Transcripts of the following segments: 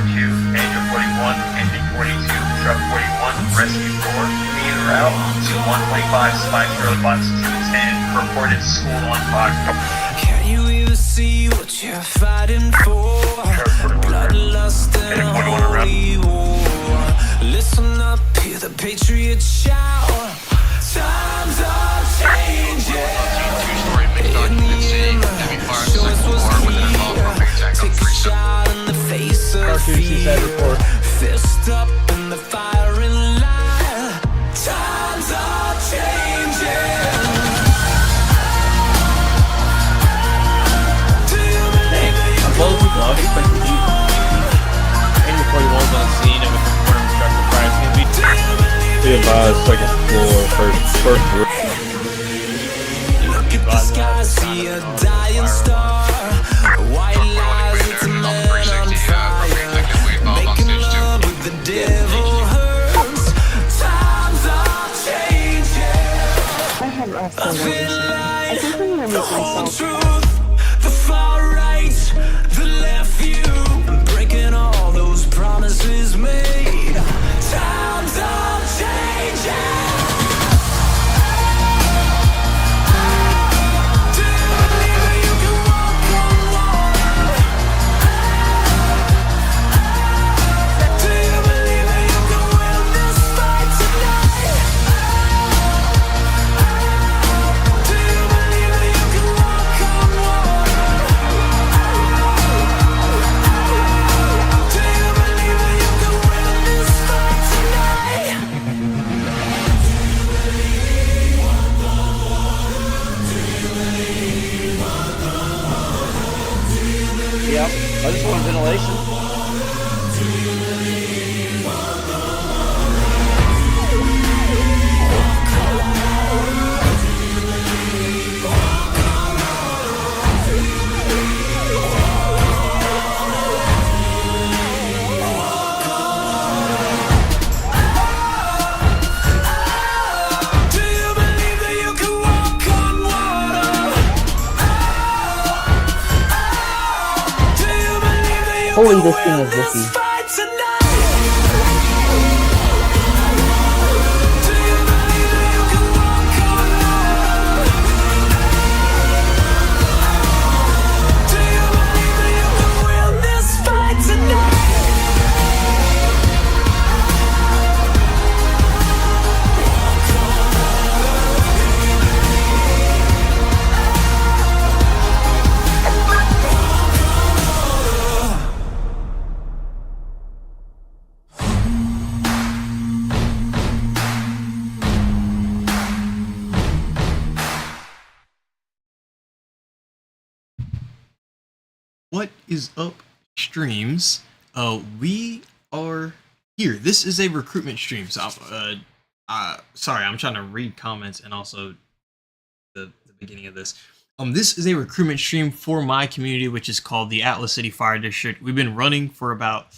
2, Angel 41, Engine 42, Truck 41, Rescue 4, en route to 125 Spike Road, box 210, reported school on Fox. Can you even see what you're fighting for? Bloodlust and holy war. Listen up, hear the patriots shout. Times are changing. Two-story mixed occupancy, heavy fire, second floor with an involved propane tank on 3 Shot in the face of fear. Fist up in the firing line. Times are changing. Most people I expect to be Angel 41's on scene and with confirmed construction price can be advised second floor first group. Look at the sky, see a dying star. White lies, it's a man on fire. Making love with the devil hurts. Times are changing. I have also noticed. I think I'm gonna make myself. Truth, the far right, the left view, breaking all those promises made. Times are changing. Do you believe you can walk on water? Do you believe that you can win this fight tonight? Do you believe that you can walk on water? Do you believe that you can win this fight tonight? Yep, I just want ventilation. Do you believe that you can walk on water? Do you believe that you Holy, can this thing win is this zippy. fight tonight? Do you believe that you can walk on water? Do you believe that you can win this fight tonight? What is up, streams? We are here. This is a recruitment stream. So, sorry, I'm trying to read comments and also the beginning of this. This is a recruitment stream for my community, which is called the Atlas City Fire District. We've been running for about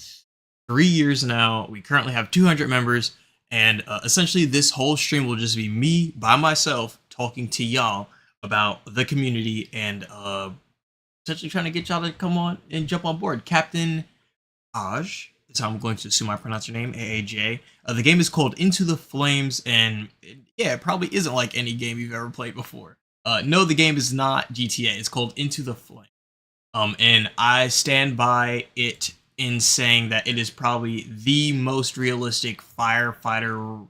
3 years now. We currently have 200 members, and essentially this whole stream will just be me by myself talking to y'all about the community and essentially trying to get y'all to come on and jump on board. Captain Aj, that's how I'm going to assume I pronounce your name, AAJ. The game is called Into the Flames, and yeah, it probably isn't like any game you've ever played before. No, the game is not GTA. It's called Into the Flame. And I stand by it in saying that it is probably the most realistic firefighter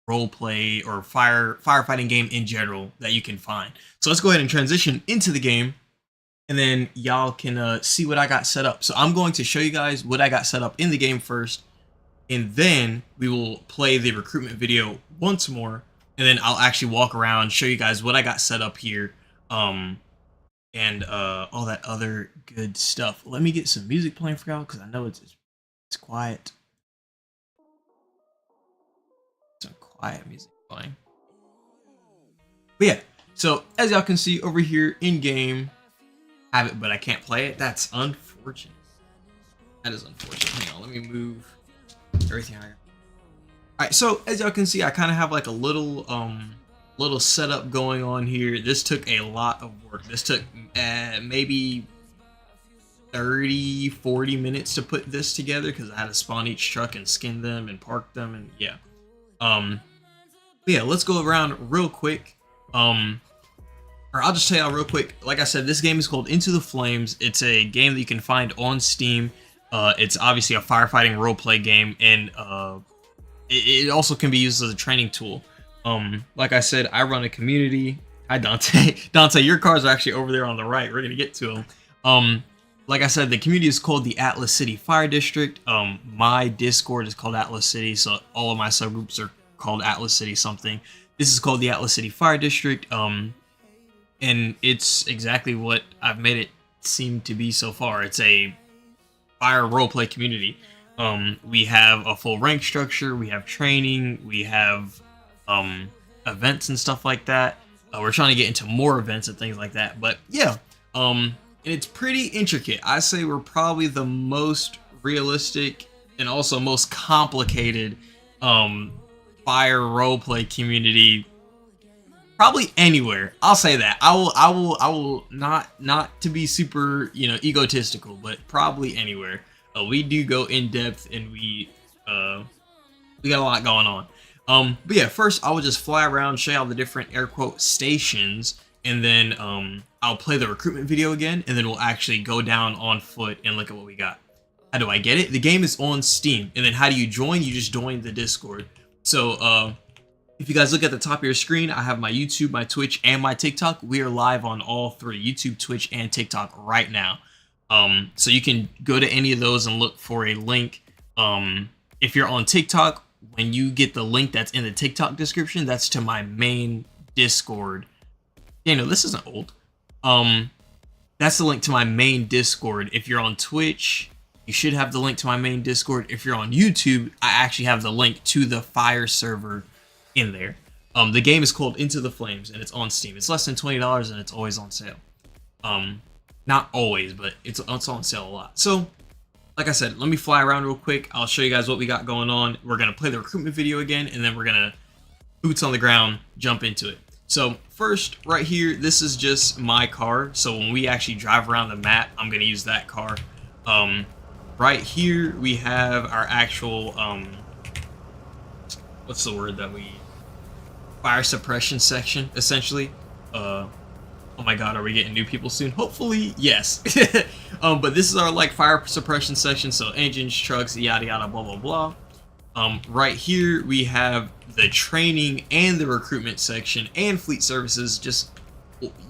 roleplay or firefighting game in general that you can find. So let's go ahead and transition into the game, and then y'all can see what I got set up. So I'm going to show you guys what I got set up in the game first, and then we will play the recruitment video once more, and then I'll actually walk around, show you guys what I got set up here, and all that other good stuff. Let me get some music playing for y'all, because I know it's quiet. Some quiet music playing. But yeah, so as y'all can see over here in game, have it, but I can't play it. That's unfortunate. That is unfortunate. Hang on, let me move everything higher. Alright, so as y'all can see, I kind of have like a little setup going on here. This took a lot of work. This took maybe 30-40 minutes to put this together because I had to spawn each truck and skin them and park them, and yeah. But yeah, let's go around real quick. Or I'll just tell y'all real quick. Like I said, this game is called Into the Flames. It's a game that you can find on Steam. It's obviously a firefighting roleplay game, and it also can be used as a training tool. Like I said, I run a community. Hi, Dante. Dante, your cars are actually over there on the right. We're gonna get to them. Like I said, the community is called the Atlas City Fire District. My Discord is called Atlas City, so all of my subgroups are called Atlas City something. This is called the Atlas City Fire District. And it's exactly what I've made it seem to be so far. It's a fire roleplay community. We have a full rank structure, we have training, we have events and stuff like that. We're trying to get into more events and things like that. But yeah, and it's pretty intricate. I say we're probably the most realistic and also most complicated fire roleplay community probably anywhere. I'll say that. I will not to be super, egotistical, but probably anywhere. We do go in depth, and we got a lot going on. But yeah, first I will just fly around, show you all the different air quote stations, and then I'll play the recruitment video again, and then we'll actually go down on foot and look at what we got. How do I get it? The game is on Steam, and then how do you join? You just join the Discord. So if you guys look at the top of your screen, I have my YouTube, my Twitch, and my TikTok. We are live on all three, YouTube, Twitch, and TikTok right now. So you can go to any of those and look for a link. If you're on TikTok, when you get the link that's in the TikTok description, that's to my main Discord. This isn't old. That's the link to my main Discord. If you're on Twitch, you should have the link to my main Discord. If you're on YouTube, I actually have the link to the fire server in there. The game is called Into the Flames, and it's on Steam. It's less than $20, and it's always on sale. Not always, but it's on sale a lot. So, like I said, let me fly around real quick. I'll show you guys what we got going on. We're gonna play the recruitment video again, and then we're gonna boots on the ground, jump into it. So first, right here, this is just my car. So when we actually drive around the map, I'm gonna use that car. Right here, we have our actual what's the word that we fire suppression section, essentially. Oh my god, are we getting new people soon? Hopefully, yes. But this is our fire suppression section, so engines, trucks, yada yada, blah blah blah. Right here we have the training and the recruitment section and fleet services. Just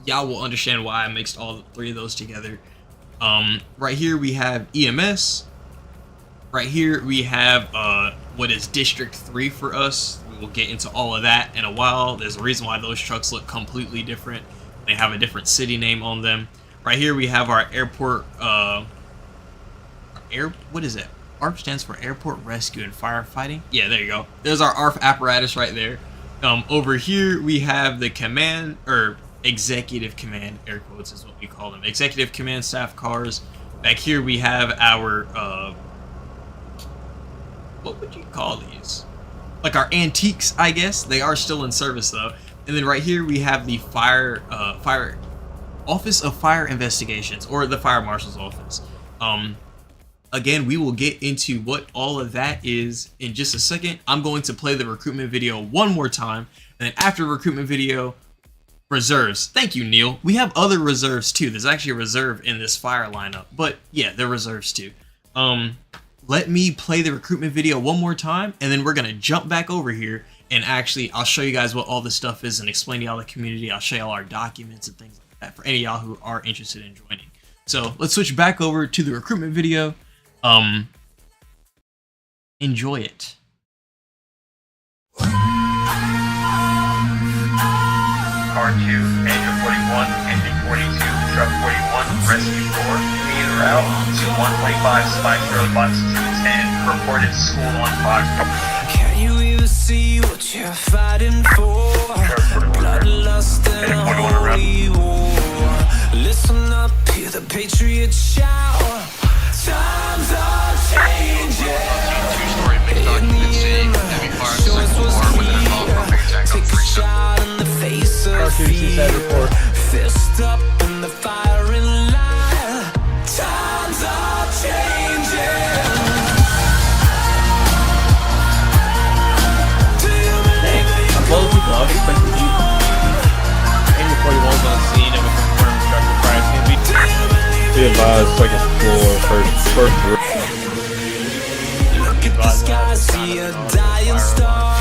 y'all will understand why I mixed all three of those together. Right here we have EMS. Right here we have what is District 3 for us. We will get into all of that in a while. There's a reason why those trucks look completely different. They have a different city name on them. Right here we have our airport, what is it? ARF stands for Airport Rescue and Firefighting. Yeah, there you go. There's our ARF apparatus right there. Over here we have the command, or executive command, air quotes is what we call them. Executive command staff cars. Back here we have our, what would you call these? Like our antiques, I guess. They are still in service though. And then right here we have the fire Office of Fire Investigations, or the Fire Marshal's office. Again, we will get into what all of that is in just a second. I'm going to play the recruitment video one more time, and then after the recruitment video, reserves. Thank you, Neil. We have other reserves too. There's actually a reserve in this fire lineup, but yeah, they're reserves too. Let me play the recruitment video one more time, and then we're gonna jump back over here. And actually, I'll show you guys what all this stuff is and explain to y'all the community. I'll show y'all our documents and things like that for any of y'all who are interested in joining. So let's switch back over to the recruitment video. Enjoy it. Car 2, engine 41, engine 42, truck 41, rescue 4, in route to 125 Spike Road, bus 210, reported school on fire. Can you even see what you're fighting for? Bloodlust and a holy war. Listen up, hear the patriots shout. Times are changing. Two-story mixed occupancy, heavy fire second floor with an call for big tech on Take a shot in the face of fear. Fist up in the firing line. Times advised, second floor, first roof. Look at the sky, see a dying star.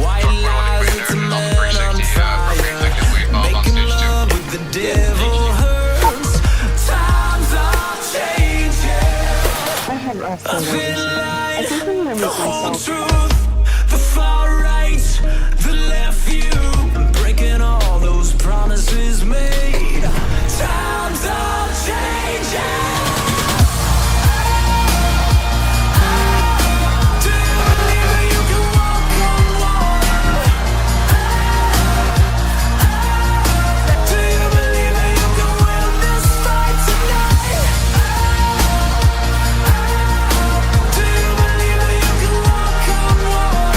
White lies, it's a man on fire. Making love with the devil hurts. Times are changing. I had asked them recently. I think I'm gonna make myself. Truth, the far right, the left view, breaking all those promises made. Times are changing. Do you believe that you can walk on water? Do you believe that you can win this fight tonight? Do you believe that you can walk on water?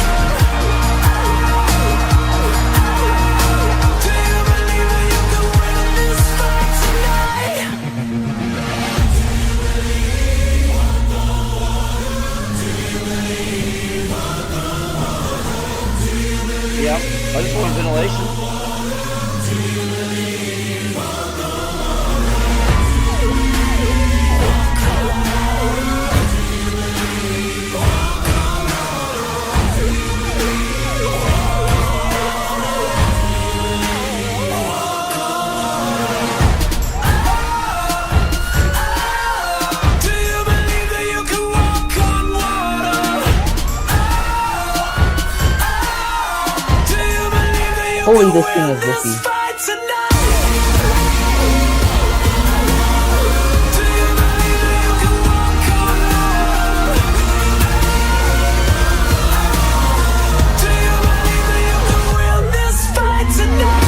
Do you believe that you can win this fight tonight? Yep. I just want ventilation. Do you believe that you can walk on water? Do you believe that you Holy, can this thing win is this zippy. fight tonight? Do you believe that you can walk on water? Do you believe that you can win this fight tonight?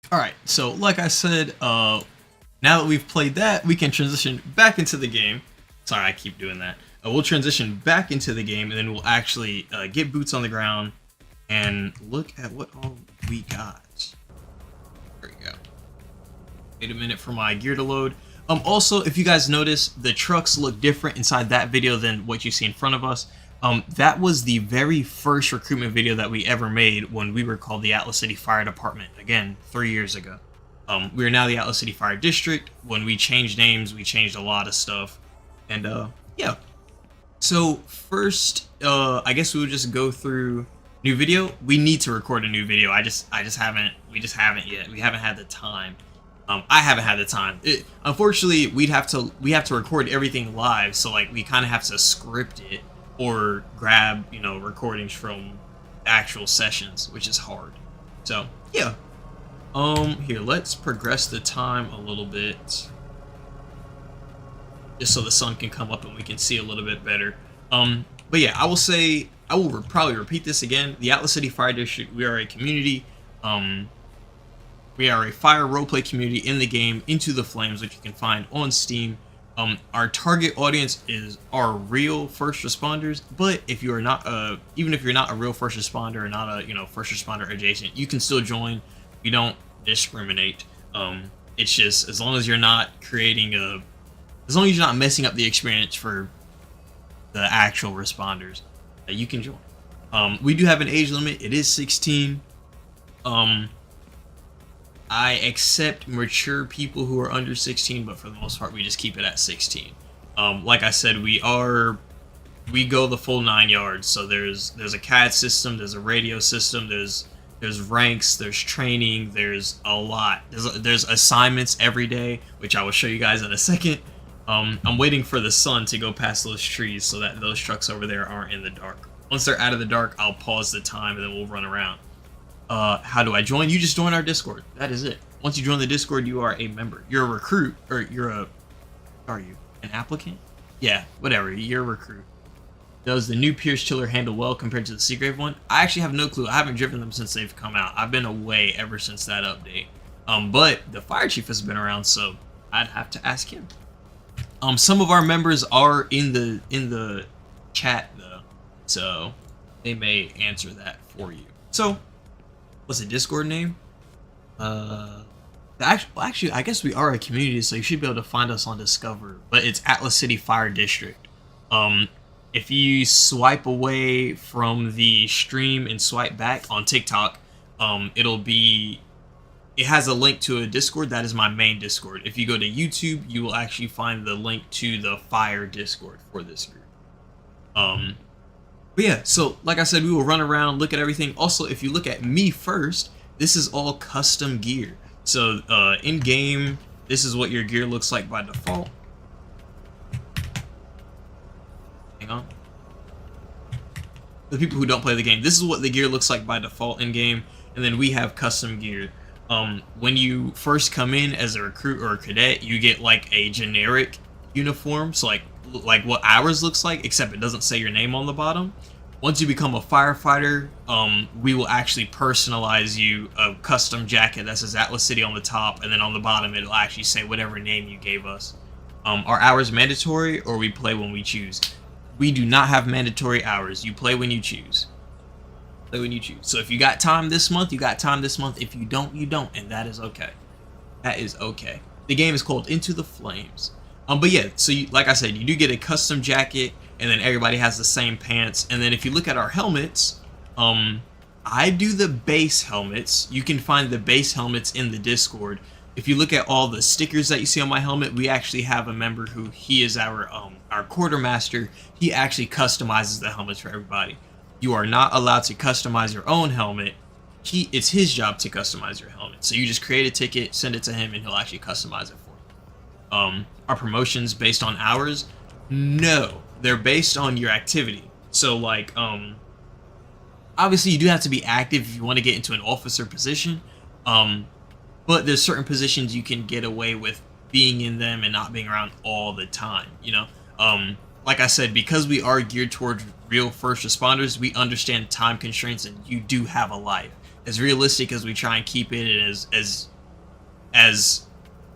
All right, so like I said, now that we've played that, we can transition back into the game. Sorry, I keep doing that. We'll transition back into the game, and then we'll actually get boots on the ground and look at what all we got. There we go. Wait a minute for my gear to load. Also, if you guys notice, the trucks look different inside that video than what you see in front of us. That was the very first recruitment video that we ever made when we were called the Atlas City Fire Department, again, 3 years ago. We are now the Atlas City Fire District. When we changed names, we changed a lot of stuff. And yeah. So first, I guess we would just go through new video. We need to record a new video. We just haven't yet. We haven't had the time. I haven't had the time. Unfortunately, we have to record everything live, so like we kind of have to script it or grab, recordings from actual sessions, which is hard. So yeah. Here, let's progress the time a little bit, just so the sun can come up and we can see a little bit better. But yeah, I will probably repeat this again. The Atlas City Fire District, we are a community. We are a fire roleplay community in the game Into the Flames, which you can find on Steam. Our target audience are real first responders, but if you are not even if you're not a real first responder or not a first responder adjacent, you can still join. We don't discriminate. It's just as long as you're not as long as you're not messing up the experience for the actual responders, you can join. We do have an age limit. It is 16. I accept mature people who are under 16, but for the most part, we just keep it at 16. Like I said, we go the full 9 yards. So there's a CAD system, there's a radio system, there's ranks, there's training, there's a lot. There's assignments every day, which I will show you guys in a second. I'm waiting for the sun to go past those trees so that those trucks over there aren't in the dark. Once they're out of the dark, I'll pause the time and then we'll run around. How do I join? You just join our Discord. That is it. Once you join the Discord, you are a member. You're a recruit, or are you an applicant? Yeah, whatever. You're a recruit. Does the new Pierce Chiller handle well compared to the Seagrave one? I actually have no clue. I haven't driven them since they've come out. I've been away ever since that update. But the fire chief has been around, so I'd have to ask him. Some of our members are in the chat though. so they may answer that for you. So, what's the Discord name? Actually, I guess we are a community, so you should be able to find us on Discover. But it's Atlas City Fire District. If you swipe away from the stream and swipe back on TikTok, it has a link to a Discord. That is my main Discord. If you go to YouTube, you will actually find the link to the Fire Discord for this group. But yeah, so like I said, we will run around, look at everything. Also, if you look at me first, this is all custom gear. So in game, this is what your gear looks like by default. Hang on. The people who don't play the game, this is what the gear looks like by default in game, and then we have custom gear. When you first come in as a recruit or a cadet, you get like a generic uniform, so like what ours looks like, except it doesn't say your name on the bottom. Once you become a firefighter, we will actually personalize you a custom jacket that says Atlas City on the top, and then on the bottom it'll actually say whatever name you gave us. Are hours mandatory, or we play when we choose? We do not have mandatory hours. You play when you choose. Play when you choose. So if you got time this month, you got time this month. If you don't, you don't, and that is okay. That is okay. The game is called Into the Flames. But yeah, so like I said, you do get a custom jacket, and then everybody has the same pants. And then if you look at our helmets, I do the base helmets. You can find the base helmets in the Discord. If you look at all the stickers that you see on my helmet, we actually have a member who he is our quartermaster. He actually customizes the helmets for everybody. You are not allowed to customize your own helmet. It's his job to customize your helmet. So you just create a ticket, send it to him, and he'll actually customize it for you. Are promotions based on hours? No, they're based on your activity. So like, obviously you do have to be active if you want to get into an officer position. But there's certain positions you can get away with being in them and not being around all the time, you know? Like I said, because we are geared towards real first responders, we understand time constraints, and you do have a life. As realistic as we try and keep it, and as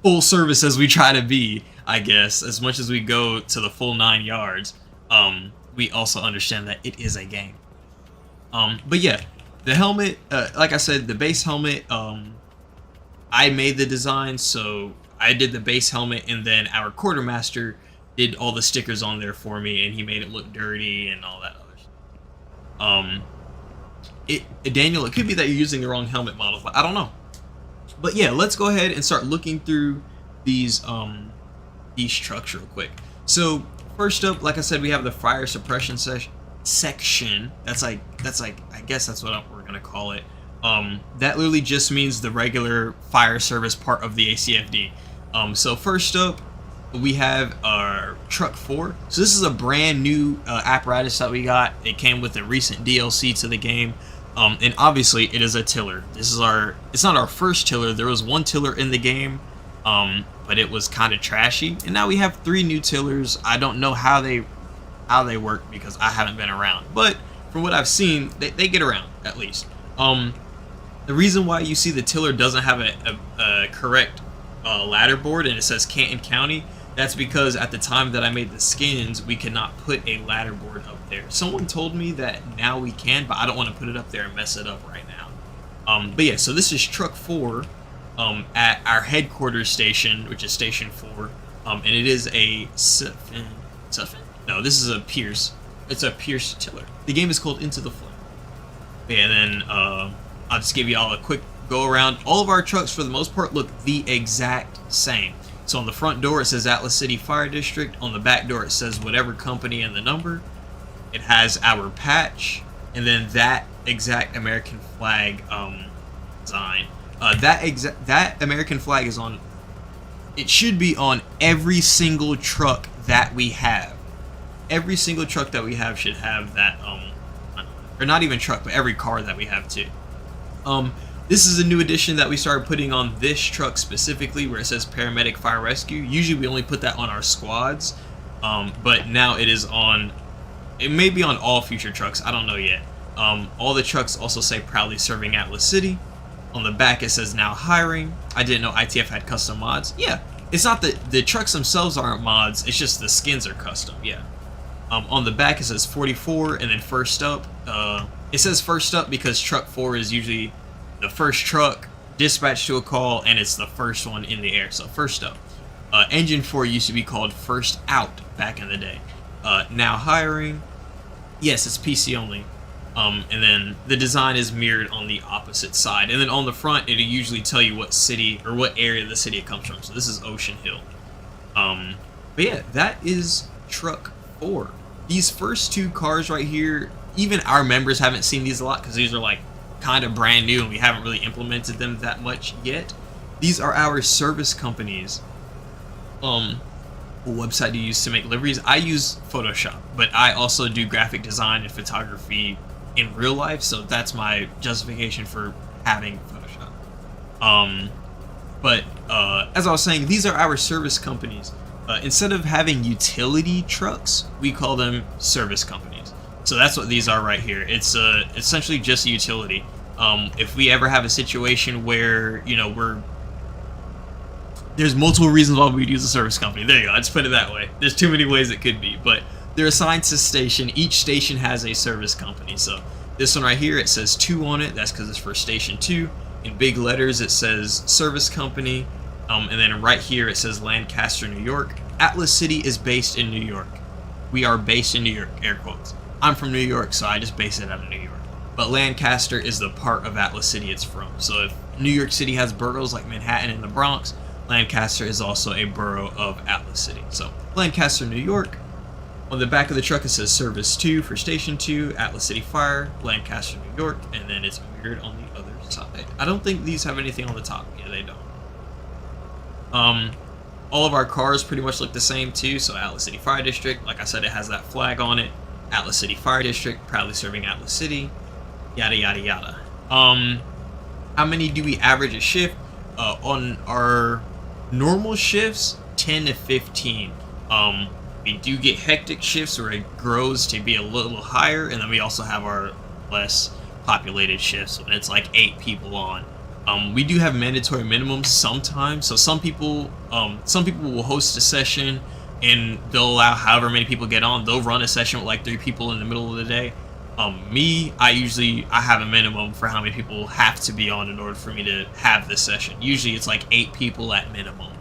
full service as we try to be, I guess, as much as we go to the full 9 yards, we also understand that it is a game. But yeah, the helmet, like I said, the base helmet, I made the design, so I did the base helmet, and then our quartermaster did all the stickers on there for me, and he made it look dirty and all that other stuff. Daniel, it could be that you're using the wrong helmet model, but I don't know. But yeah, let's go ahead and start looking through these trucks real quick. So first up, like I said, we have the fire suppression section. That's like I guess that's what we're gonna call it. That literally just means the regular fire service part of the ACFD. So first up, we have our truck 4. So this is a brand new apparatus that we got. It came with a recent DLC to the game, and obviously it is a tiller. It's not our first tiller. There was one tiller in the game, but it was kind of trashy, and now we have 3 new tillers. I don't know how they work because I haven't been around, but from what I've seen, they get around at least. The reason why you see the tiller doesn't have a correct ladder board and it says Canton County, that's because at the time that I made the skins, we could not put a ladder board up there. Someone told me that now we can, but I don't want to put it up there and mess it up right now. But yeah, so this is truck 4 at our headquarters station, which is station 4, and it is a Suffin? No, this is a Pierce. It's a Pierce tiller. The game is called Into the Flame. And then I'll just give you all a quick go around. All of our trucks, for the most part, look the exact same. So on the front door, it says Atlas City Fire District. On the back door, it says whatever company and the number. It has our patch, and then that exact American flag design. That American flag is on. It should be on every single truck that we have. Every single truck that we have should have that. Or not even truck, but every car that we have too. This is a new addition that we started putting on this truck specifically, where it says Paramedic Fire Rescue. Usually we only put that on our squads, but now it is on. It may be on all future trucks. I don't know yet. All the trucks also say Proudly Serving Atlas City. On the back it says Now Hiring. I didn't know ITF had custom mods. Yeah, it's not that the trucks themselves aren't mods. It's just the skins are custom. Yeah. On the back it says 44 and then first up. It says first up because truck 4 is usually the first truck dispatched to a call, and it's the first one in the air, so first up. Engine 4 used to be called first out back in the day. Now hiring, yes, it's PC only. And then the design is mirrored on the opposite side, and then on the front it'll usually tell you what city or what area of the city it comes from. So this is Ocean Hill. But yeah, that is truck 4. These first 2 cars right here, even our members haven't seen these a lot because these are like kind of brand new and we haven't really implemented them that much yet. These are our service companies. What website do you use to make liveries? I use Photoshop, but I also do graphic design and photography in real life, so that's my justification for having Photoshop. But as I was saying, these are our service companies. Instead of having utility trucks, we call them service companies. So that's what these are right here. It's essentially just a utility. If we ever have a situation where, you know, there's multiple reasons why we'd use a service company. There you go. Let's put it that way. There's too many ways it could be, but they're assigned to station. Each station has a service company. So this one right here, it says 2 on it. That's because it's for station 2. In big letters, it says service company. And then right here, it says Lancaster, New York. Atlas City is based in New York. We are based in New York, air quotes. I'm from New York, so I just base it out of New York. But Lancaster is the part of Atlas City it's from. So if New York City has boroughs like Manhattan and the Bronx, Lancaster is also a borough of Atlas City. So Lancaster, New York. On the back of the truck it says Service 2 for Station 2, Atlas City Fire, Lancaster, New York, and then it's mirrored on the other side. I don't think these have anything on the top. Yeah, they don't. All of our cars pretty much look the same too. So Atlas City Fire District, like I said, it has that flag on it. Atlas City Fire District, proudly serving Atlas City. Yada yada yada. How many do we average a shift? On our normal shifts, 10 to 15. We do get hectic shifts where it grows to be a little higher, and then we also have our less populated shifts when it's like 8 people on. We do have mandatory minimums sometimes, so some people will host a session and they'll allow however many people get on. They'll run a session with like 3 people in the middle of the day. I have a minimum for how many people have to be on in order for me to have this session. Usually it's like 8 people at minimum.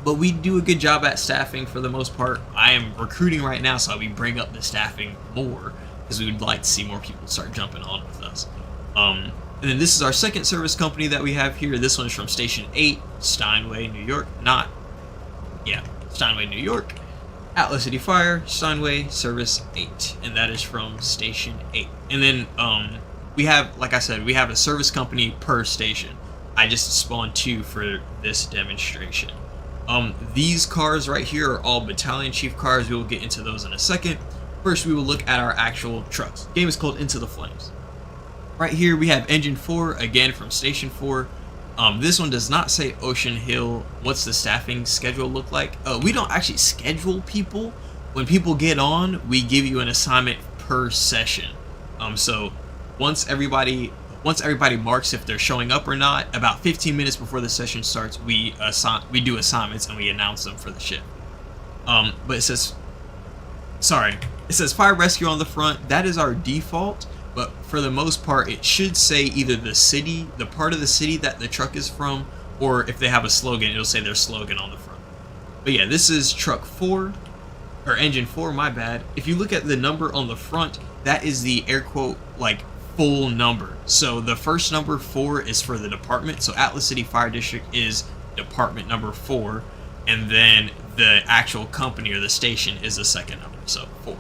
But we do a good job at staffing for the most part. I am recruiting right now, so we bring up the staffing more because we would like to see more people start jumping on with us. And then this is our second service company that we have here. This one's from Station 8, Steinway, New York. Steinway, New York. Atlas City Fire, Steinway, Service 8. And that is from Station 8. And then we have, like I said, we have a service company per station. I just spawned 2 for this demonstration. These cars right here are all battalion chief cars. We will get into those in a second. First, we will look at our actual trucks. The game is called Into the Flames. Right here, we have Engine 4, again from Station 4. This one does not say Ocean Hill. What's the staffing schedule look like? We don't actually schedule people. When people get on, we give you an assignment per session. So once everybody marks if they're showing up or not, about 15 minutes before the session starts, we do assignments and we announce them for the shift. But it says fire rescue on the front. That is our default. But for the most part, it should say either the part of the city that the truck is from, or if they have a slogan, it'll say their slogan on the front. But yeah, this is truck 4, or engine 4, my bad. If you look at the number on the front, that is the air quote, like, full number. So the first number 4 is for the department. So Atlas City Fire District is department number 4. And then the actual company or the station is the second number, so 4.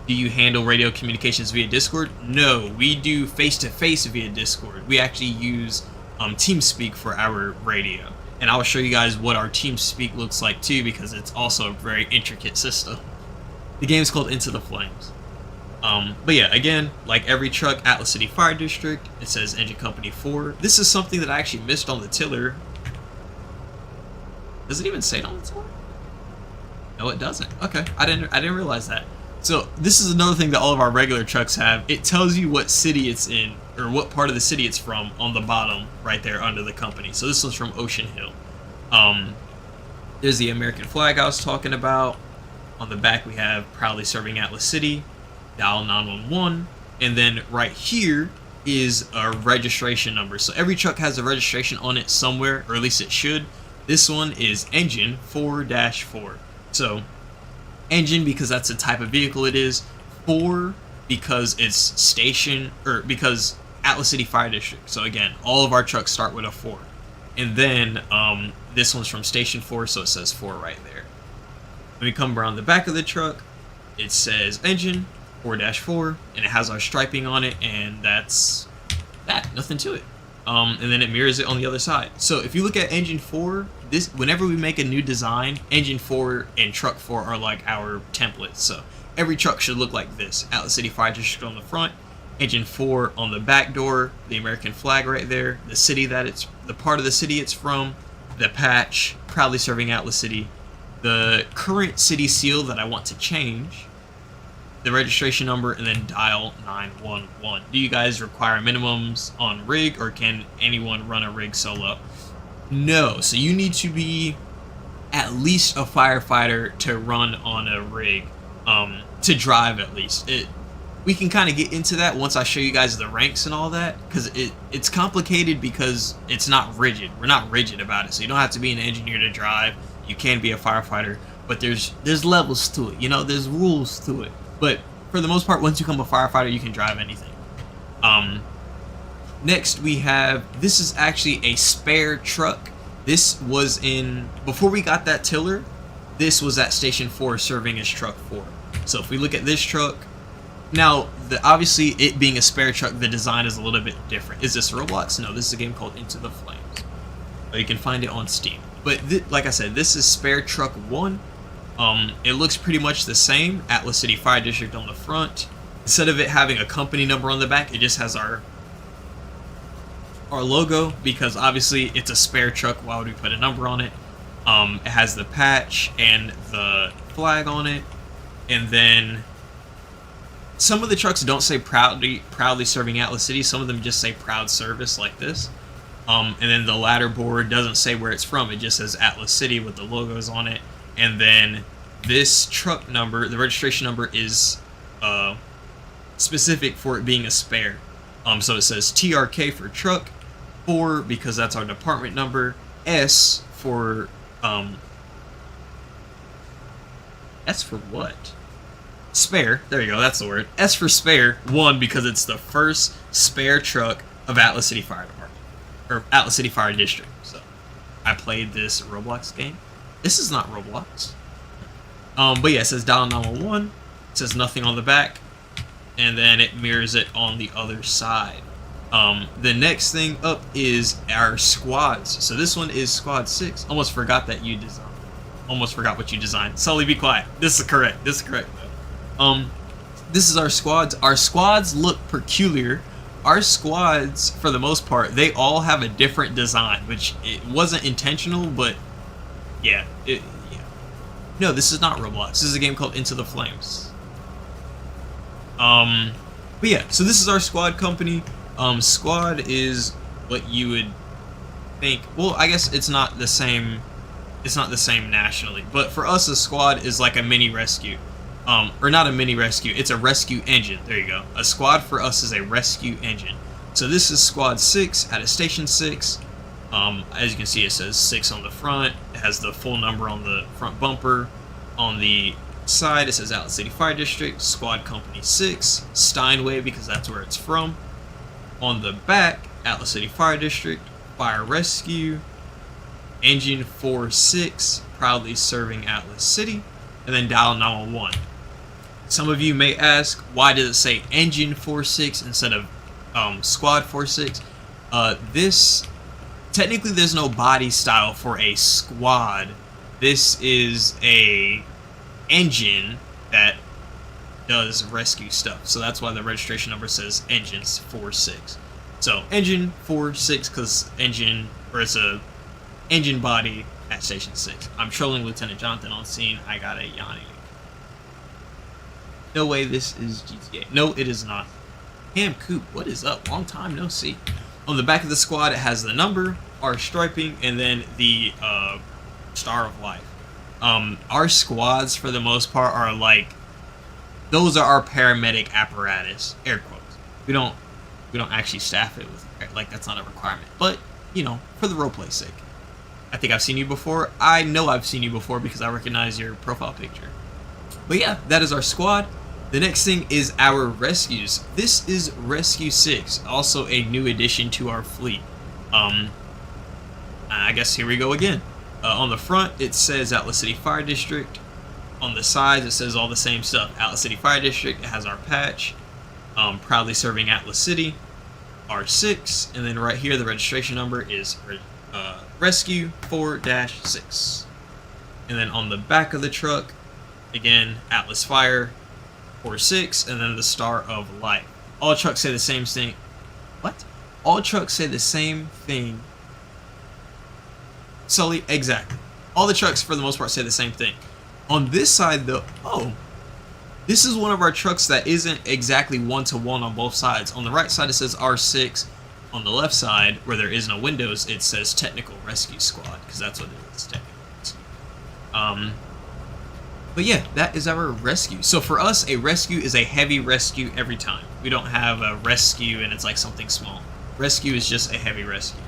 Do you handle radio communications via Discord? No, we do face-to-face via Discord. We actually use TeamSpeak for our radio. And I'll show you guys what our TeamSpeak looks like too, because it's also a very intricate system. The game is called Into the Flames. But yeah, again, like every truck, Atlas City Fire District, it says Engine Company 4. This is something that I actually missed on the tiller. Does it even say it on the tiller? No, it doesn't. Okay, I didn't realize that. So this is another thing that all of our regular trucks have. It tells you what city it's in, or what part of the city it's from on the bottom right there under the company. So this one's from Ocean Hill. There's the American flag I was talking about. On the back we have proudly serving Atlas City, dial 911, and then right here is a registration number. So every truck has a registration on it somewhere, or at least it should. This one is engine 4-4. So engine because that's the type of vehicle it is, 4 because it's station, or because Atlas City Fire District. So again, all of our trucks start with a 4. And then this one's from station 4, so it says 4 right there. When we come around the back of the truck, it says engine 4-4, and it has our striping on it, and that's that. Nothing to it. And then it mirrors it on the other side. So if you look at engine 4, this, whenever we make a new design, engine 4 and truck 4 are like our templates. So every truck should look like this: Atlas City Fire District on the front, engine 4 on the back door, the American flag right there, the city that it's, the part of the city it's from, the patch, proudly serving Atlas City, the current city seal that I want to change, the registration number, and then dial 911. Do you guys require minimums on rig, or can anyone run a rig solo? No, so you need to be at least a firefighter to run on a rig, to drive at least. We can kind of get into that once I show you guys the ranks and all that, because it's complicated because it's not rigid. We're not rigid about it, so you don't have to be an engineer to drive. You can be a firefighter, but there's levels to it. You know, there's rules to it. But for the most part, once you become a firefighter, you can drive anything. Next, we have, this is actually a spare truck. This was in, before we got that tiller, this was at Station 4 serving as truck 4. So if we look at this truck, now, obviously, it being a spare truck, the design is a little bit different. Is this Roblox? No, this is a game called Into the Flames. You can find it on Steam. But like I said, this is spare truck 1. It looks pretty much the same. Atlas City Fire District on the front. Instead of it having a company number on the back, it just has our logo, because obviously it's a spare truck. Why would we put a number on it? It has the patch and the flag on it. And then some of the trucks don't say proudly serving Atlas City. Some of them just say proud service, like this. And then the ladder board doesn't say where it's from. It just says Atlas City with the logos on it. And then this truck number, the registration number, is specific for it being a spare. So it says TRK for truck, 4 because that's our department number, S for S for what? Spare. There you go. That's the word. S for spare. 1 because it's the first spare truck of Atlas City Fire Department, or Atlas City Fire District. So I played this Roblox game. This is not Roblox. But yeah, it says dial 911. It says nothing on the back, and then it mirrors it on the other side. The next thing up is our squads. So this one is squad 6. Almost forgot that you designed. Almost forgot what you designed. Sully, be quiet. This is correct. This is correct. This is our squads. Our squads look peculiar. Our squads, for the most part, they all have a different design, which it wasn't intentional, but yeah. No, this is not Roblox. This is a game called Into the Flames. But yeah, so this is our squad company. Squad is what you would think. Well, I guess it's not the same. It's not the same nationally, but for us, a squad is like a mini rescue. Or not a mini rescue, it's a rescue engine. There you go. A squad for us is a rescue engine. So this is squad 6 at a station 6. As you can see, it says 6 on the front. It has the full number on the front bumper. On the side, it says Atlas City Fire District, Squad Company 6, Steinway because that's where it's from. On the back, Atlas City Fire District, Fire Rescue, Engine 46, proudly serving Atlas City, and then dial 911. Some of you may ask, why does it say Engine 46 instead of Squad 46? This, technically there's no body style for a squad. This is a engine that does rescue stuff. So that's why the registration number says Engines 46. So Engine 46 because engine, or it's a engine body at Station 6. I'm trolling Lieutenant Jonathan on scene. I got a yawning. No way this is GTA. No, it is not. Cam Coop, what is up? Long time no see. On the back of the squad, it has the number, our striping, and then the Star of Life. Our squads for the most part are like, those are our paramedic apparatus, air quotes. We don't actually staff it with, like, that's not a requirement, but you know, for the roleplay's sake. I think I've seen you before. I know I've seen you before because I recognize your profile picture. But yeah, that is our squad. The next thing is our rescues. This is Rescue 6, also a new addition to our fleet. I guess here we go again. On the front, it says Atlas City Fire District. On the sides, it says all the same stuff. Atlas City Fire District, it has our patch. Proudly serving Atlas City, R6. And then right here, the registration number is Rescue 4-6. And then on the back of the truck, again, Atlas Fire 4-6, and then the Star of Light. All trucks say the same thing. What? All trucks say the same thing. Sully, exactly. All the trucks, for the most part, say the same thing. On this side, though, oh, this is one of our trucks that isn't exactly one-to-one on both sides. On the right side, it says R6. On the left side, where there is no windows, it says Technical Rescue Squad, because that's what it is, Technical Rescue. But yeah, that is our rescue. So for us, a rescue is a heavy rescue every time. We don't have a rescue and it's like something small. Rescue is just a heavy rescue.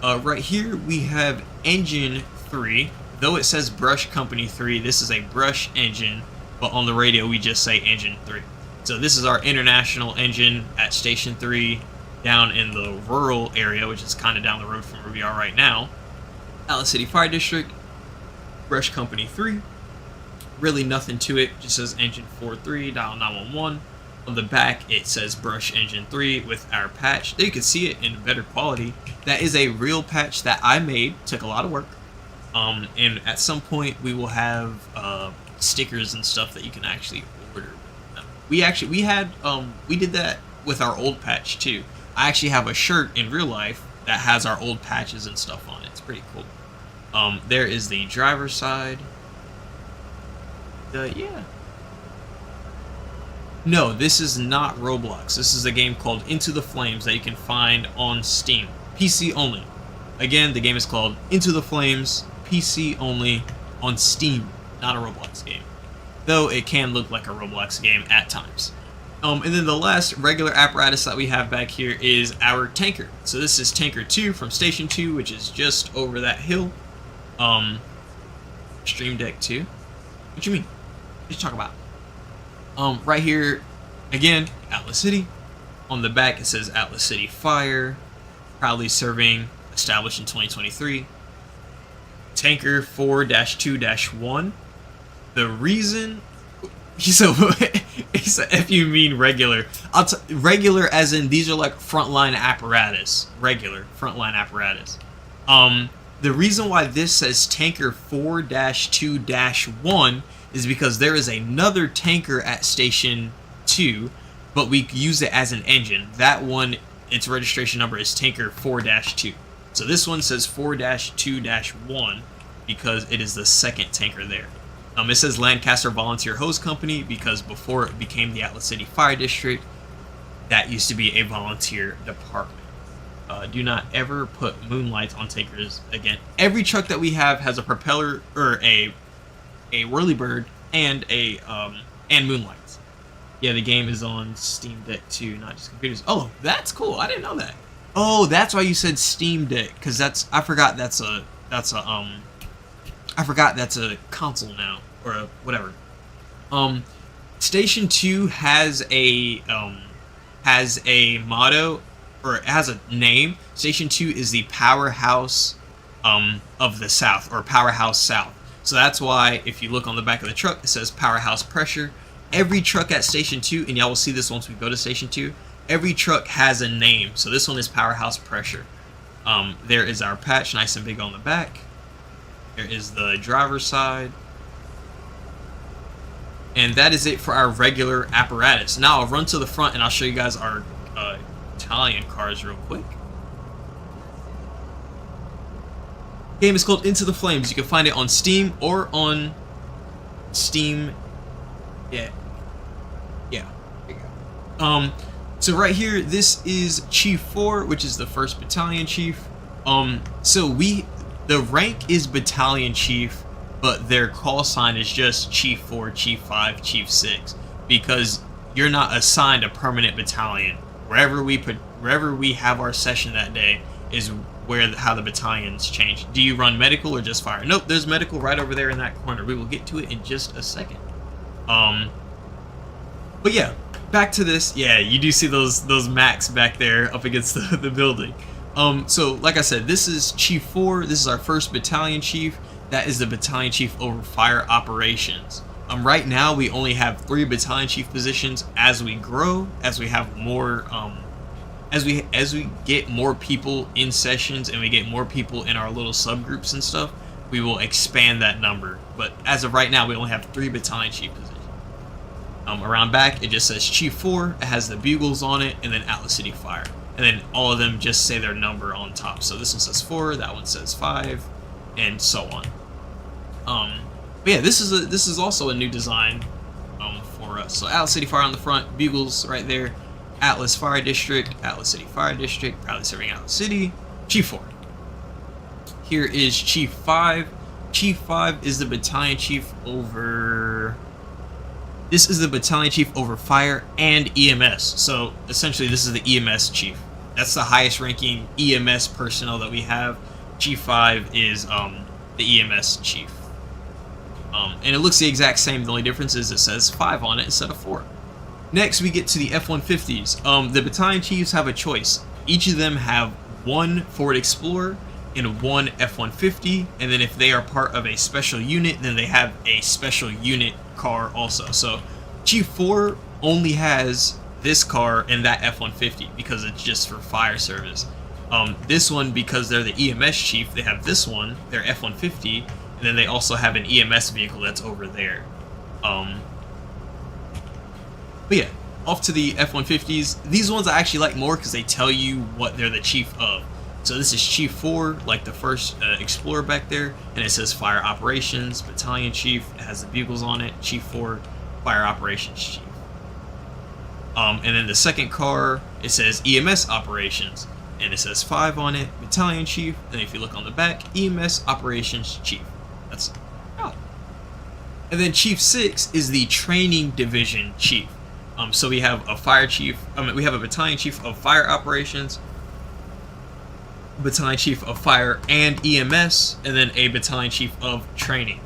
Right here, we have Engine 3. Though it says Brush Company 3, this is a brush engine, but on the radio, we just say Engine 3. So this is our international engine at Station 3, down in the rural area, which is kind of down the road from where we are right now. Atlas City Fire District, Brush Company 3. Really nothing to it, just says Engine 4-3, dial 911. On the back, it says Brush Engine 3 with our patch. There you can see it in better quality. That is a real patch that I made, took a lot of work. And at some point, we will have stickers and stuff that you can actually order. We did that with our old patch too. I actually have a shirt in real life that has our old patches and stuff on it. It's pretty cool. There is the driver's side. Yeah. No, this is not Roblox. This is a game called Into the Flames that you can find on Steam. PC only. Again, the game is called Into the Flames, PC only, on Steam. Not a Roblox game. Though it can look like a Roblox game at times. And then the last regular apparatus that we have back here is our tanker. So this is Tanker 2 from Station 2, which is just over that hill. Stream Deck 2. What you mean? What you talking about? Right here, again, Atlas City. On the back, it says Atlas City Fire. Proudly serving, established in 2023. Tanker 4-2-1. The reason... So, if you mean regular, regular as in these are like frontline apparatus. Regular frontline apparatus. The reason why this says Tanker 4-2-1 is because there is another tanker at Station 2, but we use it as an engine. That one, its registration number is Tanker 4-2. So this one says 4-2-1 because it is the second tanker there. It says Lancaster Volunteer Hose Company because before it became the Atlas City Fire District, that used to be a volunteer department. Do not ever put moonlights on tankers again. Every truck that we have has a propeller or a whirlybird and and moonlights. Yeah, the game is on Steam Deck too, not just computers. Oh, that's cool. I didn't know that. Oh, that's why you said Steam Deck, because I forgot that's a console now, or whatever. Station 2 has a motto, or it has a name. Station 2 is the Powerhouse of the South, or Powerhouse South. So that's why if you look on the back of the truck, it says Powerhouse Pressure. Every truck at Station 2, and y'all will see this once we go to Station 2, every truck has a name. So this one is Powerhouse Pressure. There is our patch, nice and big on the back. There is the driver's side. And that is it for our regular apparatus. Now I'll run to the front and I'll show you guys our Italian cars real quick. Game is called Into the Flames. You can find it on Steam or on Steam. Yeah. There you go. So right here, this is Chief 4, which is the 1st Battalion Chief. So the rank is Battalion Chief, but their call sign is just Chief 4, Chief 5, Chief 6, because you're not assigned a permanent battalion. Wherever we have our session that day is how the battalions change. Do you run medical or just fire? Nope, there's medical right over there in that corner. We will get to it in just a second. But yeah, back to this. Yeah, you do see those Macs back there up against the building. So like I said, this is Chief 4. This is our first battalion chief. That is the battalion chief over fire operations. Right now we only have 3 battalion chief positions. As we grow, as we have more, as we get more people in sessions and we get more people in our little subgroups and stuff, we will expand that number. But as of right now, we only have 3 battalion chief positions. Around back, it just says Chief 4. It has the bugles on it, and then Atlas City Fire. And then all of them just say their number on top. So this one says 4, that one says 5, and so on. But yeah, this is also a new design for us. So Atlas City Fire on the front, bugles right there, Atlas Fire District, Atlas City Fire District, proudly serving Atlas City, Chief 4. Here is Chief 5. Chief 5 is the battalion chief over... This is the battalion chief over fire and EMS. So essentially this is the EMS chief. That's the highest ranking EMS personnel that we have. Chief 5 is the EMS chief. And it looks the exact same. The only difference is it says 5 on it instead of 4. Next we get to the F-150s. The battalion chiefs have a choice. Each of them have 1 Ford Explorer and 1 F-150, and then if they are part of a special unit, then they have a special unit car also. So Chief 4 only has this car and that F-150 because it's just for fire service. This one, because they're the EMS chief, they have this one, their F-150, and then they also have an EMS vehicle that's over there. But yeah, off to the F-150s. These ones I actually like more because they tell you what they're the chief of. So this is Chief 4, like the first Explorer back there, and it says Fire Operations, Battalion Chief. It has the bugles on it, Chief 4, Fire Operations Chief. And then the second car, it says EMS Operations, and it says 5 on it, Battalion Chief, and if you look on the back, EMS Operations Chief. That's oh. And then Chief 6 is the Training Division Chief. So we have a Fire Chief, we have a Battalion Chief of Fire Operations, Battalion Chief of Fire and EMS, and then a Battalion Chief of Training.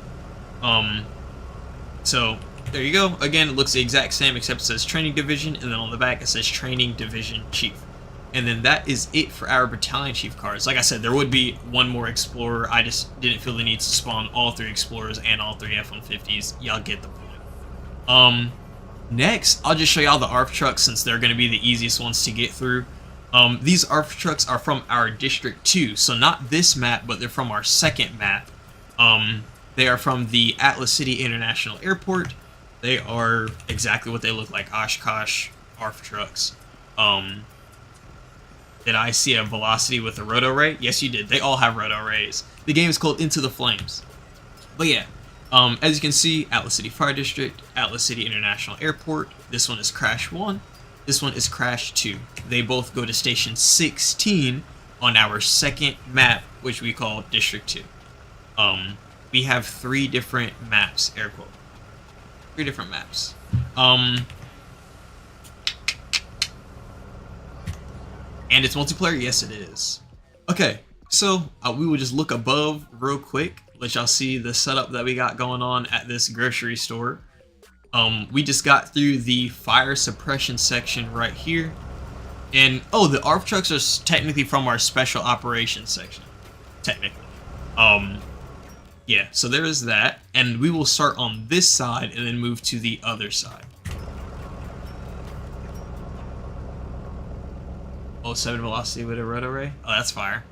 So there you go. Again, it looks the exact same except it says Training Division, and then on the back it says Training Division Chief. And then that is it for our Battalion Chief cards. Like I said, there would be one more Explorer. I just didn't feel the need to spawn all 3 Explorers and all 3 F-150s. Y'all get the point. Next, I'll just show y'all the ARF trucks since they're going to be the easiest ones to get through. These ARF trucks are from our District 2, so not this map, but they're from our second map. They are from the Atlas City International Airport. They are exactly what they look like, Oshkosh ARF trucks. Did I see a velocity with a roto ray? Yes, you did. They all have roto rays. The game is called Into the Flames. But yeah, as you can see, Atlas City Fire District, Atlas City International Airport. This one is Crash 1. This one is Crash 2. They both go to Station 16 on our second map, which we call District 2. We have 3 different maps, air quote. 3 different maps. And it's multiplayer? Yes, it is. Okay, so we will just look above real quick, let y'all see the setup that we got going on at this grocery store. We just got through the fire suppression section right here. And, oh, the ARF trucks are technically from our special operations section. Technically. Yeah, so there is that. And we will start on this side and then move to the other side. Oh, 7 velocity with a roto ray? Oh, that's fire.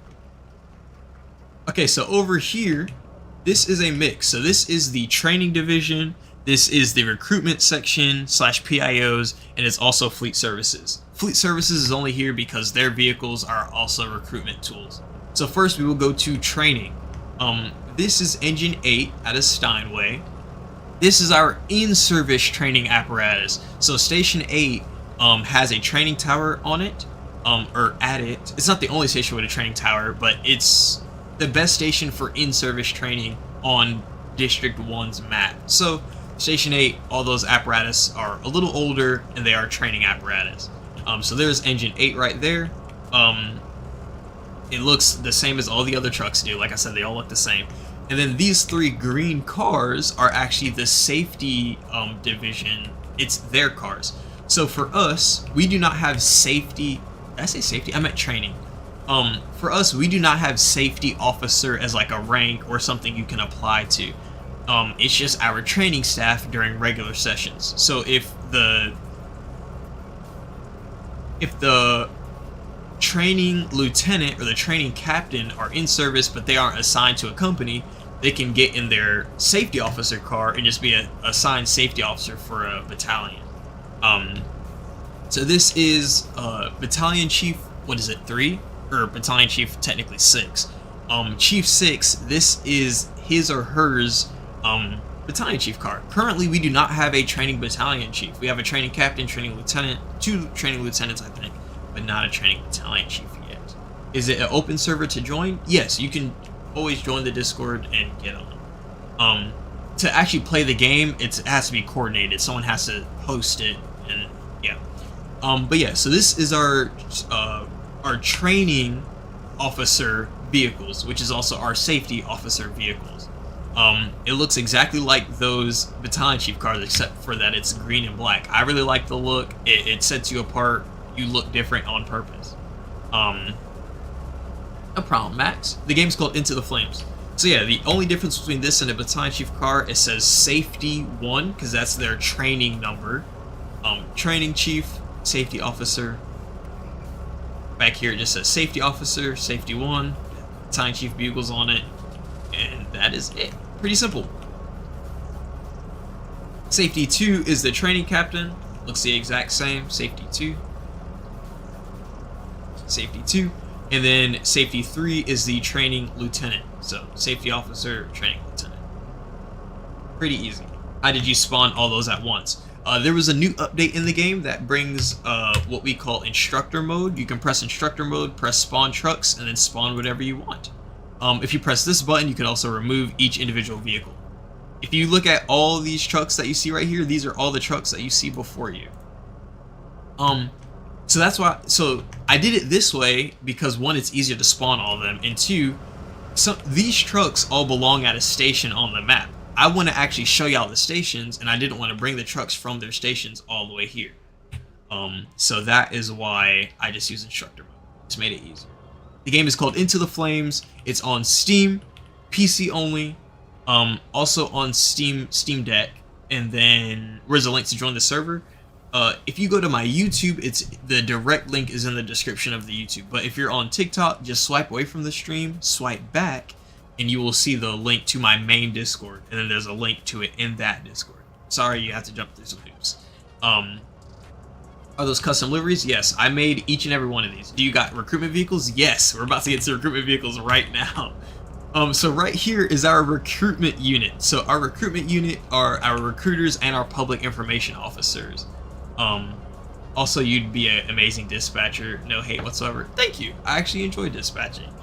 Okay, so over here, this is a mix. So this is the training division. This is the recruitment section / PIOs, and it's also fleet services. Fleet services is only here because their vehicles are also recruitment tools. So first we will go to training. This is Engine 8 out of Steinway. This is our in-service training apparatus. So Station 8 has a training tower on it, or at it. It's not the only station with a training tower, but it's the best station for in-service training on District 1's map. So Station 8, all those apparatus are a little older, and they are training apparatus. So there's Engine 8 right there. It looks the same as all the other trucks do. Like I said, they all look the same. And then these 3 green cars are actually the safety division. It's their cars. So for us, we do not have safety. Did I say safety? I meant training. For us, we do not have safety officer as like a rank or something you can apply to. It's just our training staff during regular sessions. So if the training lieutenant or the training captain are in service but they aren't assigned to a company, they can get in their safety officer car and just be a assigned safety officer for a battalion. So this is battalion chief, what is it, 3? Or battalion chief technically 6. Chief 6, this is his or hers battalion chief car. Currently we do not have a training battalion chief. We have a training captain, training lieutenant, 2 training lieutenants I think, but not a training battalion chief yet. Is it an open server to join? Yes, you can always join the Discord and get on. To actually play the game, it has to be coordinated. Someone has to host it, and yeah. But yeah, so this is our training officer vehicles, which is also our safety officer vehicles. It looks exactly like those battalion chief cars, except for that it's green and black. I really like the look. It sets you apart. You look different on purpose. No problem, Max. The game's called Into the Flames. So yeah, the only difference between this and a battalion chief car, it says safety 1, because that's their training number. Training chief, safety officer. Back here it just says safety officer, safety 1, battalion chief bugles on it, and that is it. Pretty simple. Safety 2 is the training captain. Looks the exact same. Safety 2. Safety 2. And then safety 3 is the training lieutenant. So safety officer, training lieutenant. Pretty easy. How did you spawn all those at once? There was a new update in the game that brings what we call instructor mode. You can press instructor mode, press spawn trucks, and then spawn whatever you want. If you press this button, you can also remove each individual vehicle. If you look at all these trucks that you see right here, these are all the trucks that you see before you. So that's why. So I did it this way because 1, it's easier to spawn all of them, and 2, these trucks all belong at a station on the map. I want to actually show y'all the stations, and I didn't want to bring the trucks from their stations all the way here. So that is why I just use instructor mode. Just made it easier. The game is called Into the Flames. It's on Steam, PC only, also on Steam Deck, and then where's the link to join the server? If you go to my YouTube, the direct link is in the description of the YouTube. But if you're on TikTok, just swipe away from the stream, swipe back, and you will see the link to my main Discord, and then there's a link to it in that Discord. Sorry, you have to jump through some hoops. Are those custom liveries? Yes, I made each and every one of these. Do you got recruitment vehicles? Yes, we're about to get to recruitment vehicles right now. So right here is our recruitment unit. So our recruitment unit are our recruiters and our public information officers. Also, you'd be an amazing dispatcher. No hate whatsoever. Thank you. I actually enjoy dispatching.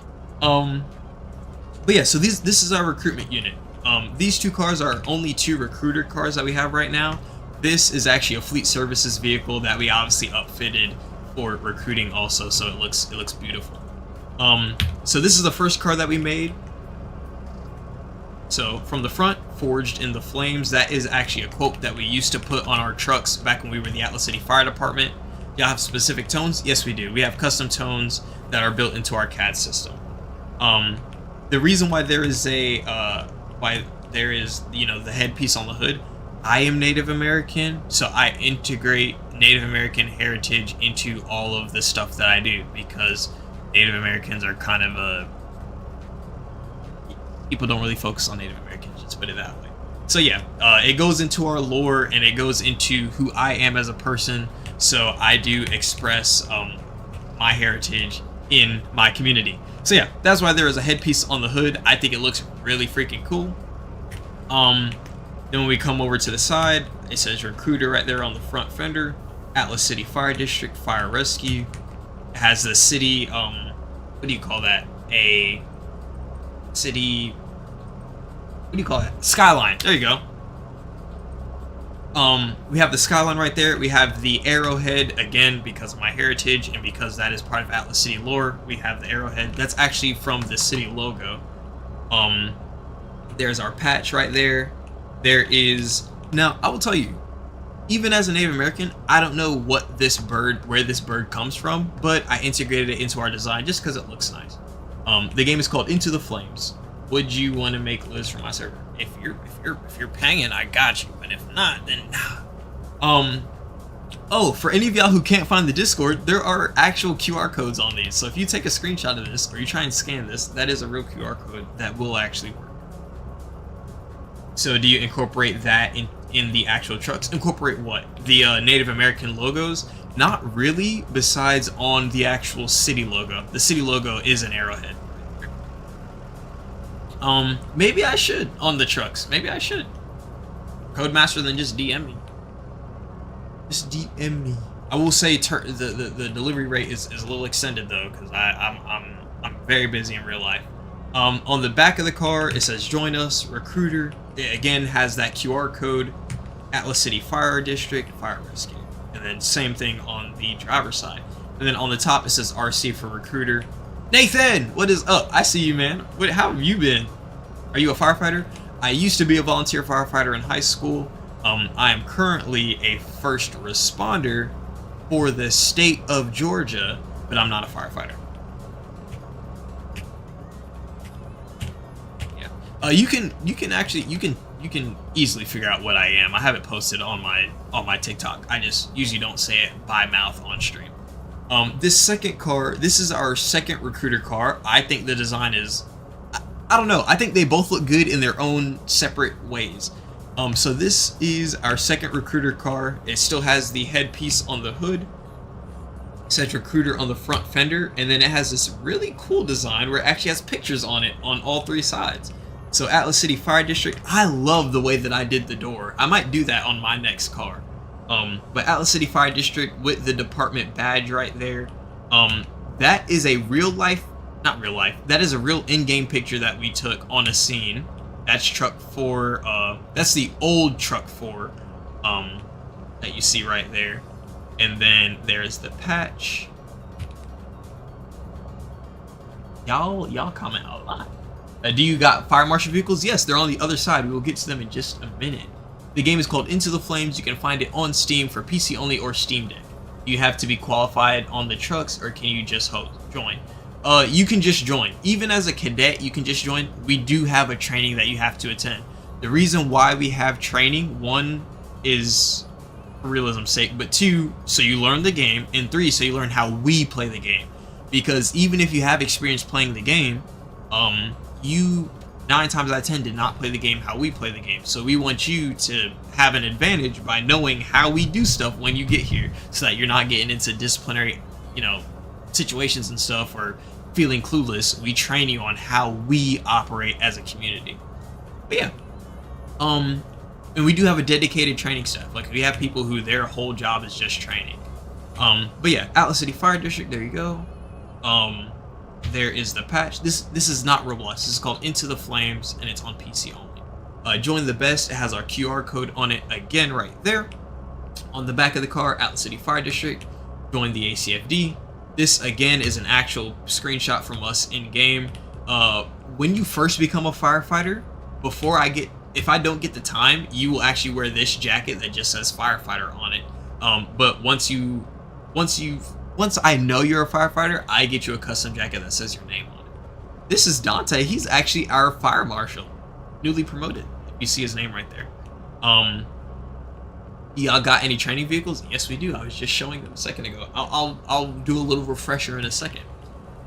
But yeah, so this is our recruitment unit. These 2 cars are only 2 recruiter cars that we have right now. This is actually a fleet services vehicle that we obviously upfitted for recruiting also, so it looks beautiful. So this is the first car that we made. So from the front, forged in the flames. That is actually a quote that we used to put on our trucks back when we were in the Atlas City Fire Department. Y'all have specific tones? Yes, we do. We have custom tones that are built into our CAD system. The reason why there is the headpiece on the hood, I am Native American, so I integrate Native American heritage into all of the stuff that I do, because Native Americans are kind of people don't really focus on Native Americans, let's put it that way. So yeah, it goes into our lore, and it goes into who I am as a person, so I do express my heritage in my community. So yeah, that's why there is a headpiece on the hood. I think it looks really freaking cool. Then when we come over to the side, it says recruiter right there on the front fender. Atlas City Fire District, Fire Rescue. It has the city, what do you call that? A city, what do you call that? Skyline. There you go. We have the skyline right there. We have the arrowhead, again, because of my heritage and because that is part of Atlas City lore. We have the arrowhead. That's actually from the city logo. There's our patch right there. There is... Now, I will tell you, even as a Native American, I don't know what this bird, where this bird comes from, but I integrated it into our design just because it looks nice. The game is called Into the Flames. Would you want to make lists for my server? If you're paying, I got you. But if not, then nah. Oh, for any of y'all who can't find the Discord, there are actual QR codes on these. So if you take a screenshot of this or you try and scan this, that is a real QR code that will actually work. So do you incorporate that in the actual trucks? Incorporate what? The Native American logos? Not really, besides on the actual city logo. The city logo is an arrowhead. Maybe I should on the trucks. Maybe I should. Codemaster, then just DM me. Just DM me. I will say the delivery rate is a little extended though, because I'm very busy in real life. On the back of the car, it says join us, recruiter. It again has that QR code, Atlas City Fire District, Fire Rescue. And then same thing on the driver's side. And then on the top, it says RC for recruiter. Nathan, what is up? I see you, man. How have you been? Are you a firefighter? I used to be a volunteer firefighter in high school. I am currently a first responder for the state of Georgia, but I'm not a firefighter. Yeah. You can easily figure out what I am. I have it posted on my TikTok. I just usually don't say it by mouth on stream. This second car, this is our second recruiter car. I think the design is, I don't know. I think they both look good in their own separate ways. So this is our second recruiter car. It still has the headpiece on the hood. It says recruiter on the front fender, and then it has this really cool design where it actually has pictures on it on all three sides. So Atlas City Fire District, I love the way that I did the door. I might do that on my next car. But Atlas City Fire District with the department badge right there. That is a real life, not real life, that is a real in-game picture that we took on a scene. That's truck 4, that's the old truck 4, that you see right there. And then there's the patch. Y'all comment a lot. Do you got fire marshal vehicles? Yes, they're on the other side. We will get to them in just a minute. The game is called Into the Flames. You can find it on Steam for PC only or Steam Deck. You have to be qualified on the trucks, or can you just join? You can just join. Even as a cadet, you can just join. We do have a training that you have to attend. The reason why we have training, 1 is for realism's sake, but 2, so you learn the game, and 3, so you learn how we play the game. Because even if you have experience playing the game, you 9 times out of 10 did not play the game how we play the game. So we want you to have an advantage by knowing how we do stuff when you get here, so that you're not getting into disciplinary, situations and stuff, or feeling clueless. We train you on how we operate as a community. But yeah, and we do have a dedicated training staff. Like, we have people who their whole job is just training. But yeah, Atlas City Fire District, there you go. There is the patch. This is not Roblox. This is called Into the Flames, and it's on PC only. Join the best. It has our QR code on it again right there. On the back of the car, Atlas City Fire District. Join the ACFD. This again is an actual screenshot from us in game. When you first become a firefighter, if I don't get the time, you will actually wear this jacket that just says firefighter on it. But once I know you're a firefighter, I get you a custom jacket that says your name on it. This is Dante. He's actually our fire marshal, newly promoted. You see his name right there. Y'all got any training vehicles? Yes, we do. I was just showing them a second ago. I'll do a little refresher in a second.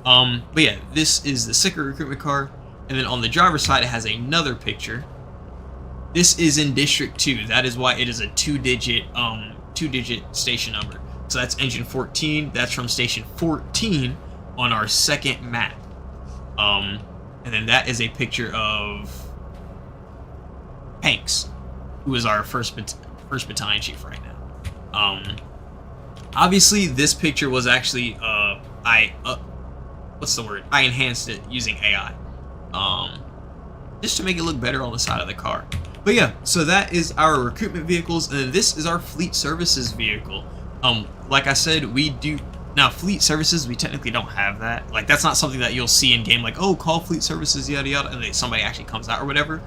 But yeah, this is the second recruitment car, and then on the driver's side, it has another picture. This is in District 2. That is why it is a two-digit station number. So that's engine 14. That's from station 14 on our second map. And then that is a picture of Hanks, who is our first battalion chief right now. Obviously, this picture was actually I enhanced it using AI. just to make it look better on the side of the car. But yeah, so that is our recruitment vehicles, and then this is our fleet services vehicle. Like I said, we do now fleet services. We technically don't have that. Like that's not something that you'll see in game. Like, oh, call fleet services, yada yada, and then somebody actually comes out or whatever.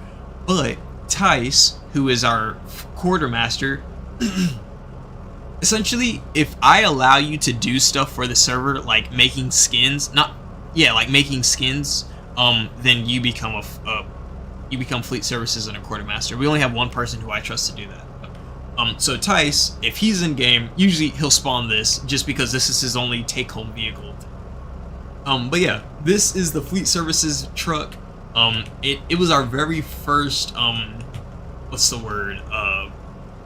But Tice, who is our quartermaster, essentially, if I allow you to do stuff for the server, like making skins, making skins, then you become you become fleet services and a quartermaster. We only have one person who I trust to do that. So Tice, if he's in game, usually he'll spawn this just because this is his only take-home vehicle. But yeah, this is the fleet services truck. It was our very first what's the word?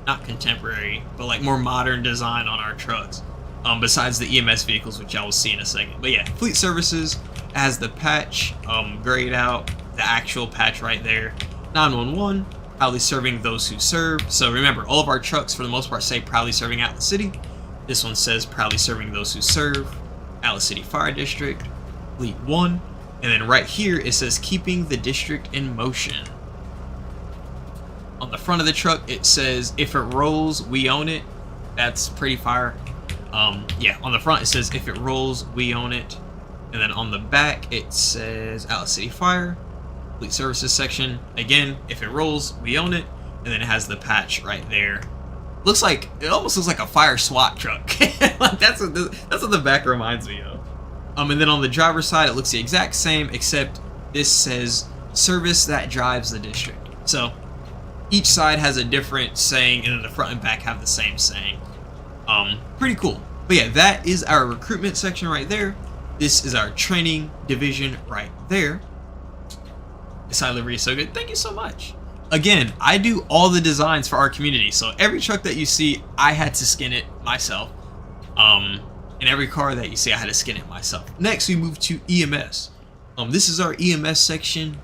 Not contemporary, but like more modern design on our trucks. Besides the EMS vehicles, which I will see in a second. But yeah, fleet services has the patch grayed out, the actual patch right there. 911, proudly serving those who serve. So remember, all of our trucks for the most part say proudly serving Atlas City. This one says proudly serving those who serve, Atlas City Fire District, Fleet 1. And then right here it says keeping the district in motion. On the front of the truck it says if it rolls, we own it. That's pretty fire. Yeah, on the front it says if it rolls, we own it. And then on the back it says Atlas City Fire, Fleet Services section. Again, if it rolls, we own it. And then it has the patch right there. It almost looks like a fire SWAT truck. Like that's what the back reminds me of. And then on the driver's side, it looks the exact same, except this says service that drives the district. So each side has a different saying, and then the front and back have the same saying. Pretty cool. But yeah, that is our recruitment section right there. This is our training division right there. This side livery is so good. Thank you so much. Again, I do all the designs for our community, so every truck that you see, I had to skin it myself. And every car that you see, I had to skin it myself. Next, we move to EMS. This is our EMS section.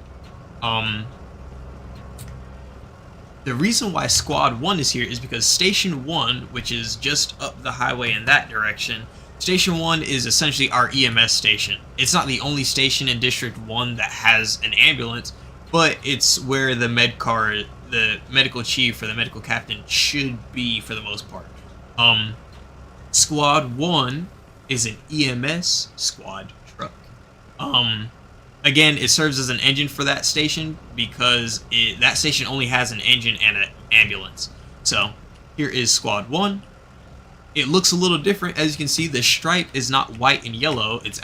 The reason why Squad 1 is here is because Station 1, which is just up the highway in that direction, Station 1 is essentially our EMS station. It's not the only station in District 1 that has an ambulance, but it's where the medical chief or the medical captain should be for the most part. Squad 1 is an EMS squad truck. Again, it serves as an engine for that station because that station only has an engine and an ambulance. So here is Squad 1. It looks a little different. As you can see, the stripe is not white and yellow. It's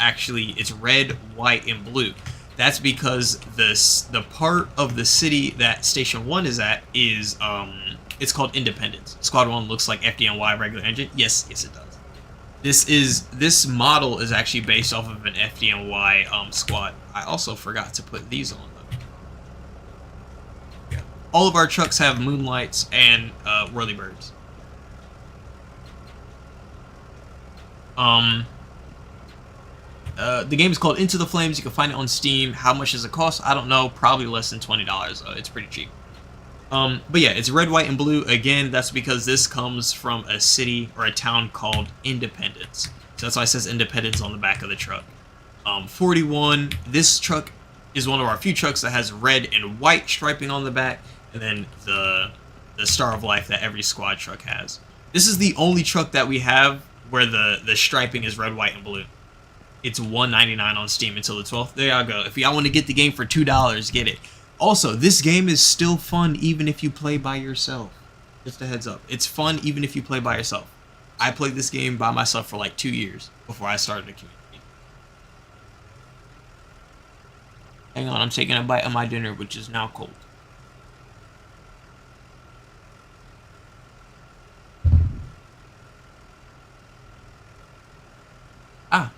red, white, and blue. That's because the part of the city that Station 1 is at is it's called Independence. Squad 1 looks like FDNY regular engine. Yes, it does. This model is actually based off of an FDNY squad. I also forgot to put these on though. Yeah. All of our trucks have moonlights and whirlybirds. The game is called Into the Flames. You can find it on Steam. How much does it cost? I don't know. Probably less than $20. It's pretty cheap. But yeah, it's red, white, and blue. Again, that's because this comes from a city or a town called Independence. So that's why it says Independence on the back of the truck. 41. This truck is one of our few trucks that has red and white striping on the back, and then the Star of Life that every squad truck has. This is the only truck that we have where the striping is red, white, and blue. It's $1.99 on Steam until the 12th. There y'all go. If y'all want to get the game for $2, get it. Also, this game is still fun even if you play by yourself. Just a heads up. It's fun even if you play by yourself. I played this game by myself for like 2 years before I started a community. Hang on, I'm taking a bite of my dinner, which is now cold. Ah.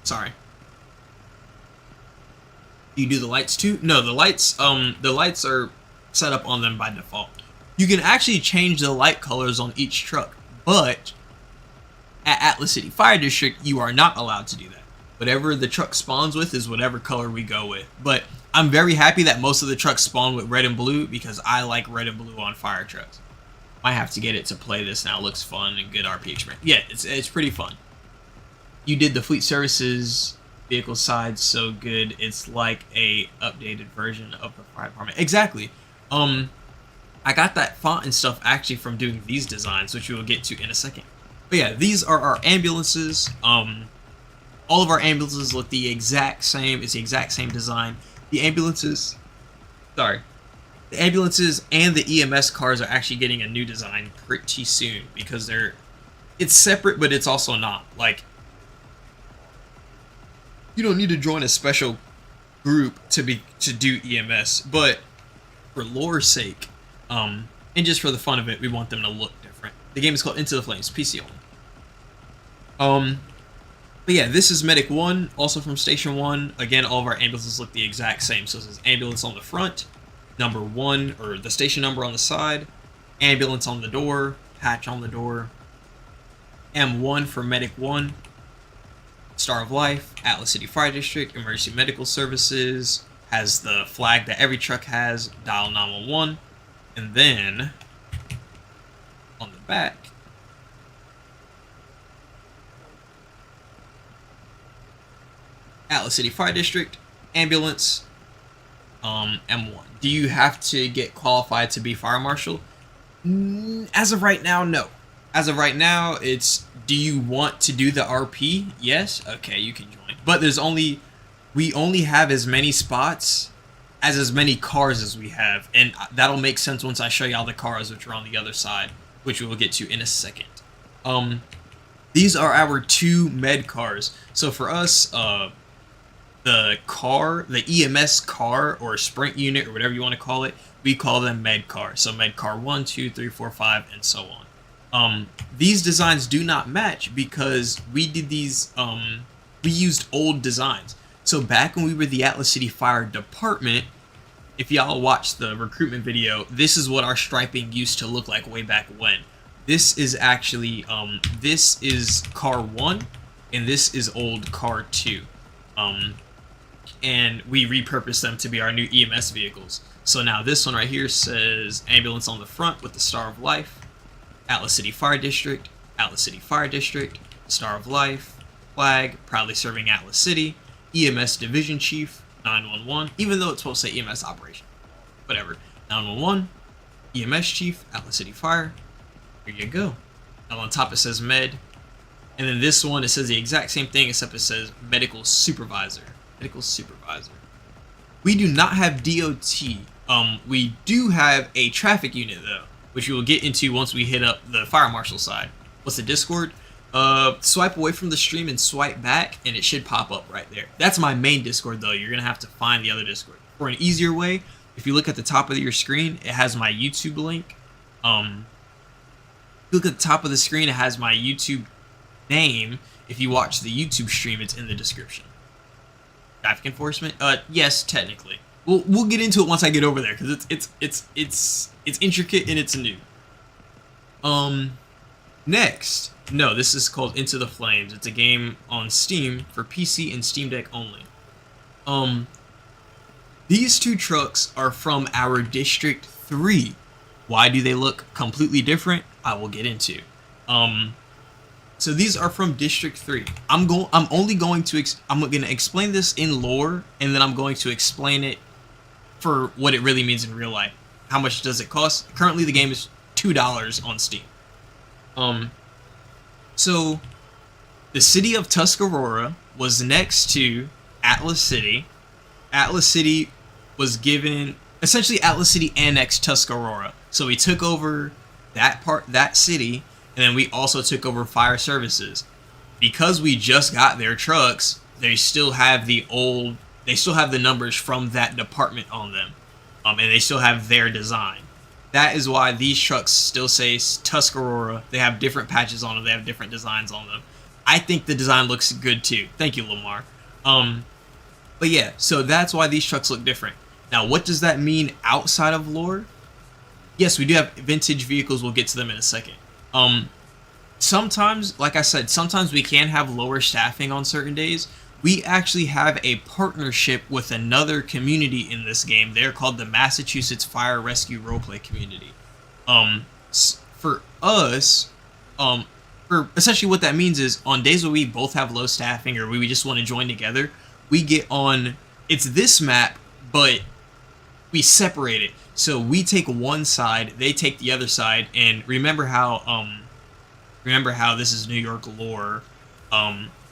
Sorry. Do you do the lights too? No, the lights are set up on them by default. You can actually change the light colors on each truck, but at Atlas City Fire District, you are not allowed to do that. Whatever the truck spawns with is whatever color we go with. But I'm very happy that most of the trucks spawn with red and blue because I like red and blue on fire trucks. Might have to get it to play this now. It looks fun and good RP experience. Yeah, it's pretty fun. You did the fleet services vehicle side so good. It's like a updated version of the fire department. Exactly. I got that font and stuff actually from doing these designs, which we will get to in a second. But yeah, these are our ambulances. All of our ambulances look the exact same. It's the exact same design. The ambulances and the EMS cars are actually getting a new design pretty soon because it's separate, but it's also not. Like, you don't need to join a special group to do EMS, but for lore's sake, and just for the fun of it, we want them to look different. The game is called Into the Flames, PC only. But yeah, this is Medic 1, also from Station 1. Again, all of our ambulances look the exact same. So it says ambulance on the front, number 1, or the station number on the side, ambulance on the door, patch on the door, M1 for Medic 1, Star of Life, Atlas City Fire District, Emergency Medical Services, has the flag that every truck has, dial 911, and then on the back, Atlas City Fire District, ambulance, M1. Do you have to get qualified to be fire marshal? As of right now, no. As of right now, it's, do you want to do the RP? Yes. Okay, you can join. But we only have as many spots as many cars as we have, and that'll make sense once I show y'all the cars which are on the other side, which we will get to in a second. These are our 2 med cars. So for us, the EMS car or sprint unit or whatever you want to call it, we call them med cars. So med car 1, 2, 3, 4, 5, and so on. These designs do not match because we did these, we used old designs. So back when we were the Atlas City Fire Department, if y'all watched the recruitment video, this is what our striping used to look like way back when. This is actually, this is car 1, and this is old car 2. And we repurposed them to be our new EMS vehicles. So now this one right here says ambulance on the front with the Star of Life, Atlas City Fire District, Atlas City Fire District, Star of Life, flag, proudly serving Atlas City, EMS Division Chief, 911, even though it's supposed to say EMS Operation. Whatever. 911, EMS Chief, Atlas City Fire. Here you go. And on top it says Med. And then this one, it says the exact same thing, except it says Medical Supervisor. Medical Supervisor. We do not have DOT. We do have a traffic unit, though, which we will get into once we hit up the Fire Marshal side. What's the Discord? Swipe away from the stream and swipe back, and it should pop up right there. That's my main Discord, though. You're going to have to find the other Discord. For an easier way, if you look at the top of your screen, it has my YouTube link. If you look at the top of the screen, it has my YouTube name. If you watch the YouTube stream, it's in the description. Traffic enforcement? Yes, technically. We'll get into it once I get over there because it's intricate and it's new. Next, no, this is called Into the Flames. It's a game on Steam for PC and Steam Deck only. These 2 trucks are from our District 3. Why do they look completely different? I will get into. So these are from District 3. I'm going to explain this in lore, and then I'm going to explain it for what it really means in real life. How much does it cost? Currently, the game is $2 on Steam. So the city of Tuscarora was next to Atlas City. Atlas City was given, essentially Atlas City annexed Tuscarora. So we took over that city, and then we also took over fire services. Because we just got their trucks, they still have the numbers from that department on them. And they still have their design. That is why these trucks still say Tuscarora. They have different patches on them. They have different designs on them. I think the design looks good too. Thank you, Lamar. But yeah, so that's why these trucks look different. Now, what does that mean outside of lore? Yes, we do have vintage vehicles. We'll get to them in a second. Sometimes, like I said, sometimes we can have lower staffing on certain days. We actually have a partnership with another community in this game. They're called the Massachusetts Fire Rescue Roleplay Community. For us, for essentially what that means is on days where we both have low staffing or we just want to join together, we get on, it's this map, but we separate it. So we take one side, they take the other side, and remember how this is New York lore.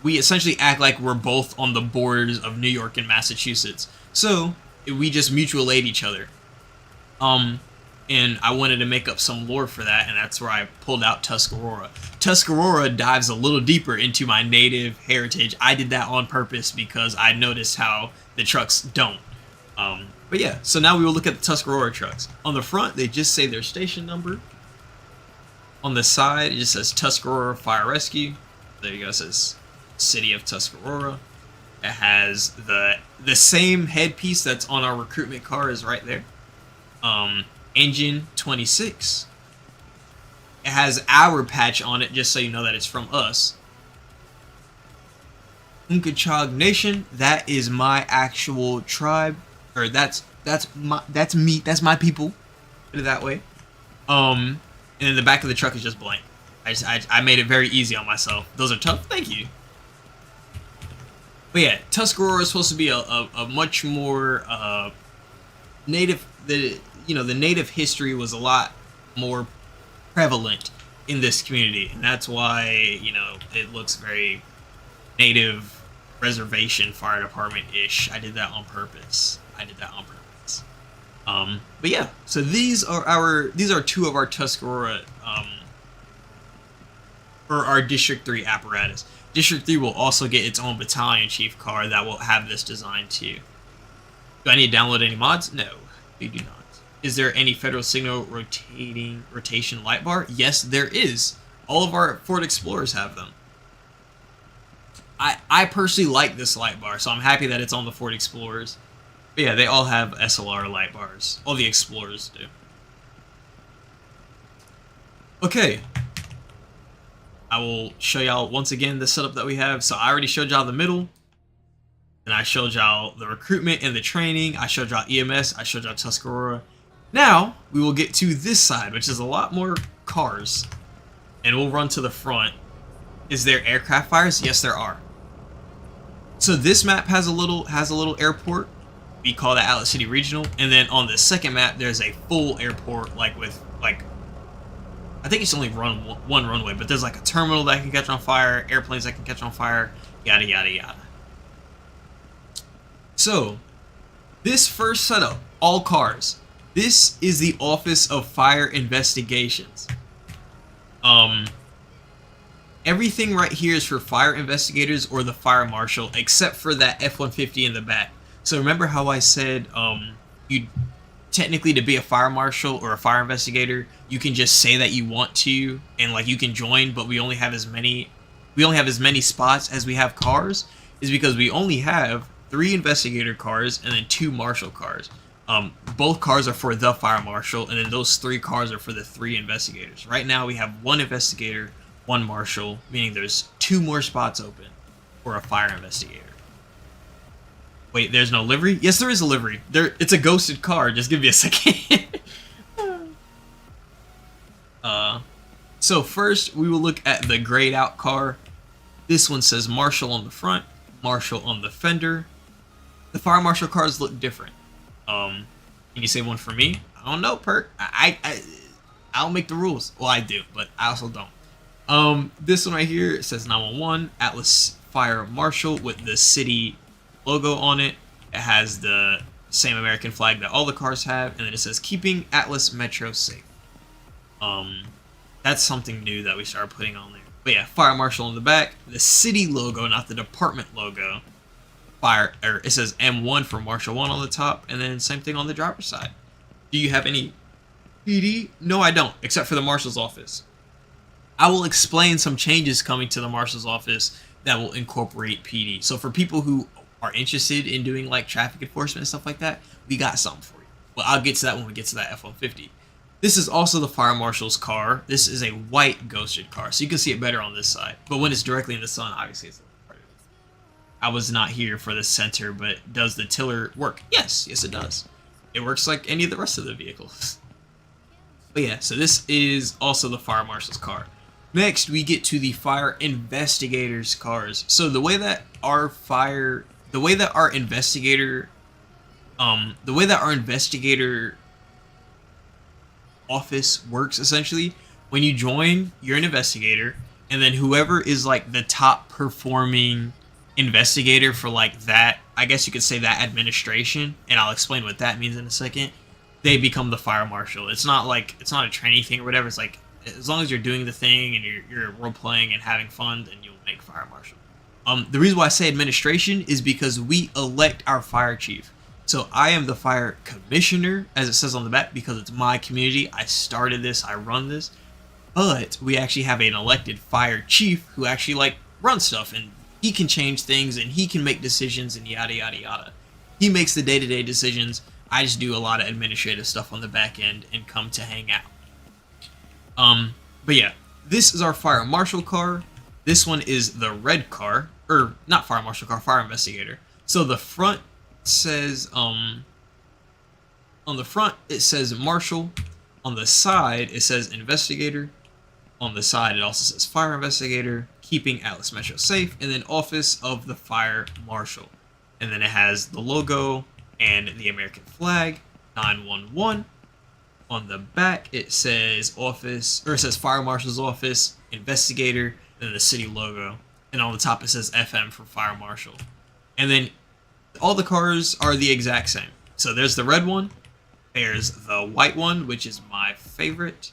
We essentially act like we're both on the borders of New York and Massachusetts. So we just mutual aid each other. And I wanted to make up some lore for that, and that's where I pulled out Tuscarora. Tuscarora dives a little deeper into my native heritage. I did that on purpose because I noticed how the trucks don't. But yeah, so now we will look at the Tuscarora trucks. On the front, they just say their station number. On the side, it just says Tuscarora Fire Rescue. There you go, it says City of Tuscarora. It has the same headpiece that's on our recruitment car is right there. Engine 26. It has our patch on it, just so you know that it's from us. Unkachog Nation, that is my actual tribe, or that's me, that's my people. Put it that way. And then the back of the truck is just blank. I made it very easy on myself. Those are tough. Thank you. But yeah, Tuscarora is supposed to be a much more native. The native history was a lot more prevalent in this community, and that's why it looks very native reservation fire department ish. I did that on purpose. But yeah, so these are two of our Tuscarora for our District 3 apparatus. District 3 will also get its own battalion chief car that will have this design too. Do I need to download any mods? No, you do not. Is there any Federal Signal rotation light bar? Yes, there is. All of our Ford Explorers have them. I personally like this light bar, so I'm happy that it's on the Ford Explorers. But yeah, they all have SLR light bars. All the Explorers do. Okay. I will show y'all once again the setup that we have. So I already showed y'all the middle. And I showed y'all the recruitment and the training. I showed y'all EMS. I showed y'all Tuscarora. Now, we will get to this side, which is a lot more cars. And we'll run to the front. Is there aircraft fires? Yes, there are. So this map has a little airport. We call that Atlas City Regional. And then on the second map, there's a full airport, I think it's only one runway, but there's like a terminal that can catch on fire, airplanes that can catch on fire, yada, yada, yada. So, this first setup, all cars. This is the Office of Fire Investigations. Everything right here is for fire investigators or the fire marshal, except for that F-150 in the back. So remember how I said you technically to be a fire marshal or a fire investigator, you can just say that you want to and like you can join, but we only have as many spots as we have cars, is because we only have 3 investigator cars and then 2 marshal cars. Both cars are for the fire marshal, and then those 3 cars are for the 3 investigators. Right now we have 1 investigator, 1 marshal, meaning there's 2 more spots open for a fire investigator. Wait, there's no livery? Yes, there is a livery. It's a ghosted car. Just give me a second. So first, we will look at the grayed out car. This one says Marshal on the front, Marshal on the fender. The fire marshal cars look different. Can you say one for me? I don't know, Perk. I don't make the rules. Well, I do, but I also don't. This one right here, it says 911 Atlas Fire Marshal with the city logo on it. It has the same American flag that all the cars have, and then it says keeping Atlas Metro safe. That's something new that we started putting on there. But yeah, fire marshal on the back, the city logo, not the department logo. It says M1 for Marshal 1 on the top, and then same thing on the driver's side. Do you have any PD? No, I don't, except for the marshal's office. I will explain some changes coming to the marshal's office that will incorporate PD. So for people who are interested in doing like traffic enforcement and stuff like that, we got something for you. Well, I'll get to that when we get to that F-150. This is also the fire marshal's car. This is a white ghosted car, so you can see it better on this side. But when it's directly in the sun, obviously it's harder. I was not here for the center, but does the tiller work? Yes, it does. It works like any of the rest of the vehicles. But yeah, so this is also the fire marshal's car. Next, we get to the fire investigators cars. So the way that our investigator office works, essentially, when you join, you're an investigator, and then whoever is like the top performing investigator for like that, I guess you could say that administration, and I'll explain what that means in a second, they become the fire marshal. It's not a training thing or whatever. It's like, as long as you're doing the thing and you're role playing and having fun, then you'll make fire marshal. The reason why I say administration is because we elect our fire chief. So I am the fire commissioner, as it says on the back, because it's my community. I started this, I run this. But we actually have an elected fire chief who actually like runs stuff, and he can change things and he can make decisions and yada yada yada. He makes the day-to-day decisions. I just do a lot of administrative stuff on the back end and come to hang out. But yeah, this is our fire marshal car. This one is the red car, or not fire marshal car, fire investigator. So the front says, on the front it says marshal. On the side it says investigator. On the side it also says fire investigator, keeping Atlas Metro safe, and then office of the fire marshal. And then it has the logo and the American flag, 911. On the back, it says office, or it says fire marshal's office, investigator, and then the city logo. And on the top, it says FM for fire marshal. And then all the cars are the exact same. So there's the red one, there's the white one, which is my favorite,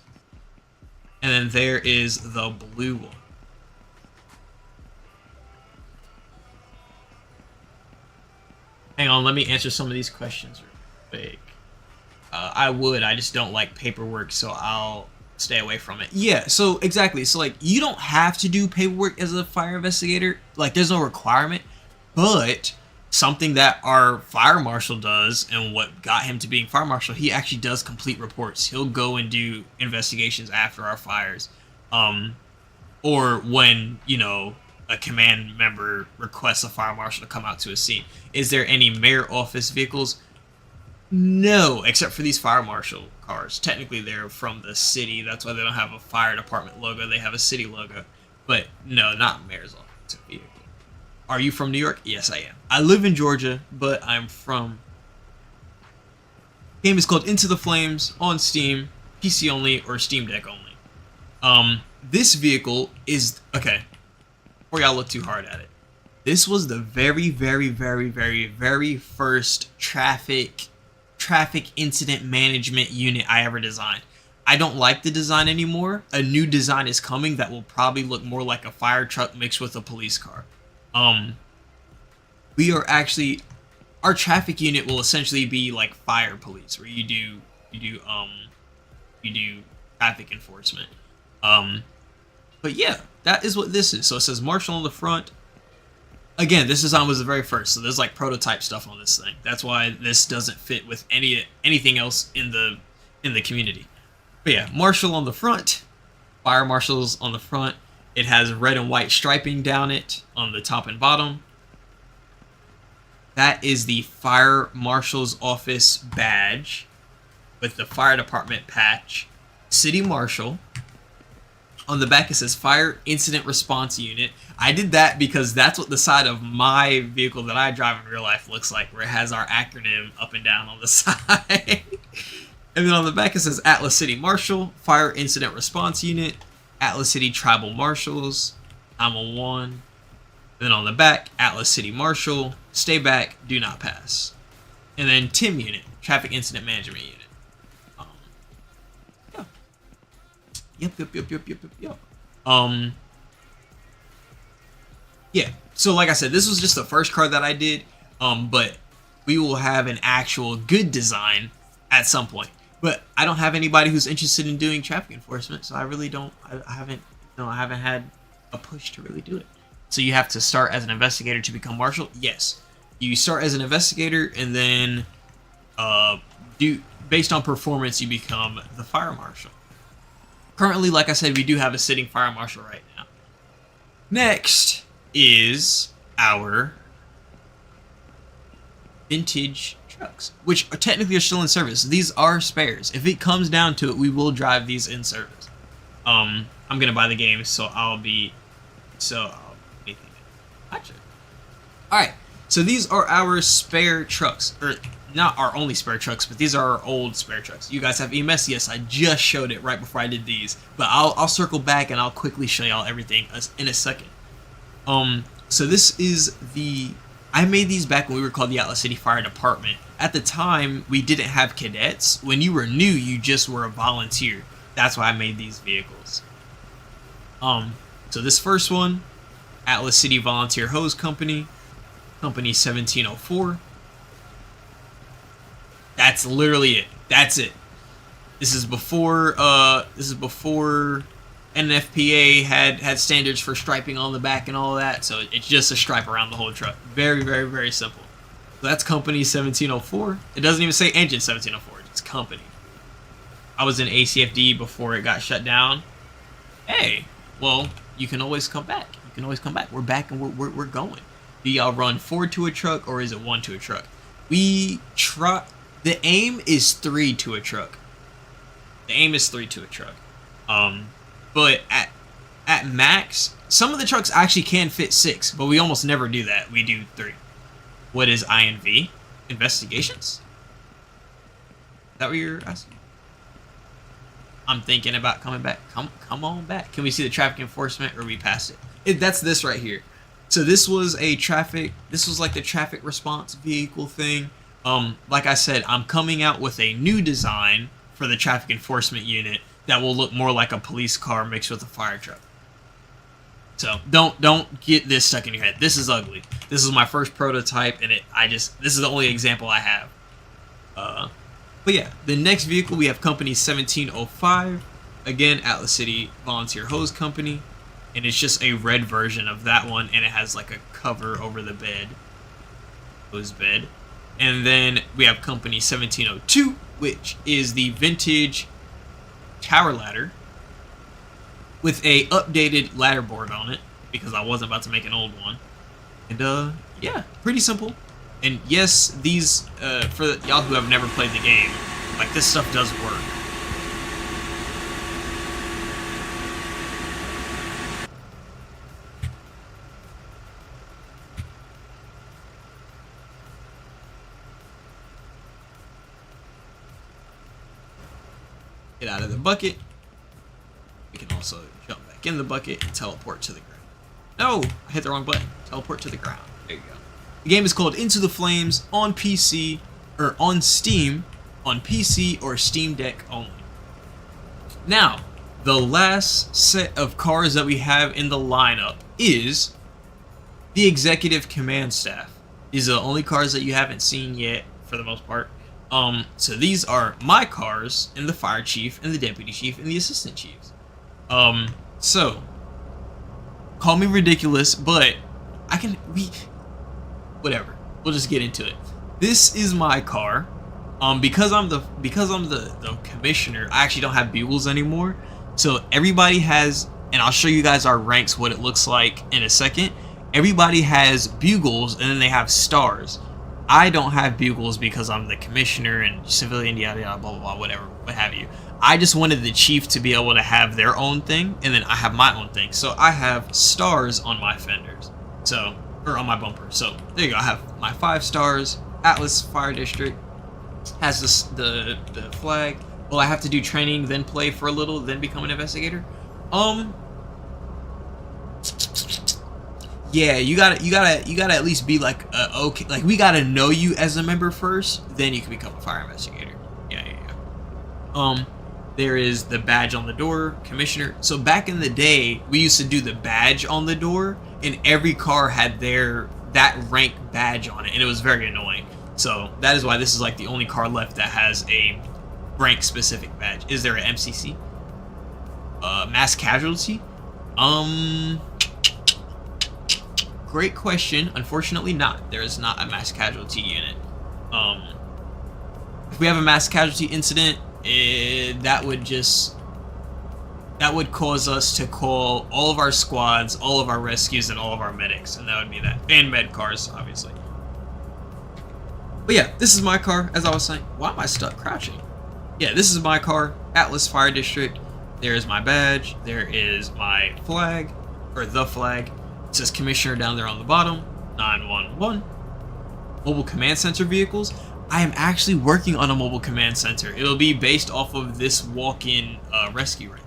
and then there is the blue one. Hang on, let me answer some of these questions real quick. I just don't like paperwork, so I'll stay away from it. Yeah, so exactly. So like, you don't have to do paperwork as a fire investigator. Like, there's no requirement, but something that our fire marshal does, and what got him to being fire marshal, he actually does complete reports. He'll go and do investigations after our fires, or when, you know, a command member requests a fire marshal to come out to a scene. Is there any mayor office vehicles? No, except for these fire marshal cars. Technically, they're from the city. That's why they don't have a fire department logo. They have a city logo. But no, not mayor's office vehicle. Are you from New York? Yes, I am. I live in Georgia, but I'm from... The game is called Into the Flames on Steam, PC only, or Steam Deck only. This vehicle is... Okay, before y'all look too hard at it. This was the very, very, very, very, very first traffic incident management unit I ever designed. I don't like the design anymore. A new design is coming that will probably look more like a fire truck mixed with a police car. We are actually, our traffic unit will essentially be like fire police, where you do traffic enforcement. But yeah, that is what this is. So it says Marshall on the front. Again, this design was the very first, so there's like prototype stuff on this thing. That's why this doesn't fit with anything else in the community. But yeah, Marshall on the front, fire marshals on the front. It has red and white striping down it on the top and bottom. That is the fire marshal's office badge with the fire department patch. City marshal. On the back it says Fire Incident Response Unit. I did that because that's what the side of my vehicle that I drive in real life looks like, where it has our acronym up and down on the side. And then on the back it says Atlas City Marshal, Fire Incident Response Unit, Atlas City Tribal Marshals, 911. And then on the back, Atlas City Marshal, Stay Back, Do Not Pass. And then TIM Unit, Traffic Incident Management Unit. Yep. Yeah, so like I said, this was just the first card that I did, but we will have an actual good design at some point. But I don't have anybody who's interested in doing traffic enforcement, so I really don't, I haven't had a push to really do it. So you have to start as an investigator to become marshal? Yes. You start as an investigator, and then based on performance, you become the fire marshal. Currently, like I said, we do have a sitting fire marshal right now. Next is our vintage trucks, which are technically still in service. These are spares. If it comes down to it, we will drive these in service. I'm gonna buy the game, so I'll be gotcha. All right, so these are our spare trucks, or not our only spare trucks, but these are our old spare trucks. You guys have EMS? Yes, I just showed it right before I did these, but I'll circle back and I'll quickly show y'all everything in a second. So this is I made these back when we were called the Atlas City Fire Department. At the time, we didn't have cadets. When you were new, you just were a volunteer. That's why I made these vehicles. So this first one, Atlas City Volunteer Hose Company, Company 1704. That's literally it. That's it. This is before NFPA had standards for striping on the back and all of that, so it's just a stripe around the whole truck. Very, very, very simple. So that's Company 1704. It doesn't even say Engine 1704. It's Company. I was in ACFD before it got shut down. Hey, well, you can always come back. You can always come back. We're back and we're going. Do y'all run 4 to a truck or is it 1 to a truck? The aim is 3 to a truck. The aim is 3 to a truck. But at max, some of the trucks actually can fit 6, but we almost never do that. We do 3. What is INV? Investigations? Is that what you're asking? I'm thinking about coming back. Come on back. Can we see the traffic enforcement or we passed it? That's this right here. So this was like the traffic response vehicle thing. Like I said, I'm coming out with a new design for the traffic enforcement unit that will look more like a police car mixed with a fire truck. So don't get this stuck in your head. This is ugly. This is my first prototype, and this is the only example I have. But yeah, the next vehicle we have Company 1705. Again, Atlas City Volunteer Hose Company, and it's just a red version of that one, and it has like a cover over the bed, hose bed. And then we have Company 1702, which is the vintage tower ladder with a updated ladder board on it because I wasn't about to make an old one. And yeah, pretty simple. And yes, these for y'all who have never played the game, like this stuff does work. Get out of the bucket. We can also jump back in the bucket and teleport to the ground. No, I hit the wrong button. Teleport to the ground. There you go. The game is called Into the Flames on PC, or on Steam, on PC or Steam Deck only. Now, the last set of cars that we have in the lineup is the Executive Command Staff. These are the only cars that you haven't seen yet, for the most part. So these are my cars, and the Fire Chief, and the Deputy Chief, and the Assistant Chiefs. So, call me ridiculous, but whatever. We'll just get into it. This is my car. Because I'm the commissioner, I actually don't have bugles anymore. So everybody has, and I'll show you guys our ranks, what it looks like in a second. Everybody has bugles, and then they have stars. I don't have bugles because I'm the commissioner and civilian, yada yada, blah blah blah, whatever, what have you. I just wanted the chief to be able to have their own thing, and then I have my own thing. So I have stars on my fenders, or on my bumper. So there you go. I have my 5 stars. Atlas Fire District has the flag. Well, I have to do training, then play for a little, then become an investigator. Yeah, you gotta at least be like okay, like we gotta know you as a member first, then you can become a fire investigator. Yeah. There is the badge on the door, commissioner. So back in the day, we used to do the badge on the door, and every car had that rank badge on it, and it was very annoying. So that is why this is like the only car left that has a rank specific badge. Is there an MCC? Mass casualty? Great question. Unfortunately not. There is not a mass casualty unit. If we have a mass casualty incident, that would cause us to call all of our squads, all of our rescues, and all of our medics, and that would be that. And med cars, obviously. But yeah, this is my car, as I was saying. Why am I stuck crouching? Yeah, this is my car, Atlas Fire District. There is my badge. There is my flag, or the flag. It says Commissioner down there on the bottom. 911. Mobile command center vehicles. I am actually working on a mobile command center. It'll be based off of this walk-in rescue right there.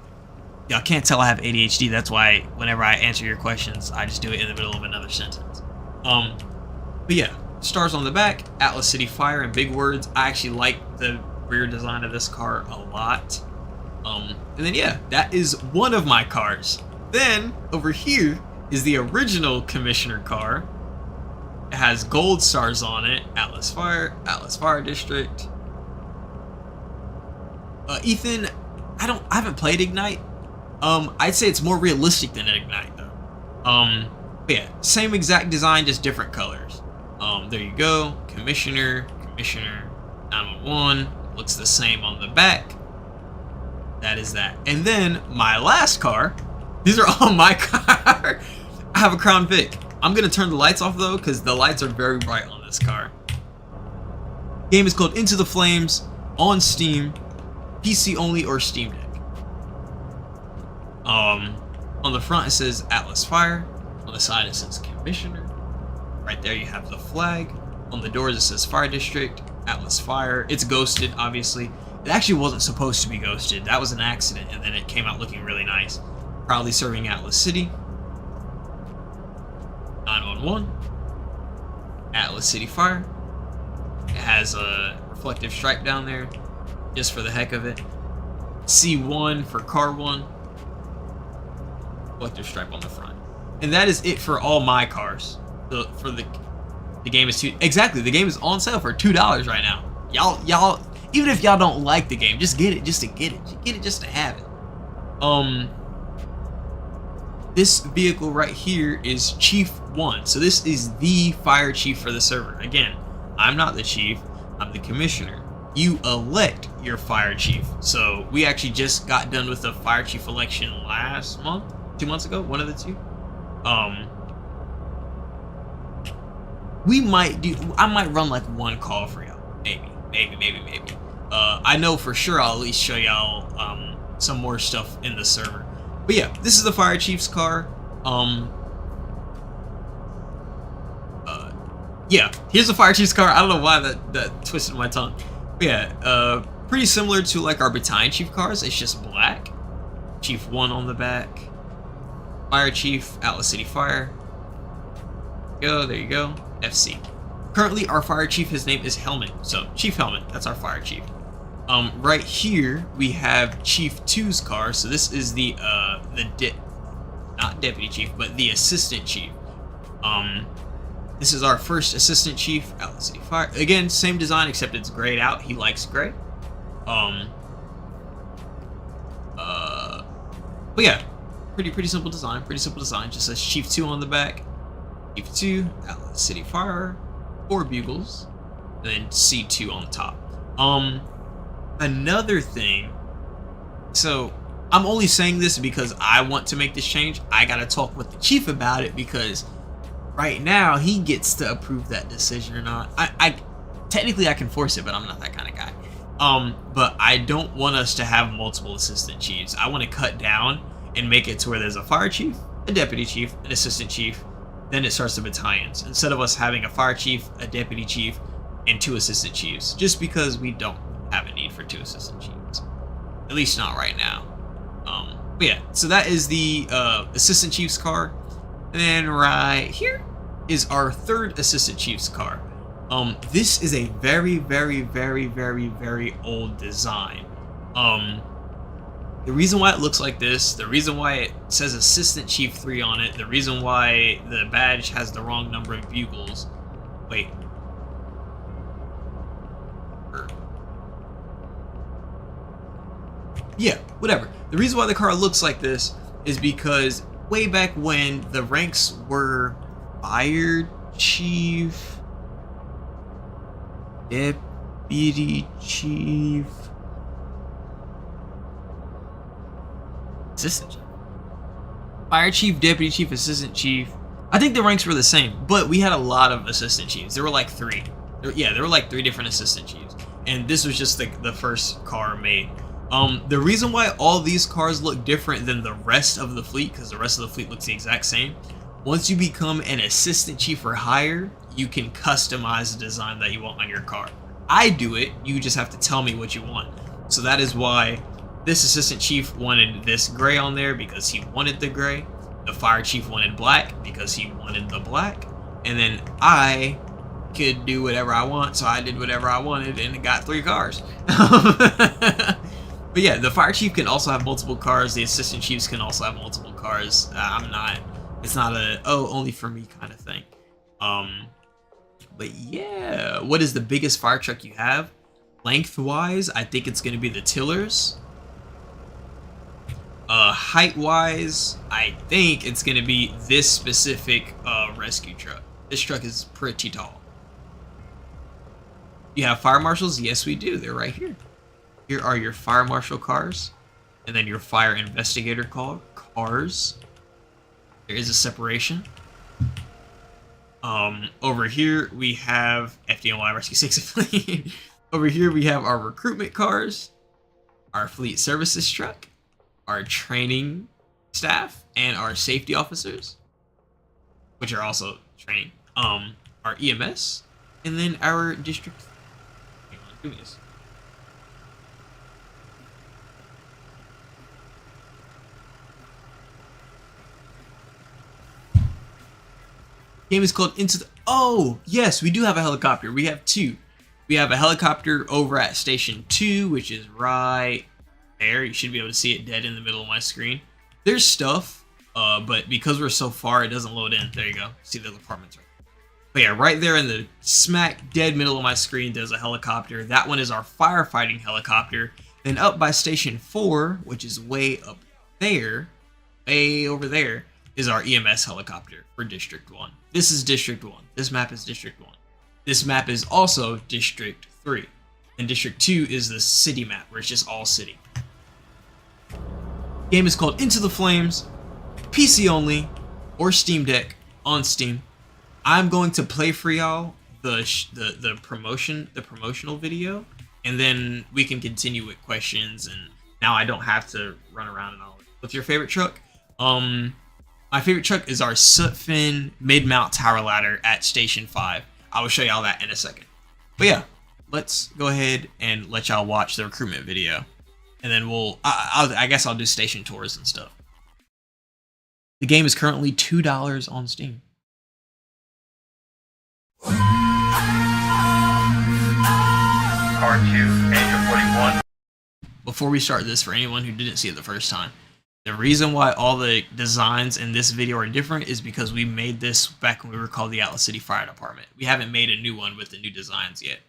Y'all can't tell I have ADHD. That's why whenever I answer your questions, I just do it in the middle of another sentence. But yeah, stars on the back, Atlas City Fire in big words. I actually like the rear design of this car a lot. And then yeah, that is one of my cars. Then over here is the original Commissioner car. It has gold stars on it. Atlas Fire District. Ethan, I haven't played Ignite. I'd say it's more realistic than Ignite though. But yeah, same exact design, just different colors. There you go. Commissioner 911. Looks the same on the back. That is that. And then my last car. These are all my car. I have a Crown Vic. I'm gonna turn the lights off though, because the lights are very bright on this car. Game is called Into the Flames on Steam, PC only or Steam Deck. On the front it says Atlas Fire. On the side it says Commissioner. Right there you have the flag. On the doors it says Fire District, Atlas Fire. It's ghosted, obviously. It actually wasn't supposed to be ghosted. That was an accident, and then it came out looking really nice. Proudly serving Atlas City. 911. Atlas City Fire. It has a reflective stripe down there, just for the heck of it. C1 for car 1. Reflective stripe on the front. And that is it for all my cars. The game is the game is on sale for $2 right now. Y'all, even if y'all don't like the game, just get it just to get it. Get it just to have it. This vehicle right here is Chief 1. So this is the fire chief for the server. Again, I'm not the chief, I'm the commissioner. You elect your fire chief. So we actually just got done with the fire chief election last month, 2 months ago, one of the two. I might run like one call for y'all. Maybe. I know for sure I'll at least show y'all some more stuff in the server. But yeah, this is the fire chief's car. Yeah, here's the fire chief's car. I don't know why that twisted my tongue. But yeah, pretty similar to like our battalion chief cars. It's just black. Chief 1 on the back. Fire chief, Atlas City Fire. There you go. FC. Currently, our fire chief, his name is Helmet. So, Chief Helmet, that's our fire chief. Right here, we have Chief 2's car. So this is not deputy chief, but the assistant chief. This is our first assistant chief, Atlas City Fire. Again, same design, except it's grayed out. He likes gray. But yeah, pretty simple design. Just says Chief 2 on the back. Chief 2, Atlas City Fire, 4 bugles, and then C2 on the top. Another thing, so I'm only saying this because I want to make this change. I gotta talk with the chief about it because right now he gets to approve that decision or not. I technically I can force it, but I'm not that kind of guy. But I don't want us to have multiple assistant chiefs. I want to cut down and make it to where there's a fire chief, a deputy chief, an assistant chief, then it starts the battalions. Instead of us having a fire chief, a deputy chief, and 2 assistant chiefs, just because we don't have a need for 2 assistant chiefs. At least not right now. But yeah, so that is the assistant chief's car. And then right here is our 3rd assistant chief's car. This is a very old design. The reason why it looks like this, the reason why it says Assistant Chief 3 on it, the reason why the badge has the wrong number of bugles. Wait. Yeah, whatever. The reason why the car looks like this is because way back when the ranks were Fire Chief, Deputy Chief, Assistant Chief. Fire Chief, Deputy Chief, Assistant Chief. I think the ranks were the same, but we had a lot of Assistant Chiefs. There were like 3. There were like 3 different Assistant Chiefs. And this was just the first car made. The reason why all these cars look different than the rest of the fleet, because the rest of the fleet looks the exact same, once you become an assistant chief or higher, you can customize the design that you want on your car. I do it, you just have to tell me what you want. So that is why this assistant chief wanted this gray on there because he wanted the gray. The fire chief wanted black because he wanted the black. And then I could do whatever I want, so I did whatever I wanted and it got 3 cars. But yeah, the fire chief can also have multiple cars. The assistant chiefs can also have multiple cars. It's not a, oh, only for me kind of thing. But yeah, what is the biggest fire truck you have? Lengthwise, I think it's going to be the tillers. Height-wise, I think it's going to be this specific rescue truck. This truck is pretty tall. You have fire marshals? Yes, we do. They're right here. Here are your fire marshal cars, and then your fire investigator cars. There is a separation. Over here we have FDNY Rescue 6 Fleet. Over here we have our recruitment cars, our fleet services truck, our training staff, and our safety officers, which are also training. Our EMS, and then our district. Hang on, give me this. Game is called Into the... Oh, yes, we do have a helicopter. We have 2. We have a helicopter over at Station 2, which is right there. You should be able to see it dead in the middle of my screen. There's stuff, but because we're so far, it doesn't load in. There you go. See the apartments right there. But yeah, right there in the smack dead middle of my screen, there's a helicopter. That one is our firefighting helicopter. Then up by Station 4, which is way up there, way over there, is our EMS helicopter for District 1. This is District 1. This map is District 1. This map is also District 3. And District 2 is the city map, where it's just all city. Game is called Into the Flames, PC only, or Steam Deck on Steam. I'm going to play for y'all the promotional video, and then we can continue with questions, and now I don't have to run around and all. What's your favorite truck? My favorite truck is our soot fin mid-mount tower ladder at Station 5. I will show y'all that in a second. But yeah, let's go ahead and let y'all watch the recruitment video. And then I guess I'll do station tours and stuff. The game is currently $2 on Steam. Car 2, Angel 41. Before we start this, for anyone who didn't see it the first time, the reason why all the designs in this video are different is because we made this back when we were called the Atlas City Fire Department. We haven't made a new one with the new designs yet.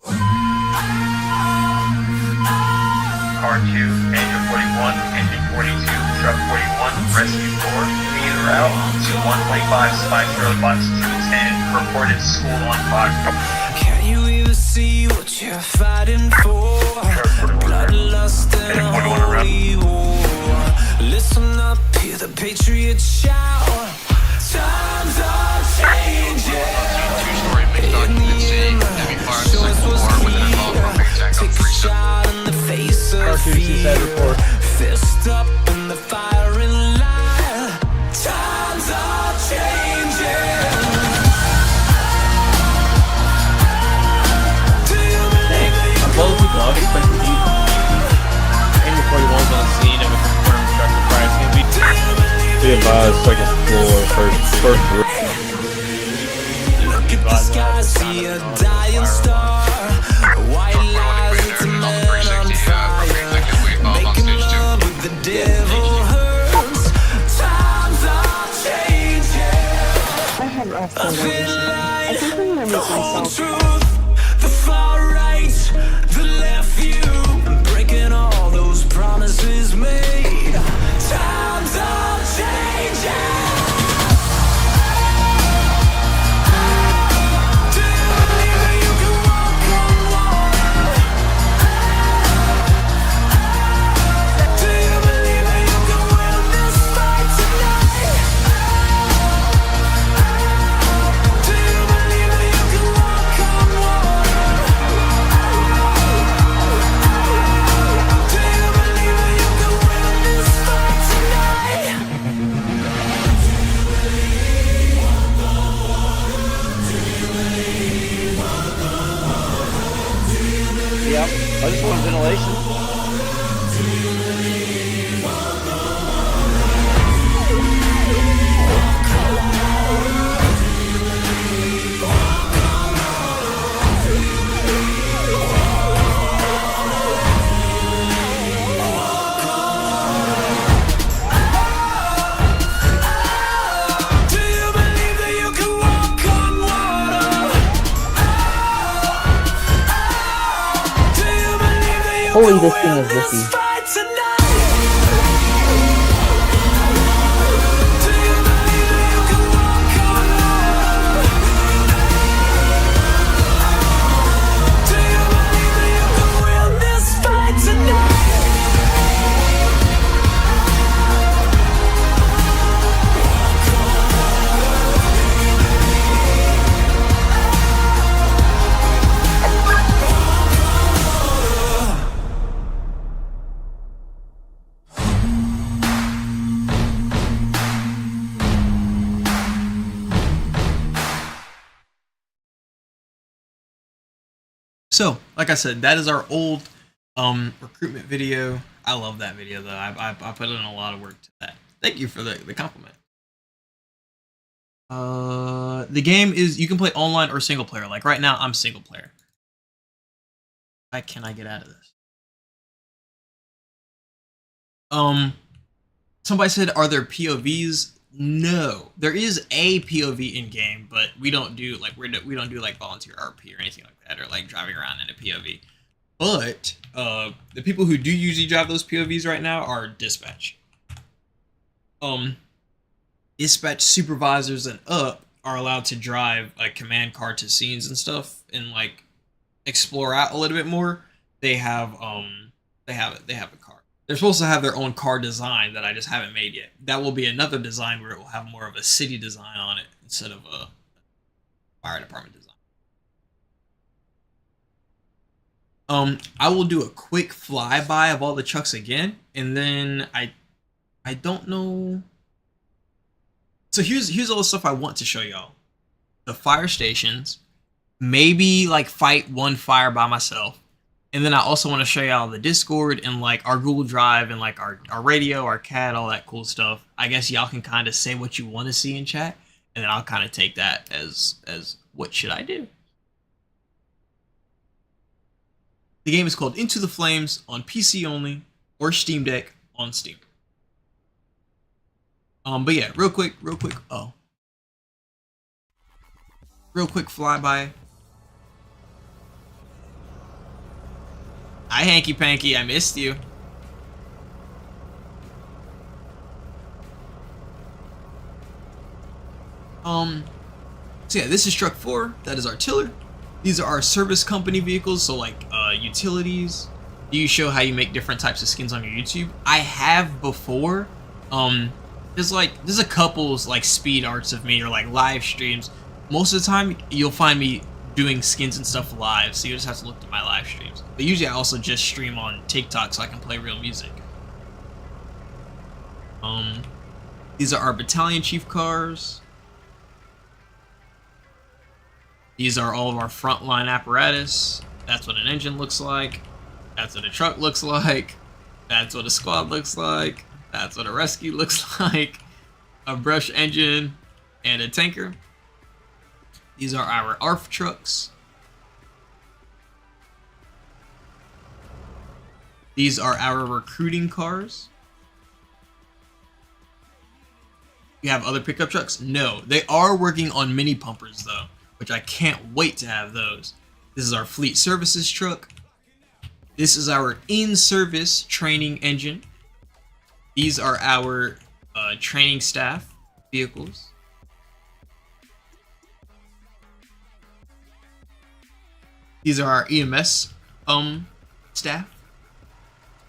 Car 2, Angel 41, Engine 42, Truck 41, Rescue 4, en route to 125 Spice Road, Box 210, reported school on 5. Can you even see what you're fighting for? Bloodlust and a holy war. Listen up, hear the patriots shout. Times are changing. Two-story mixed occupancy, heavy fire, second floor, with an involved propane tank on 3 Shot in the face of fear. Fist up in the firing line. Times are changing. Do you believe that you Well, people are expecting you. NV41's on scene of a confirmed structure price. Can be advised, second floor, first roof. look at the sky, see a dying star. White lies, it's a man on fire. Making love with the devil hurts. Times are changing. I had explanation. I think I'm gonna make The whole myself. truth, the far right, the left view, breaking all those promises made. Times are changing. Do you believe that you can walk Yep. I just want ventilation. Do you believe that you can walk on water? Do you believe that you Holy, can this thing win is this zippy. fight tonight? Do you believe that you can walk on water? Do you believe that you can win this fight tonight? So, like I said, that is our old recruitment video. I love that video though. I put in a lot of work to that. Thank you for the compliment. The game is, you can play online or single player. Like right now, I'm single player. Why can I get out of this? Somebody said, are there POVs? No, there is a POV in game, but we don't do like we don't do like volunteer RP or anything like that, or like driving around in a POV. But the people who do usually drive those POVs right now are dispatch. Dispatch supervisors and up are allowed to drive a command car to scenes and stuff and like explore out a little bit more. They have a car. They're supposed to have their own car design that I just haven't made yet. That will be another design where it will have more of a city design on it instead of a fire department design. I will do a quick flyby of all the trucks again, and then I don't know. So here's all the stuff I want to show y'all. The fire stations, maybe like fight one fire by myself. And then I also want to show y'all the Discord and like our Google Drive and like our radio, our CAD, all that cool stuff. I guess y'all can kind of say what you want to see in chat, and then I'll kind of take that as what should I do. The game is called Into the Flames on PC only or Steam Deck on Steam. But yeah, real quick flyby. Hi, Hanky Panky, I missed you. So yeah, this is truck 4. That is our tiller. These are our service company vehicles, so like utilities. Do you show how you make different types of skins on your YouTube? I have before. There's a couple's like speed arts of me or like live streams. Most of the time, you'll find me doing skins and stuff live, so you just have to look at my live streams. But usually I also just stream on TikTok so I can play real music. These are our battalion chief cars. These are all of our frontline apparatus. That's what an engine looks like. That's what a truck looks like. That's what a squad looks like. That's what a rescue looks like. A brush engine and a tanker. These are our ARF trucks. These are our recruiting cars. You have other pickup trucks? No, they are working on mini pumpers though, which I can't wait to have those. This is our fleet services truck. This is our in-service training engine. These are our training staff vehicles. These are our EMS staff.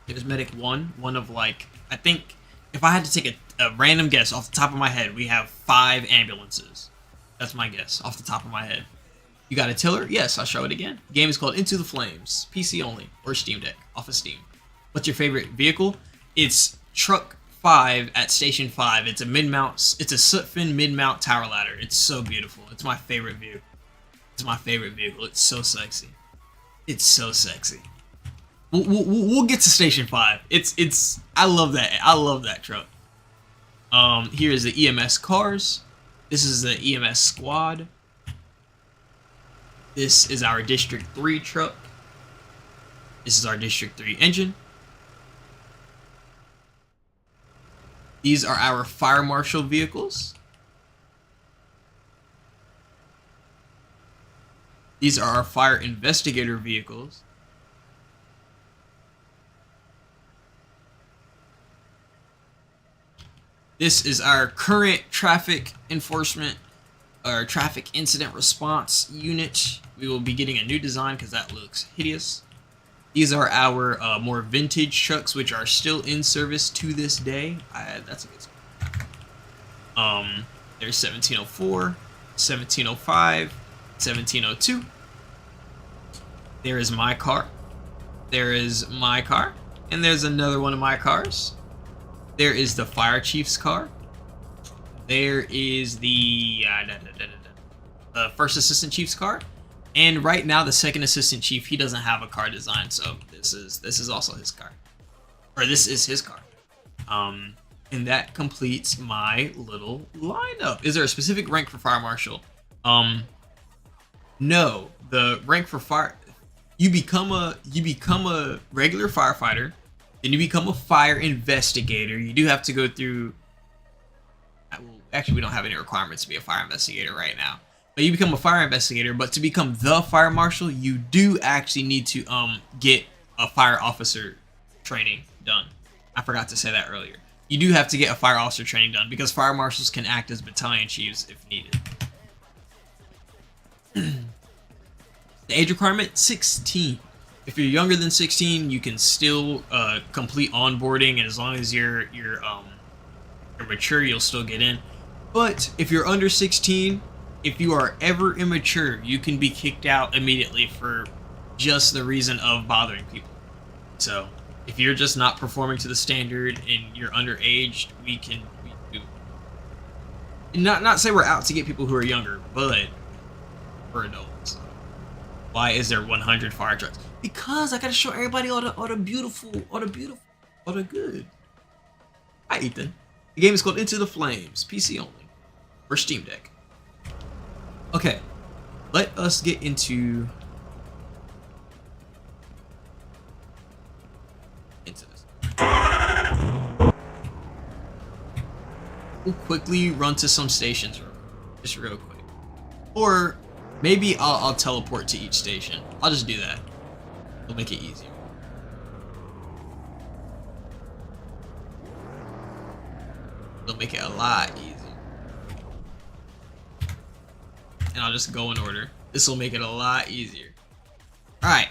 There's Medic 1, one of like, I think, if I had to take a random guess off the top of my head, we have 5 ambulances. That's my guess, off the top of my head. You got a tiller? Yes, I'll show it again. The game is called Into the Flames, PC only, or Steam Deck, off of Steam. What's your favorite vehicle? It's Truck 5 at Station 5. It's a mid-mount, it's a soot fin mid-mount tower ladder. It's so beautiful. It's my favorite view. It's my favorite vehicle. It's so sexy. It's so sexy. We'll get to Station 5. It's I love that. I love that truck. Here is the EMS cars. This is the EMS squad. This is our District 3 truck. This is our District 3 engine. These are our fire marshal vehicles. These are our fire investigator vehicles. This is our current traffic enforcement or traffic incident response unit. We will be getting a new design because that looks hideous. These are our more vintage trucks, which are still in service to this day. That's a good one. There's 1704, 1705, 1702. There is my car. There is my car. And there's another one of my cars. There is the fire chief's car. There is the first assistant chief's car. And right now, the second assistant chief, he doesn't have a car design, so this is also his car, or this is his car. And that completes my little lineup. Is there a specific rank for fire marshal? No. The rank for fire, you become a regular firefighter, then you become a fire investigator. You do have to go through. Actually, we don't have any requirements to be a fire investigator right now. But you become a fire investigator, but to become the fire marshal, you do actually need to get a fire officer training done. I forgot to say that earlier. You do have to get a fire officer training done because fire marshals can act as battalion chiefs if needed. The age requirement, 16. If you're younger than 16, you can still complete onboarding, and as long as you're mature, you'll still get in. But if you're under 16, if you are ever immature, you can be kicked out immediately for just the reason of bothering people. So if you're just not performing to the standard and you're underage, we do. Not say we're out to get people who are younger, but for adults. Why is there 100 fire trucks? Because I gotta show everybody all the good. Hi, Ethan. The game is called Into the Flames, PC only, for Steam Deck. Okay, let us get into this. We'll quickly run to some stations, just real quick. Or maybe I'll teleport to each station. I'll just do that. It'll make it easier. It'll make it a lot easier. And I'll just go in order. This will make it a lot easier. Alright.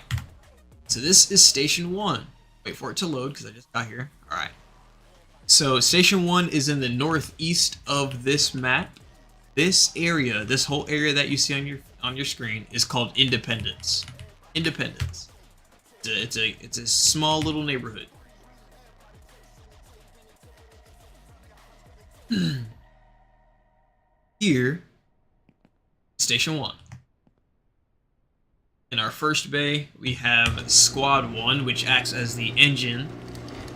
So this is Station 1. Wait for it to load because I just got here. Alright. So Station 1 is in the northeast of this map. This area, this whole area that you see on your screen is called Independence. Independence. It's a small little neighborhood. Here, Station 1. In our first bay, we have Squad 1, which acts as the engine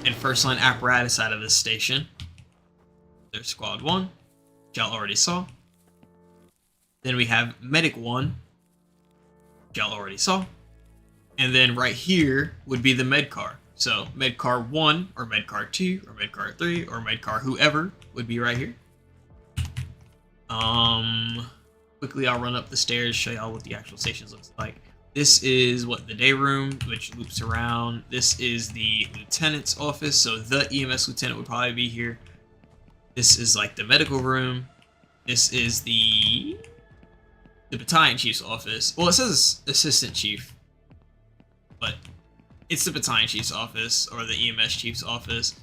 and first line apparatus side of this station. There's Squad 1, which y'all already saw. Then we have Medic 1, which y'all already saw. And then right here would be the Medcar. So Medcar 1, or Medcar 2, or Medcar 3, or Medcar whoever would be right here. Quickly I'll run up the stairs, show y'all what the actual stations looks like. This is what the day room, which loops around. This is the lieutenant's office, so the EMS lieutenant would probably be here. This is like the medical room. This is the battalion chief's office. Well, it says assistant chief, but it's the battalion chief's office or the EMS chief's office.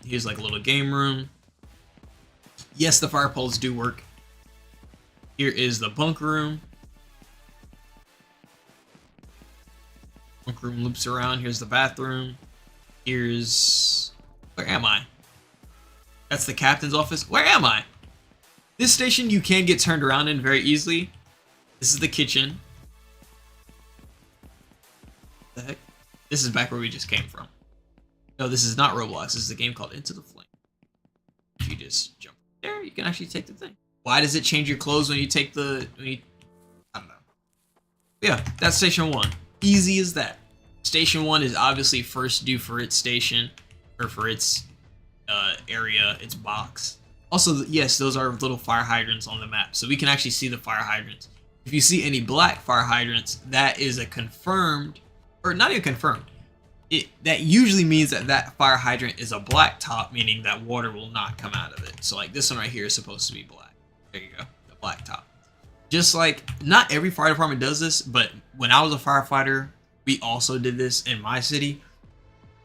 Here's like a little game room. Yes, the fire poles do work. Here is the bunk room. Bunk room loops around. Here's the bathroom. Here's... Where am I? That's the captain's office. Where am I? This station you can get turned around in very easily. This is the kitchen. What the heck? This is back where we just came from. No, this is not Roblox. This is a game called Into the Flame. If you just jump there, you can actually take the thing. Why does it change your clothes when you take the... I don't know. Yeah, that's Station 1. Easy as that. Station 1 is obviously first due for its station, or for its area, its box. Also, yes, those are little fire hydrants on the map, so we can actually see the fire hydrants. If you see any black fire hydrants, that is a confirmed, or not even confirmed. That usually means that that fire hydrant is a black top, meaning that water will not come out of it. So like this one right here is supposed to be black. There you go, the black top. Just like, not every fire department does this, but when I was a firefighter, we also did this in my city.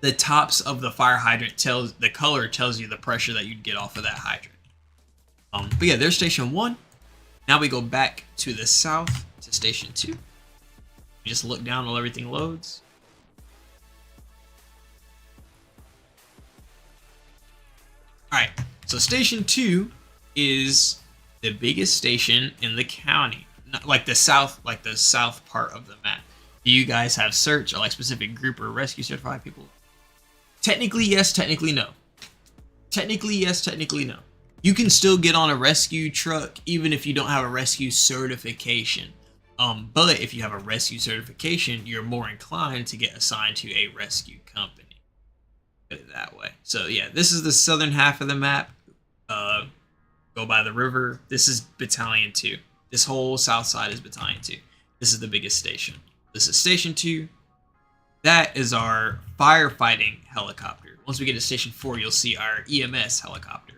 The tops of the fire hydrant the color tells you the pressure that you'd get off of that hydrant. But yeah, there's Station 1. Now we go back to the south to Station 2. We just look down while everything loads. Alright, so Station 2 is the biggest station in the county. Not like the south part of the map. Do you guys have search or like specific group or rescue certified people? Technically yes, technically no. Technically yes, technically no. You can still get on a rescue truck even if you don't have a rescue certification. But if you have a rescue certification, you're more inclined to get assigned to a rescue company. Put it that way. So yeah, this is the southern half of the map. Go by the river. This is Battalion 2. This whole south side is Battalion 2. This is the biggest station. This is Station 2. That is our firefighting helicopter. Once we get to Station 4, you'll see our EMS helicopter.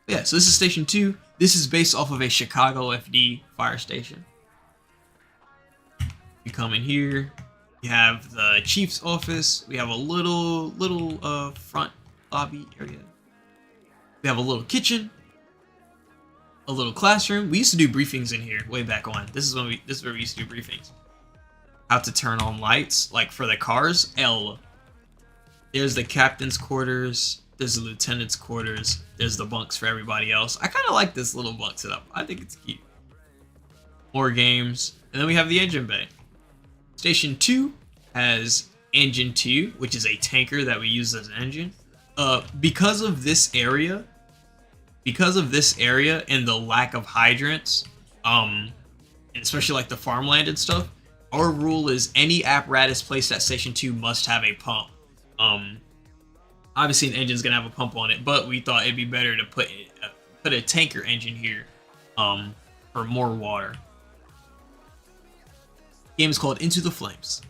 Yeah, so this is Station 2. This is based off of a Chicago FD fire station. You come in here. You have the chief's office. We have a little front lobby area. We have a little kitchen, a little classroom. We used to do briefings in here way back on. This is where we used to do briefings. How to turn on lights, like for the cars. There's the captain's quarters. There's the lieutenant's quarters. There's the bunks for everybody else. I kind of like this little bunk setup. I think it's cute. More games, and then we have the engine bay. Station 2 has Engine 2, which is a tanker that we use as an engine. Because of this area and the lack of hydrants, and especially like the farmland and stuff, our rule is any apparatus placed at Station 2 must have a pump. Obviously an engine's gonna have a pump on it, but we thought it'd be better to put a tanker engine here for more water. The game is called Into the Flames.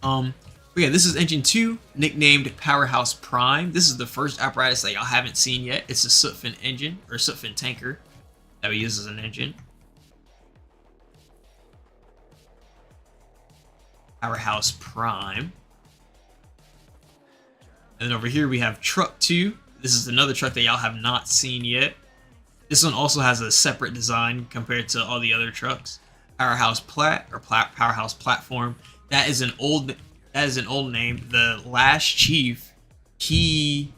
But yeah, this is Engine 2, nicknamed Powerhouse Prime. This is the first apparatus that y'all haven't seen yet. It's a soot-fin engine, or soot-fin tanker, that we use as an engine. Powerhouse Prime. And then over here we have Truck 2. This is another truck that y'all have not seen yet. This one also has a separate design compared to all the other trucks. Powerhouse Powerhouse Platform. That is an old name. The last chief, he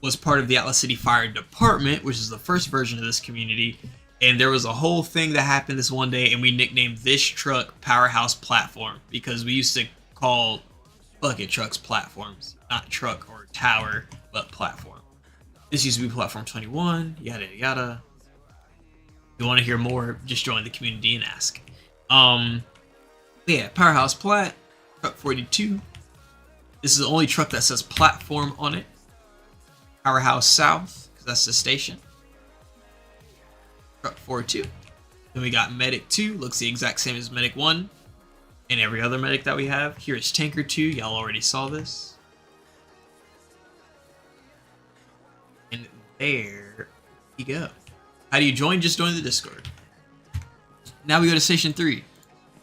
was part of the Atlas City Fire Department, which is the first version of this community. And there was a whole thing that happened this one day, and we nicknamed this truck Powerhouse Platform because we used to call bucket trucks platforms, not truck or tower, but platform. This used to be Platform 21, yada yada. If you want to hear more, just join the community and ask. Yeah, Powerhouse Plat, Truck 42. This is the only truck that says platform on it. Powerhouse South, because that's the station. Truck 42. Then we got Medic 2, looks the exact same as Medic 1 and every other medic that we have. Here is Tanker 2, y'all already saw this. And there you go. How do you join? Just join the Discord. Now we go to Station 3.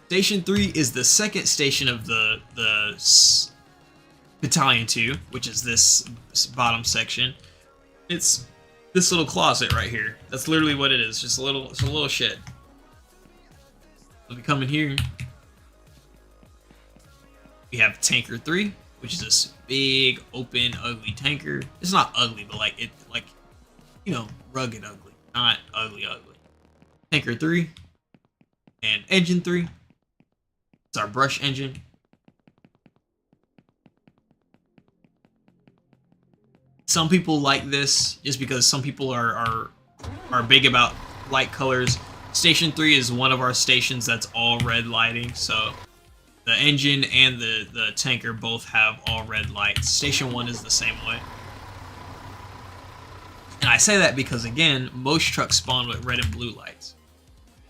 Station 3 is the second station of the Battalion 2, which is this bottom section. It's this little closet right here. That's literally what it is. Just a little shed. So we come in here. We have Tanker 3, which is this big, open, ugly tanker. It's not ugly, but you know, rugged ugly, not ugly. Tanker 3 and Engine 3. It's our brush engine. Some people like this just because some people are big about light colors. Station 3 is one of our stations that's all red lighting, so the engine and the tanker both have all red lights. Station 1 is the same way. And I say that because, again, most trucks spawn with red and blue lights.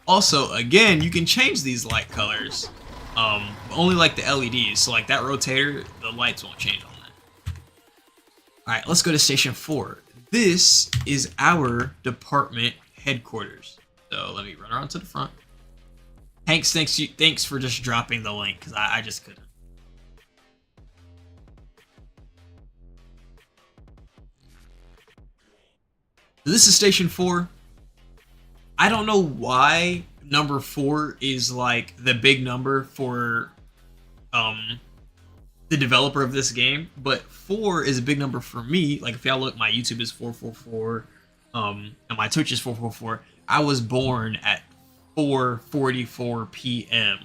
Also, again, you can change these light colors, only like the LEDs. So like that rotator, the lights won't change on that. Alright, let's go to Station 4. This is our department headquarters. So let me run around to the front. Hanks, thanks for just dropping the link, because I just couldn't. So this is Station 4. I don't know why number 4 is like the big number for the developer of this game, but 4 is a big number for me. Like if y'all look, my YouTube is 444, and my Twitch is 444. I was born at 4:44 p.m.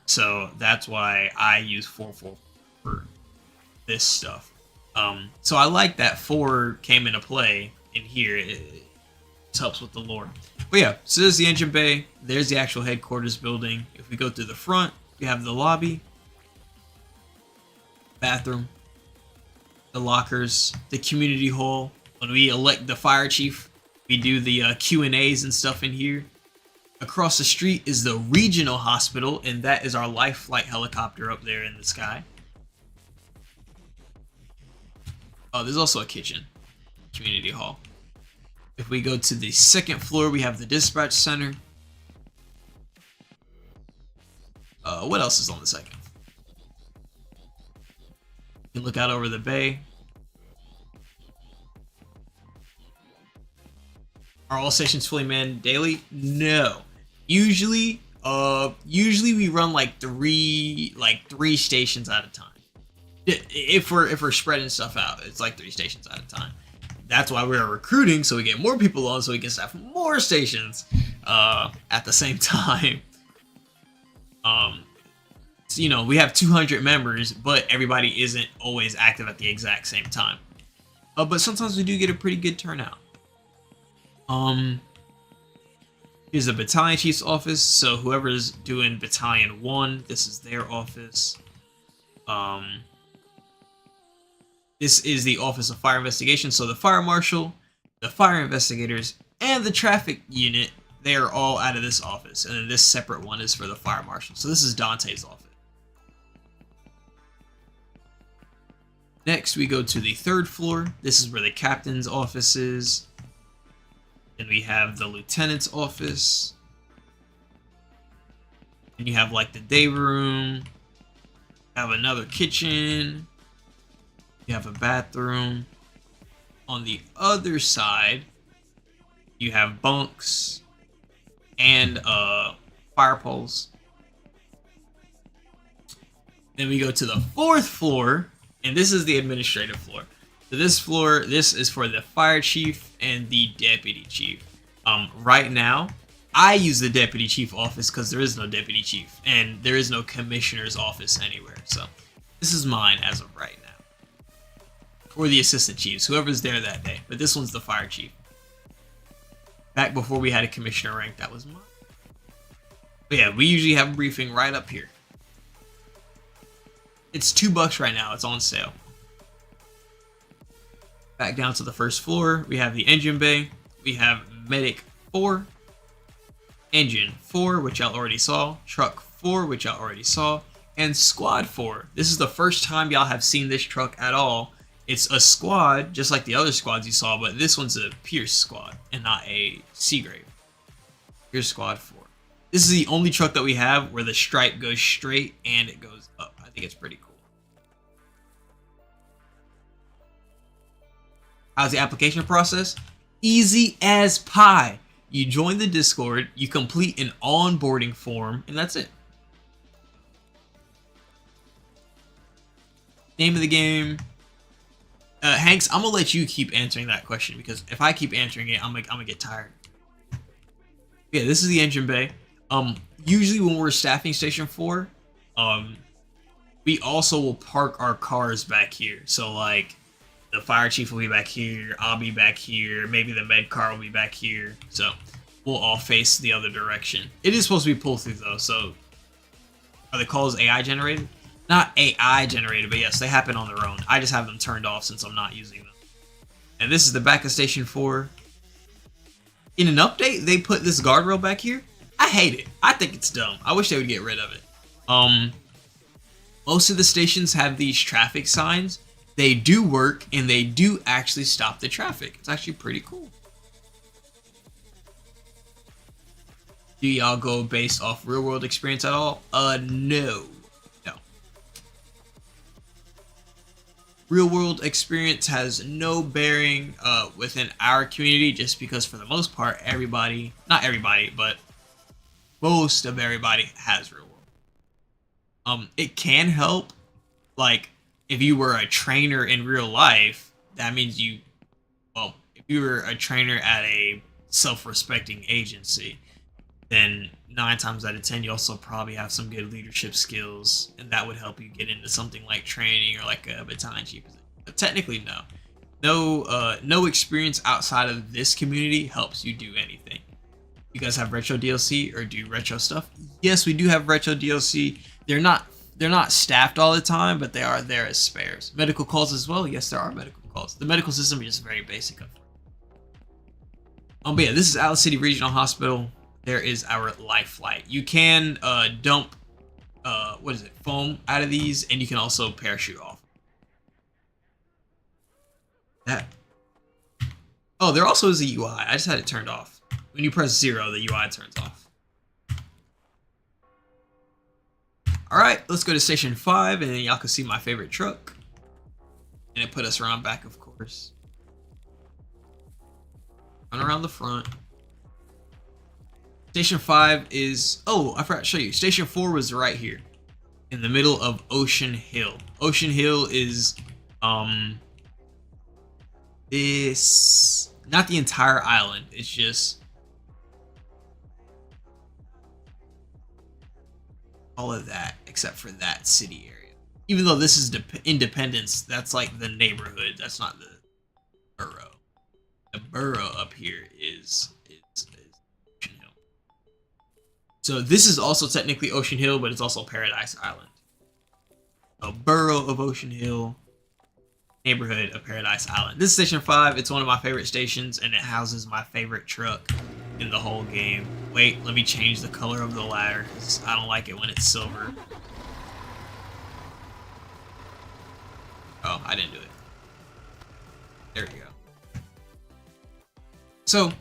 So that's why I use 444 for this stuff. So I like that 4 came into play in here. It helps with the lore. But yeah, so there's the engine bay. There's the actual headquarters building. If we go through the front, we have the lobby, bathroom, the lockers, the community hall. When we elect the fire chief, we do the Q&As and stuff in here. Across the street is the regional hospital, and that is our life flight helicopter up there in the sky. Oh, there's also a kitchen, community hall. If we go to the second floor, we have the dispatch center. What else is on the second? You can look out over the bay. Are all stations fully manned daily? No. Usually we run like three stations at a time. If we're spreading stuff out, it's like 3 stations at a time. That's why we're recruiting, so we get more people on, so we can staff more stations at the same time. So, you know, we have 200 members, but everybody isn't always active at the exact same time. But sometimes we do get a pretty good turnout. Here's the battalion chief's office. So whoever's doing battalion 1, this is their office. This is the office of fire investigation. So the fire marshal, the fire investigators, and the traffic unit, they are all out of this office. And then this separate one is for the fire marshal. So this is Dante's office. Next, we go to the 3rd floor. This is where the captain's office is. Then we have the lieutenant's office. And you have like the day room. Have another kitchen. You have a bathroom. On the other side, you have bunks and fire poles. Then we go to the 4th floor, and this is the administrative floor. So this floor, this is for the fire chief and the deputy chief. Right now, I use the deputy chief office because there is no deputy chief and there is no commissioner's office anywhere. So this is mine as of right now. Or the assistant chiefs, whoever's there that day. But this one's the fire chief. Back before we had a commissioner rank, that was mine. But yeah, we usually have a briefing right up here. It's $2 right now. It's on sale. Back down to the 1st floor, we have the engine bay. We have medic 4, engine 4, which y'all already saw, truck 4, which y'all already saw, and squad 4. This is the first time y'all have seen this truck at all. It's a squad, just like the other squads you saw, but this one's a Pierce squad and not a Seagrave. Here's squad 4. This is the only truck that we have where the stripe goes straight and it goes up. I think it's pretty cool. How's the application process? Easy as pie. You join the Discord, you complete an onboarding form, and that's it. Name of the game. Hanks, I'm gonna let you keep answering that question because if I keep answering it, I'm gonna get tired. Yeah, this is the engine bay. Usually when we're staffing station 4, We also will park our cars back here. So like the fire chief will be back here, I'll be back here, maybe the med car will be back here. So we'll all face the other direction. It is supposed to be pull through though, so are the calls AI generated? Not AI generated, but yes, they happen on their own. I just have them turned off since I'm not using them. And this is the back of Station 4. In an update, they put this guardrail back here. I hate it. I think it's dumb. I wish they would get rid of it. Most of the stations have these traffic signs. They do work, and they do actually stop the traffic. It's actually pretty cool. Do y'all go based off real world experience at all? No. Real world experience has no bearing within our community, just because for the most part, everybody, not everybody, but most of everybody has real world. It can help, like, if you were a trainer in real life, that means you, well, if you were a trainer at a self-respecting agency, then 9 times out of 10 you also probably have some good leadership skills, and that would help you get into something like training or like a battalion chief position. But technically, no experience outside of this community helps you do anything. You guys have retro DLC or do retro stuff? Yes, we do have retro DLC. They're not staffed all the time, but they are there as spares. Medical calls as well. Yes, there are medical calls. The medical system is very basic. But yeah, this is Alice City Regional Hospital. There is our life flight. You can dump foam out of these, and you can also parachute off. Oh, there also is a UI. I just had it turned off. When you press 0, the UI turns off. Alright, let's go to Station 5, and then y'all can see my favorite truck. And it put us around back, of course. Run around the front. Station 5 is... Oh, I forgot to show you. Station 4 was right here. In the middle of Ocean Hill. Ocean Hill is... this... Not the entire island. It's just... all of that, except for that city area. Even though this is Independence, that's like the neighborhood. That's not the borough. The borough up here is Ocean Hill. So this is also technically Ocean Hill, but it's also Paradise Island. A borough of Ocean Hill, neighborhood of Paradise Island. This is Station 5. It's one of my favorite stations, and it houses my favorite truck in the whole game. Wait, let me change the color of the ladder, because I don't like it when it's silver. Oh, I didn't do it. There we go. So,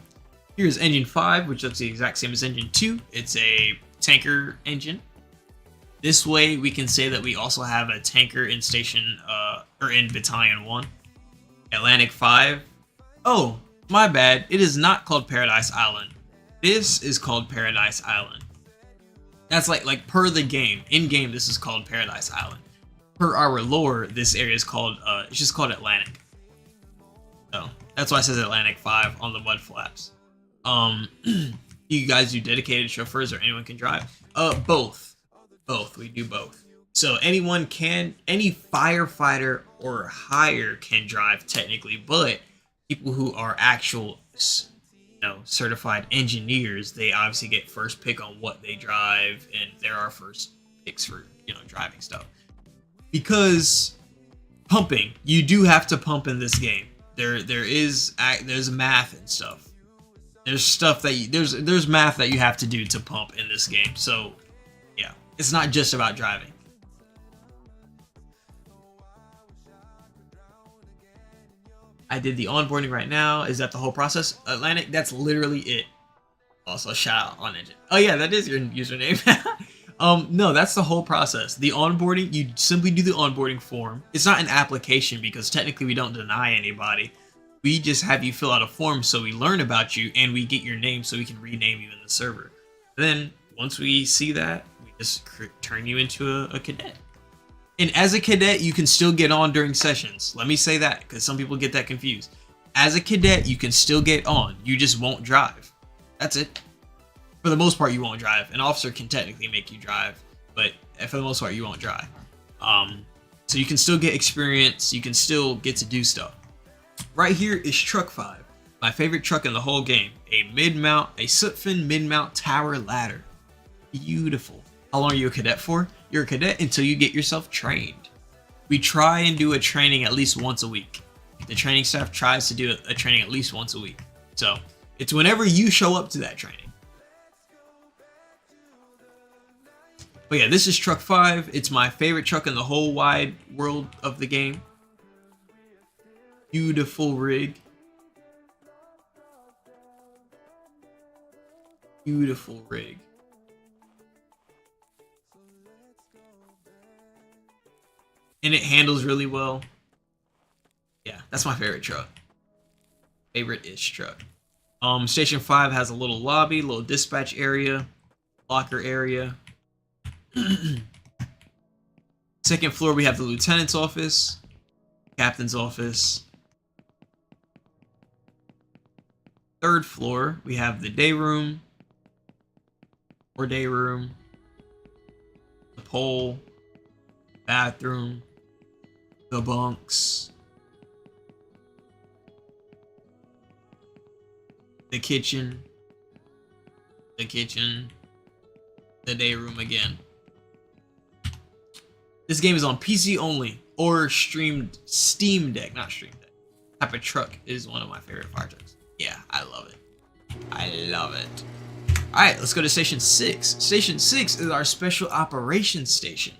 here's Engine 5, which looks the exact same as Engine 2. It's a tanker engine. This way, we can say that we also have a tanker in Station, or in Battalion 1. Atlantic 5. Oh, my bad. It is not called Paradise Island. This is called Paradise Island. That's like per the game. In game, this is called Paradise Island. Per our lore, this area is called, it's just called Atlantic. So, that's why it says Atlantic 5 on the mud flaps. You guys do dedicated chauffeurs or anyone can drive? Both. Both. We do both. So any firefighter or higher can drive technically, but people who are actual, certified engineers, they obviously get first pick on what they drive, and there are first picks for, driving stuff. Because pumping, you do have to pump in this game. There's math and stuff. There's stuff that there's math that you have to do to pump in this game. So yeah, it's not just about driving. I did the onboarding right now. Is that the whole process? Atlantic, that's literally it. Also, shout out on engine. Oh yeah, that is your username. No, that's the whole process. The onboarding, you simply do the onboarding form. It's not an application because technically we don't deny anybody. We just have you fill out a form so we learn about you and we get your name so we can rename you in the server. Then, once we see that, we just turn you into a cadet. And as a cadet, you can still get on during sessions. Let me say that, because some people get that confused. As a cadet, you can still get on. You just won't drive. That's it. For the most part, you won't drive. An officer can technically make you drive, but for the most part, you won't drive. So you can still get experience. You can still get to do stuff. Right here is Truck 5, my favorite truck in the whole game. A Sutphin mid-mount tower ladder. Beautiful. How long are you a cadet for? You're a cadet until you get yourself trained. We try and do a training at least once a week. The training staff tries to do a training at least once a week. So it's whenever you show up to that training. But yeah, this is Truck 5. It's my favorite truck in the whole wide world of the game. Beautiful rig. Beautiful rig. And it handles really well. Yeah, that's my favorite truck. Favorite-ish truck. Station 5 has a little lobby, little dispatch area, locker area. Second floor, we have the lieutenant's office, captain's office. Third floor, we have the day room, or day room, the pole, bathroom, the bunks, the kitchen, the day room again. This game is on PC only, or streamed Steam Deck, not Stream Deck. Type of truck is one of my favorite fire trucks. Yeah, I love it. I love it. Alright, let's go to Station 6. Station 6 is our Special Operations Station.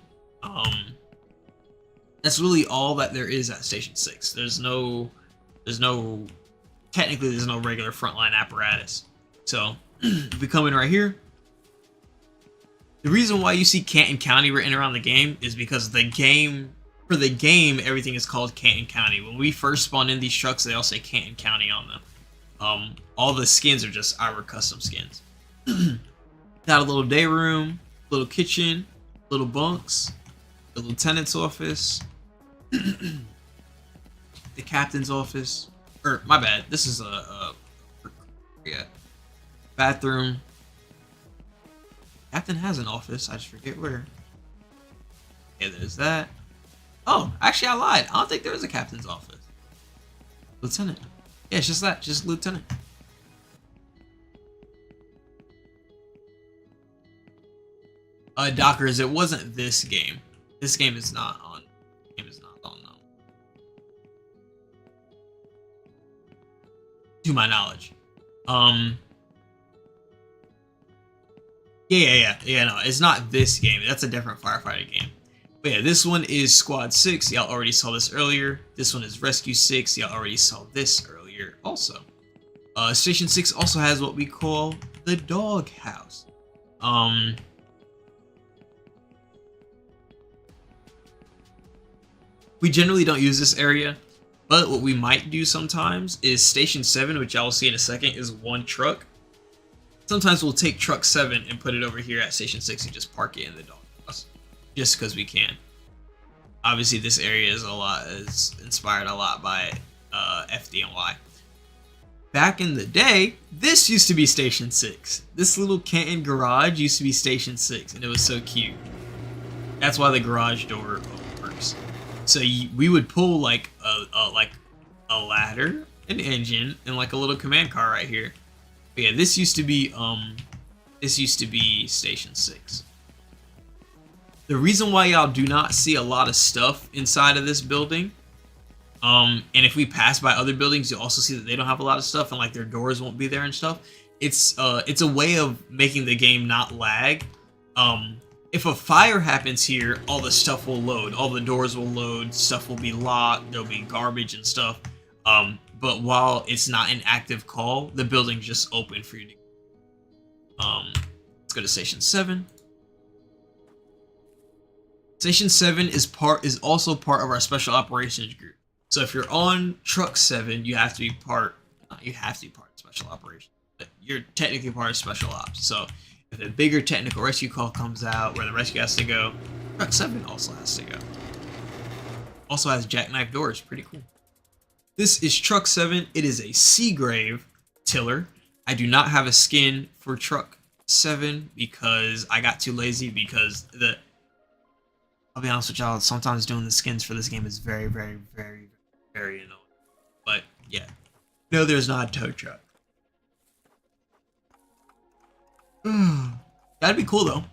That's really all that there is at Station 6. Technically there's no regular frontline apparatus. So, if we come in right here, the reason why you see Canton County written around the game is because for the game, everything is called Canton County. When we first spawn in these trucks, they all say Canton County on them. All the skins are just our custom skins. Got a little day room, little kitchen, little bunks, the lieutenant's office, the captain's office, or my bad, this is a bathroom. Captain has an office, I just forget where. Yeah, there's that. Oh, actually I lied. I don't think there is a captain's office. Lieutenant. Yeah, it's just that, just lieutenant. Dockers, it wasn't this game. This game is not on. No. To my knowledge. Yeah, no, it's not this game. That's a different firefighter game. But yeah, this one is Squad 6. Y'all already saw this earlier. This one is Rescue 6. Y'all already saw this earlier also. Station 6 also has what we call the dog house. We generally don't use this area, but what we might do sometimes is Station 7, which y'all will see in a second, is one truck. Sometimes we'll take truck 7 and put it over here at Station 6 and just park it in the doghouse, just because we can. Obviously, this area is inspired a lot by FDNY. Back in the day, this used to be Station 6. This little Canton garage used to be Station 6, and it was so cute. That's why the garage door works. So we would pull like a ladder, an engine, and like a little command car right here. But yeah, this used to be Station 6. The reason why y'all do not see a lot of stuff inside of this building, and if we pass by other buildings, you'll also see that they don't have a lot of stuff, and like their doors won't be there and stuff. It's a way of making the game not lag. If a fire happens here, all the stuff will load, all the doors will load, stuff will be locked, there'll be garbage and stuff. But while it's not an active call, the building's just open for you to let's go to Station 7. Station 7 is also part of our Special Operations group. So if you're on Truck 7, you have to be part of Special Operations. But you're technically part of Special Ops. So if a bigger technical rescue call comes out where the rescue has to go, Truck 7 also has to go. Also has jackknife doors, pretty cool. This is Truck 7. It is a Seagrave tiller. I do not have a skin for Truck 7 because I got too lazy because I'll be honest with y'all, sometimes doing the skins for this game is very, very, very, very annoying. But yeah. No, there's not a tow truck. That'd be cool though.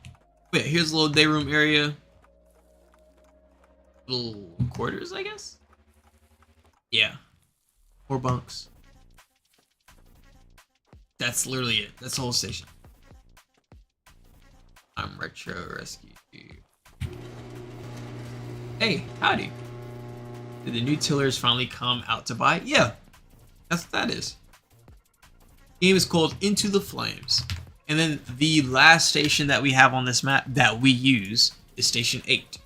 Wait, here's a little day room area. Little quarters, I guess? Yeah. 4 bunks. That's literally it. That's the whole station. I'm Retro Rescue. Hey, howdy. Did the new tillers finally come out to buy? Yeah, that's what that is. The game is called Into the Flames. And then the last station that we have on this map that we use is Station 8.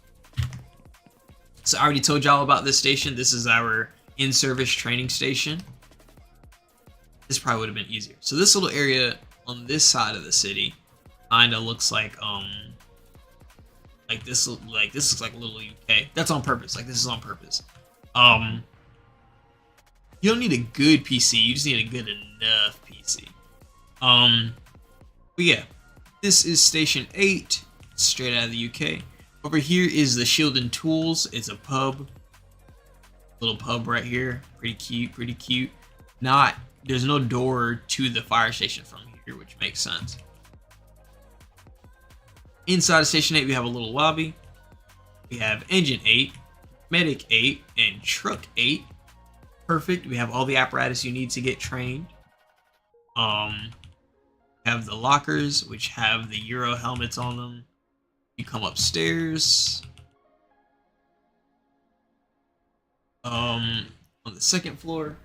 So I already told y'all about this station. This is our in-service training station. This probably would have been easier. So this little area on this side of the city kinda looks like this looks like a little UK. That's on purpose. Like, this is on purpose. You don't need a good PC, you just need a good enough PC. But yeah, this is Station 8, straight out of the UK. Over here is the Shield and Tools. It's a pub. Little pub right here. Pretty cute, pretty cute. There's no door to the fire station from here, which makes sense. Inside of Station 8, we have a little lobby. We have Engine 8, Medic 8, and Truck 8. Perfect. We have all the apparatus you need to get trained. Have the lockers, which have the Euro helmets on them. You come upstairs. On the second floor.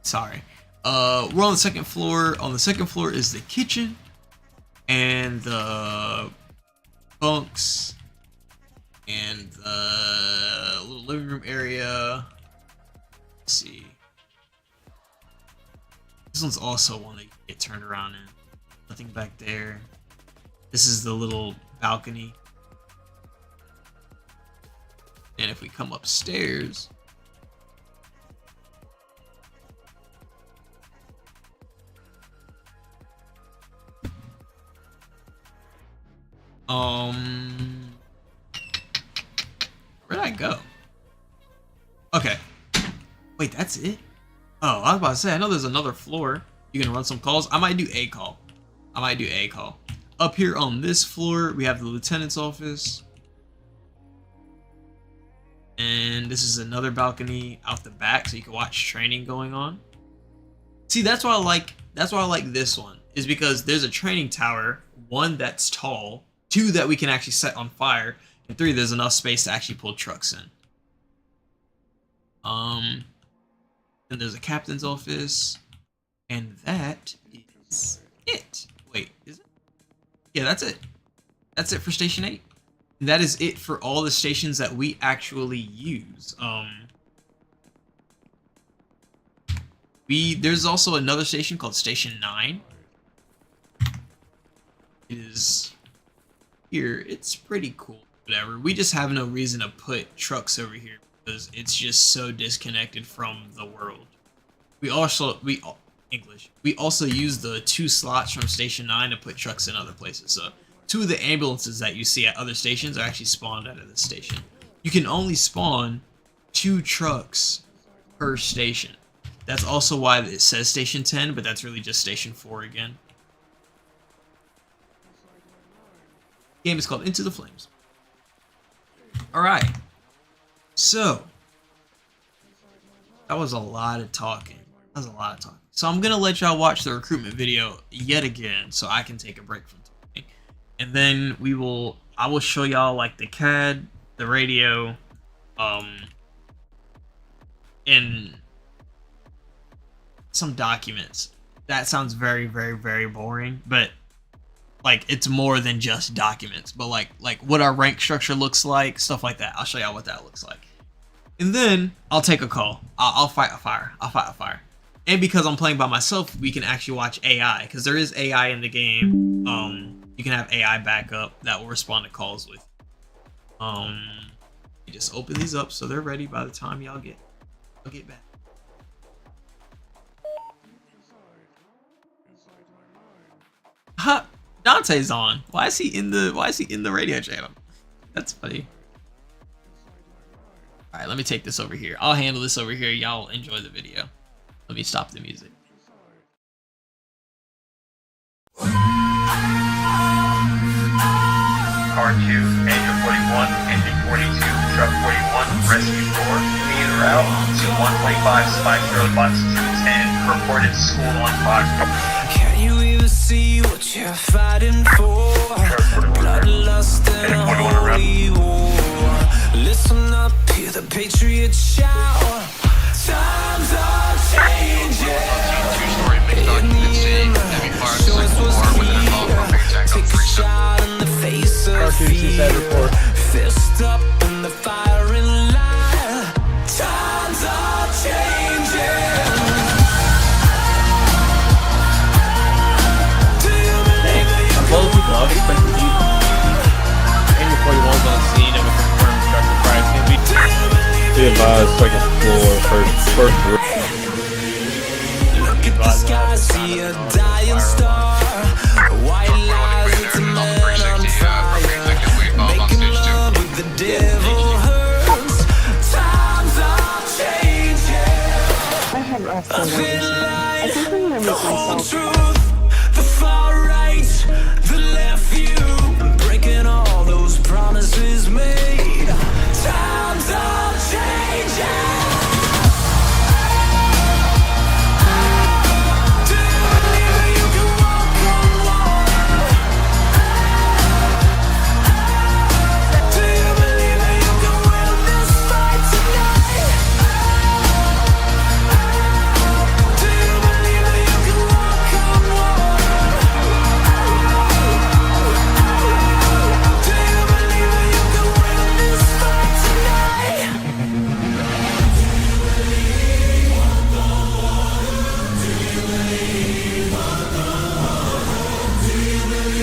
Sorry. We're on the second floor. On the second floor is the kitchen and the bunks and the little living room area. Let's see. This one's also one that you can get turned around in. Nothing back there. This is the little balcony. And if we come upstairs, where'd I go? Okay. Wait, that's it? Oh, I was about to say, I know there's another floor. You can run some calls. I might do a call. Up here on this floor, we have the lieutenant's office. And this is another balcony out the back, so you can watch training going on. See, that's why I like this one, is because there's a training tower, 1 that's tall, 2 that we can actually set on fire, and 3 there's enough space to actually pull trucks in. And there's a captain's office, and that is it. Wait, is it? Yeah, that's it. That's it for Station 8. And that is it for all the stations that we actually use. There's also another station called Station 9. It is here. It's pretty cool. Whatever. We just have no reason to put trucks over here because it's just so disconnected from the world. We also use the 2 slots from Station 9 to put trucks in other places. So 2 of the ambulances that you see at other stations are actually spawned out of this station. You can only spawn 2 trucks per station. That's also why it says Station 10, but that's really just Station 4 again. The game is called Into the Flames. Alright. So, that was a lot of talking. So I'm going to let y'all watch the recruitment video yet again so I can take a break from talking. And then I will show y'all like the CAD, the radio, and some documents. That sounds very, very, very boring, but like it's more than just documents, but like what our rank structure looks like, stuff like that. I'll show y'all what that looks like. And then I'll take a call. I'll fight a fire. And because I'm playing by myself, we can actually watch AI, because there is AI in the game. You can have AI backup that will respond to calls with. You just open these up so they're ready by the time y'all get back. Ha! Dante's on. Why is he in the radio channel? That's funny. Alright, let me take this over here. I'll handle this over here. Y'all enjoy the video. Let me stop the music. R2, Angel 41, Engine 42, Truck 41, Rescue 4, en route to 125 Spike Road, Box 210, reported school on Fox. Can you even see what you're fighting for? Bloodlust and a holy war. Listen up, hear the patriots shout. Times are changing. Two-story mixed occupancy, heavy fire second floor with an assault from exact Take a shot in the face of fear. Fist up in the firing line. Times are changing. Both people are expected to use Angel 41's on scene and with confirmed structure price can be advised second floor first group. Look at the sky, see a dying star. White lies, it's a man on fire. Making love with the devil hurts. Times are changing. I had left I some feel I like think I'm gonna the make whole myself. truth, the far right, the left view, breaking all those promises made. Times are changing. Do you believe that you can walk on water? Do you believe that you can win this fight tonight? Do you believe that you can walk on water? Do you believe that you can win this fight tonight?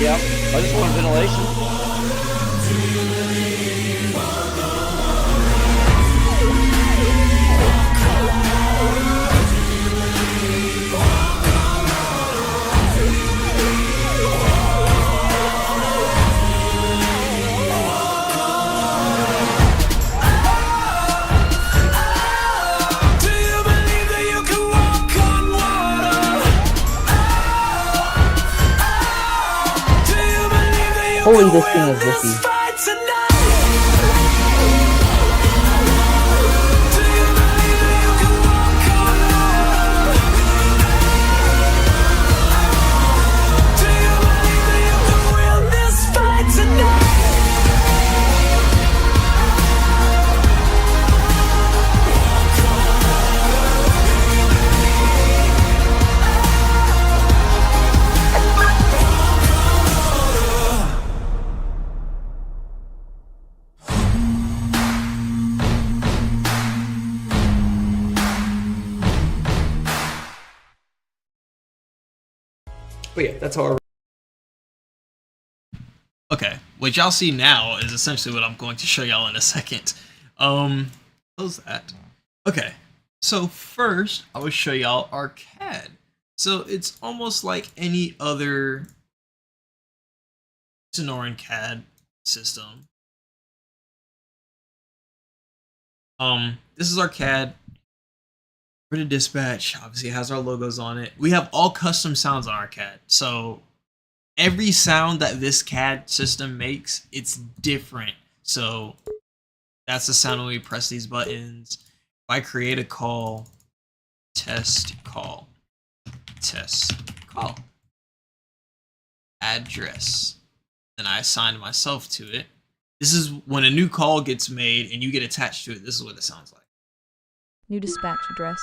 Yep. I just want ventilation. Do you believe that you can walk on water? Do you believe that you Holy, can this thing win is this zippy. fight tonight? Do you believe that you can walk on water? Do you believe that you can win this fight tonight? But yeah, that's how. Okay, what y'all see now is essentially what I'm going to show y'all in a second. Close that. Okay, so first I will show y'all our CAD. So it's almost like any other Sonoran CAD system. This is our CAD. For the dispatch, obviously it has our logos on it. We have all custom sounds on our CAD. So every sound that this CAD system makes, it's different. So that's the sound when we press these buttons. If I create a call, test call, address, and I assign myself to it. This is when a new call gets made and you get attached to it. This is what it sounds like. New dispatch address.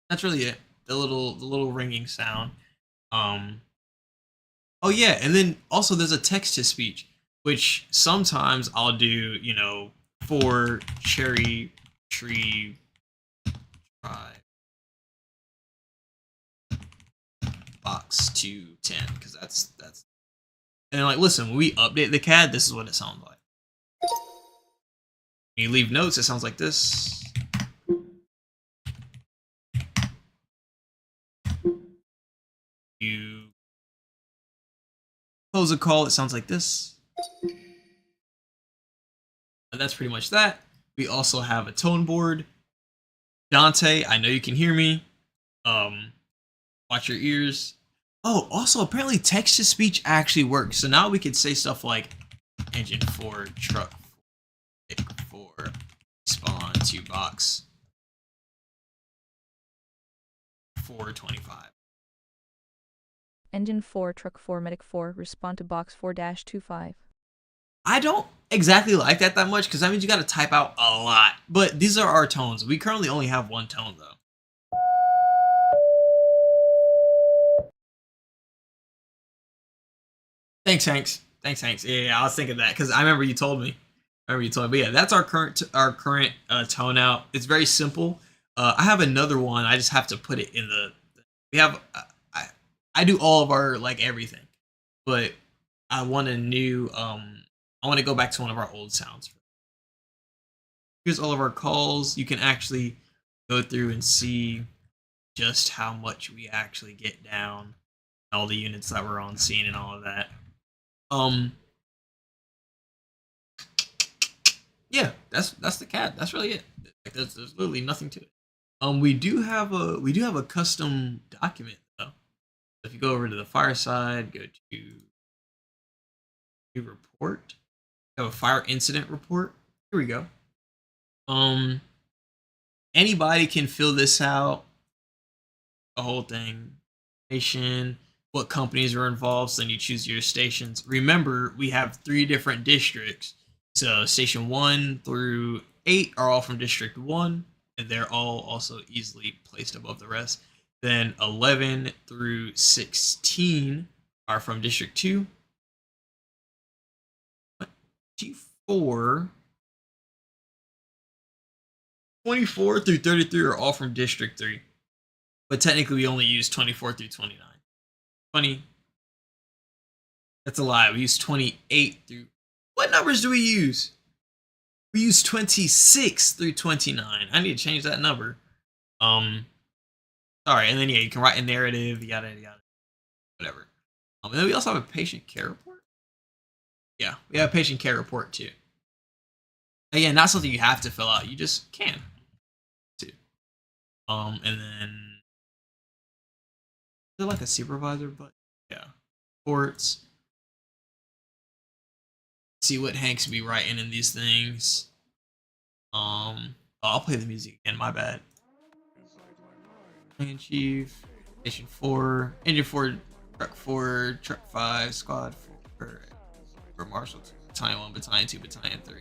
That's really it. The little ringing sound. Oh yeah, and then also there's a text to speech, which sometimes I'll do, you know, for cherry tree drive box 210, because that's and like, listen, when we update the CAD, this is what it sounds like. When you leave notes, it sounds like this. You close a call, it sounds like this. And that's pretty much that. We also have a tone board. Dante, I know you can hear me. Watch your ears. Oh, also apparently text to speech actually works. So now we could say stuff like engine 4, truck 4, spawn to box 425. Engine 4, truck 4, medic 4, respond to box 4-25. I don't exactly like that much because that means you got to type out a lot. But these are our tones. We currently only have one tone though. Thanks, Hanks. Thanks, Hanks. Yeah, I was thinking that because I remember you told me. But yeah, that's our current tone out. It's very simple. I have another one. I just have to put it in the. We have. I do all of our like everything, but I want a new. I want to go back to one of our old sounds. Here's all of our calls. You can actually go through and see just how much we actually get down, all the units that we're on scene and all of that. Yeah, that's the CAD. That's really it. Like, there's literally nothing to it. We do have a custom document though. If you go over to the fireside, go to report. We have a fire incident report. Here we go. Anybody can fill this out. The whole thing. Station, what companies are involved, so then you choose your stations. Remember, we have 3 different districts. So station 1 through 8 are all from district 1, and they're all also easily placed above the rest. Then 11 through 16 are from district 2. 24 through 33 are all from district 3. But technically we only use 24 through 29. 20. That's a lie. We use 28 through. What numbers do we use? We use 26 through 29. I need to change that number. Sorry, and then yeah, you can write a narrative, yada yada, whatever. And then we also have a patient care report. Yeah, we have a patient care report too. Again, not something you have to fill out. You just can. Too. And then is there like a supervisor button? Yeah. Reports. See what Hank's be writing in these things. Oh, I'll play the music again. My bad. Plan chief, station 4, engine 4, truck 5, squad 4, marshal 2, battalion 1, battalion 2, battalion 3.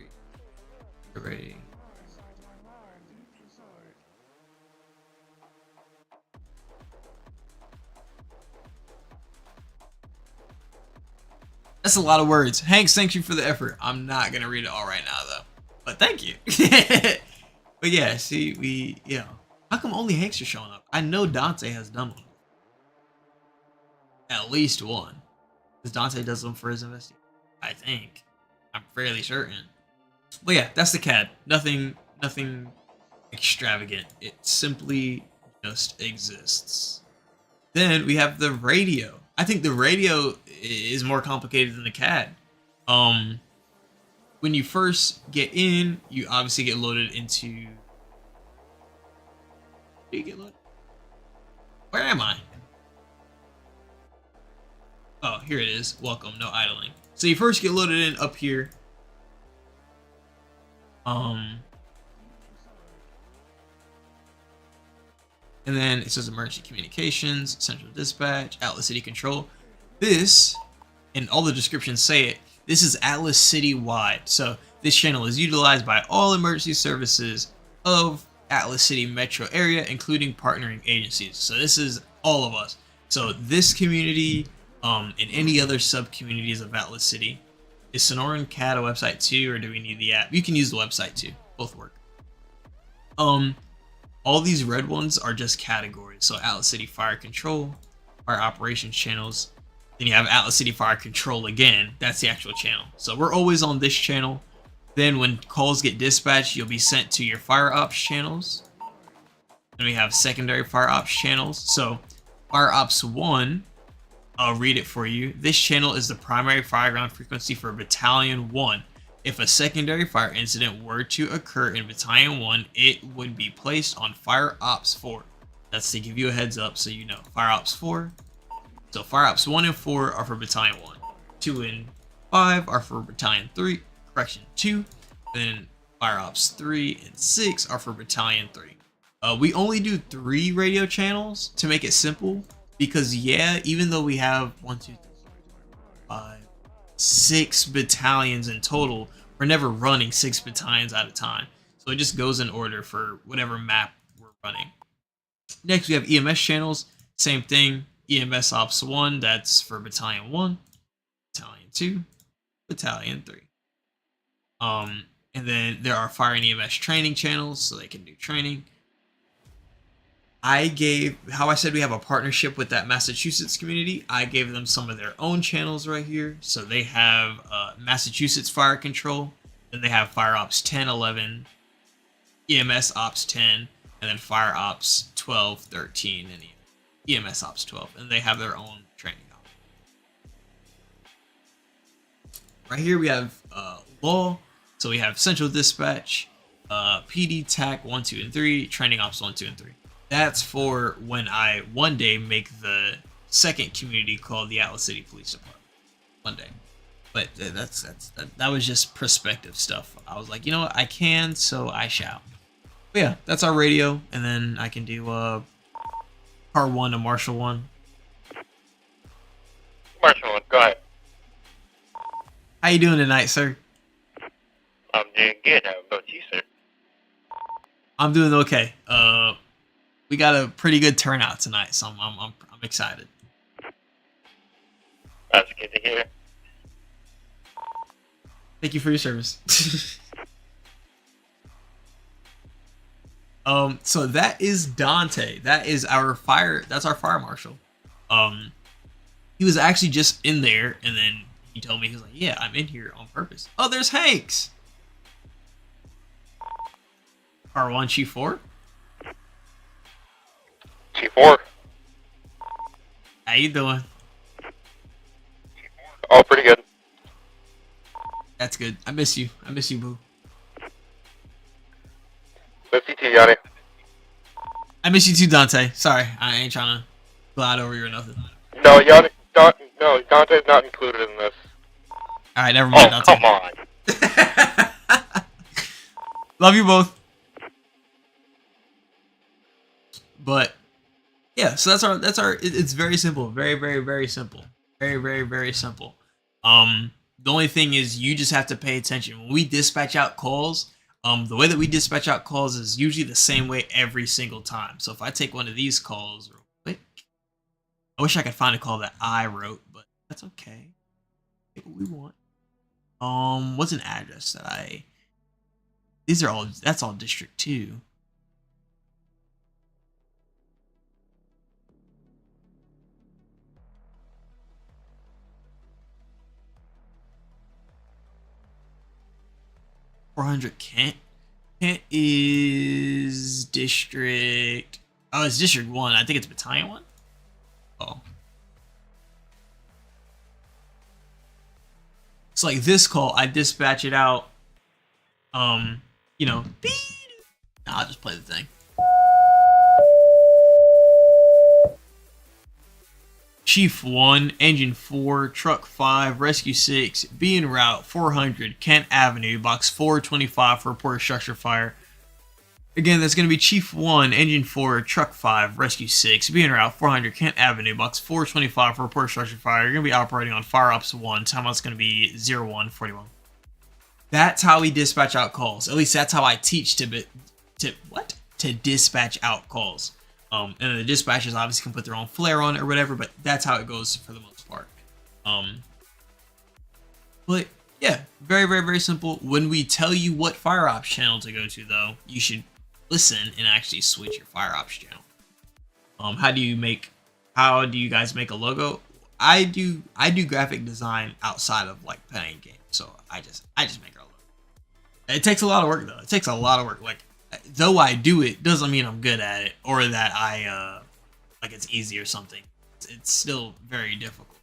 Ready. That's a lot of words. Hanks, thank you for the effort. I'm not gonna read it all right now though, but thank you. But yeah, see, how come only Hanks are showing up? I know Dante has done one. At least one. Because Dante does them for his investigation. I think. I'm fairly certain. But yeah, that's the CAD. Nothing extravagant. It simply just exists. Then we have the radio. I think the radio is more complicated than the CAD. When you first get in, you obviously get loaded into. Where do you get loaded? Where am I? Oh, here it is. Welcome, no idling. So you first get loaded in up here. And then it says emergency communications, central dispatch, Atlas City control. This, and all the descriptions say it, this is Atlas City wide. So this channel is utilized by all emergency services of Atlas City metro area, including partnering agencies. So this is all of us. So this community, and any other sub communities of Atlas City, is Sonoran CAD a website too, or do we need the app? You can use the website too. Both work. All these red ones are just categories. So Atlas City Fire Control, Fire Operations channels. Then you have Atlas City Fire Control again. That's the actual channel. So we're always on this channel. Then when calls get dispatched, you'll be sent to your Fire Ops channels. Then we have secondary Fire Ops channels. So Fire Ops 1, I'll read it for you. This channel is the primary fire ground frequency for Battalion 1. If a secondary fire incident were to occur in Battalion 1, it would be placed on Fire Ops 4. That's to give you a heads up so you know. Fire Ops 4. So Fire Ops 1 and 4 are for Battalion 1. 2 and 5 are for Battalion 3. Correction, 2. Then Fire Ops 3 and 6 are for Battalion 3. We only do 3 radio channels to make it simple. Because yeah, even though we have 1, 2, 3, 4, 5, 6 battalions in total, we're never running 6 battalions at a time. So it just goes in order for whatever map we're running. Next, we have EMS channels. Same thing. EMS Ops 1, that's for Battalion 1, Battalion 2, Battalion 3. And then there are Fire and EMS training channels, so they can do training. How I said we have a partnership with that Massachusetts community, I gave them some of their own channels right here. So they have Massachusetts Fire Control, then they have Fire Ops 10, 11, EMS Ops 10, and then Fire Ops 12, 13, and EMS Ops 12. And they have their own training. Right here we have Law, so we have Central Dispatch, PD TAC 1, 2, and 3, Training Ops 1, 2, and 3. That's for when I one day make the second community called the Atlas City Police Department. One day. But that was just perspective stuff. I was like, you know what? I can, so I shall. But yeah, that's our radio. And then I can do Car 1 to Marshal 1. Marshall 1, go ahead. How you doing tonight, sir? I'm doing good. How about you, sir? I'm doing okay. We got a pretty good turnout tonight, so I'm excited. That's good to hear. Thank you for your service. So that is Dante. That's our fire marshal. He was actually just in there, and then he told me, he was like, yeah, I'm in here on purpose. Oh, there's Hanks. R1 Chief 4. G4. How you doing? Oh, pretty good. That's good. I miss you. I miss you, boo. Miss you too, Yanni. I miss you too, Dante. Sorry, I ain't trying to glide over you or nothing. No, Yanni. No, Dante's not included in this. All right, never mind, Oh, Dante. come on. Love you both. But yeah, so that's our. It's very simple. Very simple. Very simple. The only thing is you just have to pay attention when we dispatch out calls. The way that we dispatch out calls is usually the same way every single time. So if I take one of these calls real quick, I wish I could find a call that I wrote, but that's okay. Get what we want. What's an address that I? That's all District 2. Kent. Kent is District. Oh, it's District 1. I think it's Battalion 1. Oh. It's like this call, I dispatch it out. You know, I'll just play the thing. Chief 1, Engine 4, Truck 5, Rescue 6, be en route 400 Kent Avenue, Box 425 for report of structure fire. Again, that's going to be Chief 1, Engine 4, Truck 5, Rescue 6, be en route 400 Kent Avenue, Box 425 for report of structure fire. You're going to be operating on Fire Ops 1. Timeout's going to be 0141. That's how we dispatch out calls. At least that's how I teach to dispatch out calls. And the dispatchers obviously can put their own flair on it or whatever, but that's how it goes for the most part. But yeah, very, very, very simple. When we tell you what fire ops channel to go to, though, you should listen and actually switch your fire ops channel. How do you guys make a logo? I do graphic design outside of like playing games, so I just make our logo. It takes a lot of work though. It takes a lot of work. Like, though I do it, doesn't mean I'm good at it or that I like it's easy or something. It's still very difficult.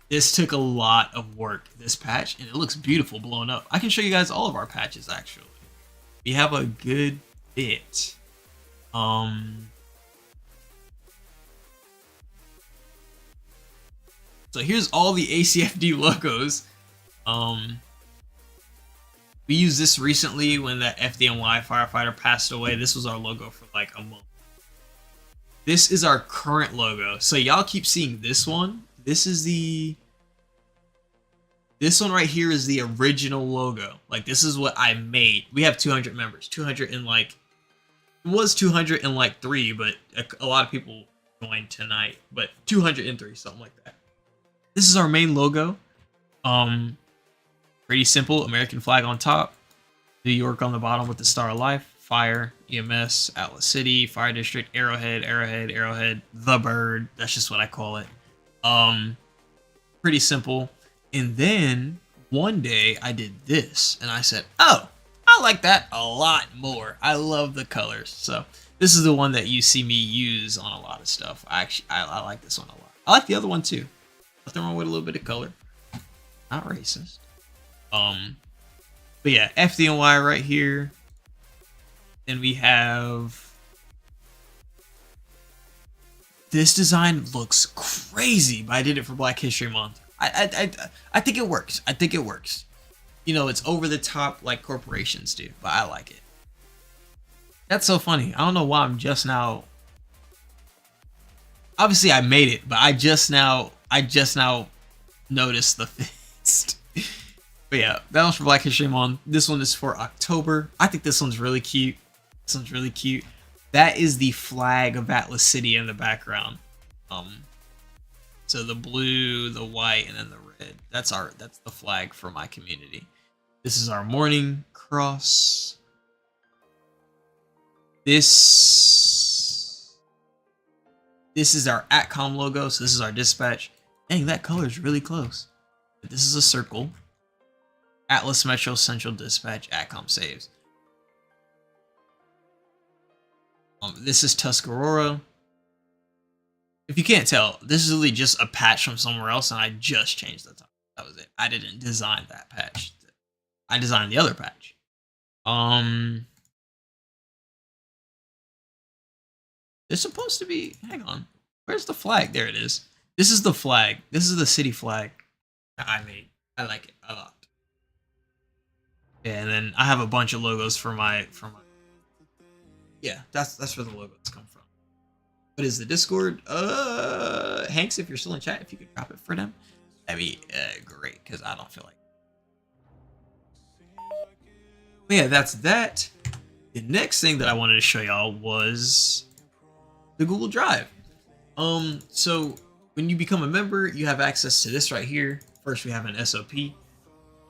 This took a lot of work, this patch, and it looks beautiful blown up. I can show you guys all of our patches actually. We have a good bit. So here's all the ACFD logos. We used this recently when that FDNY firefighter passed away. This was our logo for like a month. This is our current logo. So y'all keep seeing this one. This one right here is the original logo. Like, this is what I made. We have 200 members. 200 in like, it was 200 in like 3, but a lot of people joined tonight. But 203, something like that. This is our main logo. Pretty simple. American flag on top. New York on the bottom with the Star of Life. Fire, EMS, Atlas City, Fire District, Arrowhead, Arrowhead, Arrowhead, the bird. That's just what I call it. Pretty simple. And then one day I did this and I said, oh, I like that a lot more. I love the colors. So this is the one that you see me use on a lot of stuff. I like this one a lot. I like the other one too. Nothing wrong with a little bit of color. Not racist. But yeah, FDNY right here. Then we have this design looks crazy, but I did it for Black History Month. I think it works. I think it works. You know, it's over the top like corporations do, but I like it. That's so funny. I don't know why I'm just now. Obviously, I made it, but I just now noticed the fist. But yeah, that one's for Black History Month. This one is for October. I think this one's really cute. This one's really cute. That is the flag of Atlas City in the background. So the blue, the white, and then the red. That's the flag for my community. This is our morning cross. This is our ATCOM logo. So this is our dispatch. Dang, that color is really close. But this is a circle. Atlas Metro Central Dispatch, ATCOM saves. This is Tuscarora. If you can't tell, this is really just a patch from somewhere else, and I just changed the top. That was it. I didn't design that patch. I designed the other patch. There's supposed to be. Hang on. Where's the flag? There it is. This is the flag. This is the city flag that I made. I like it a lot. Yeah, and then I have a bunch of logos for my. Yeah, that's where the logos come from. What is the Discord? Hanks, if you're still in chat, if you could drop it for them, that'd be great, because I don't feel like. But yeah, that's that. The next thing that I wanted to show y'all was the Google Drive. So when you become a member, you have access to this right here. First, we have an SOP.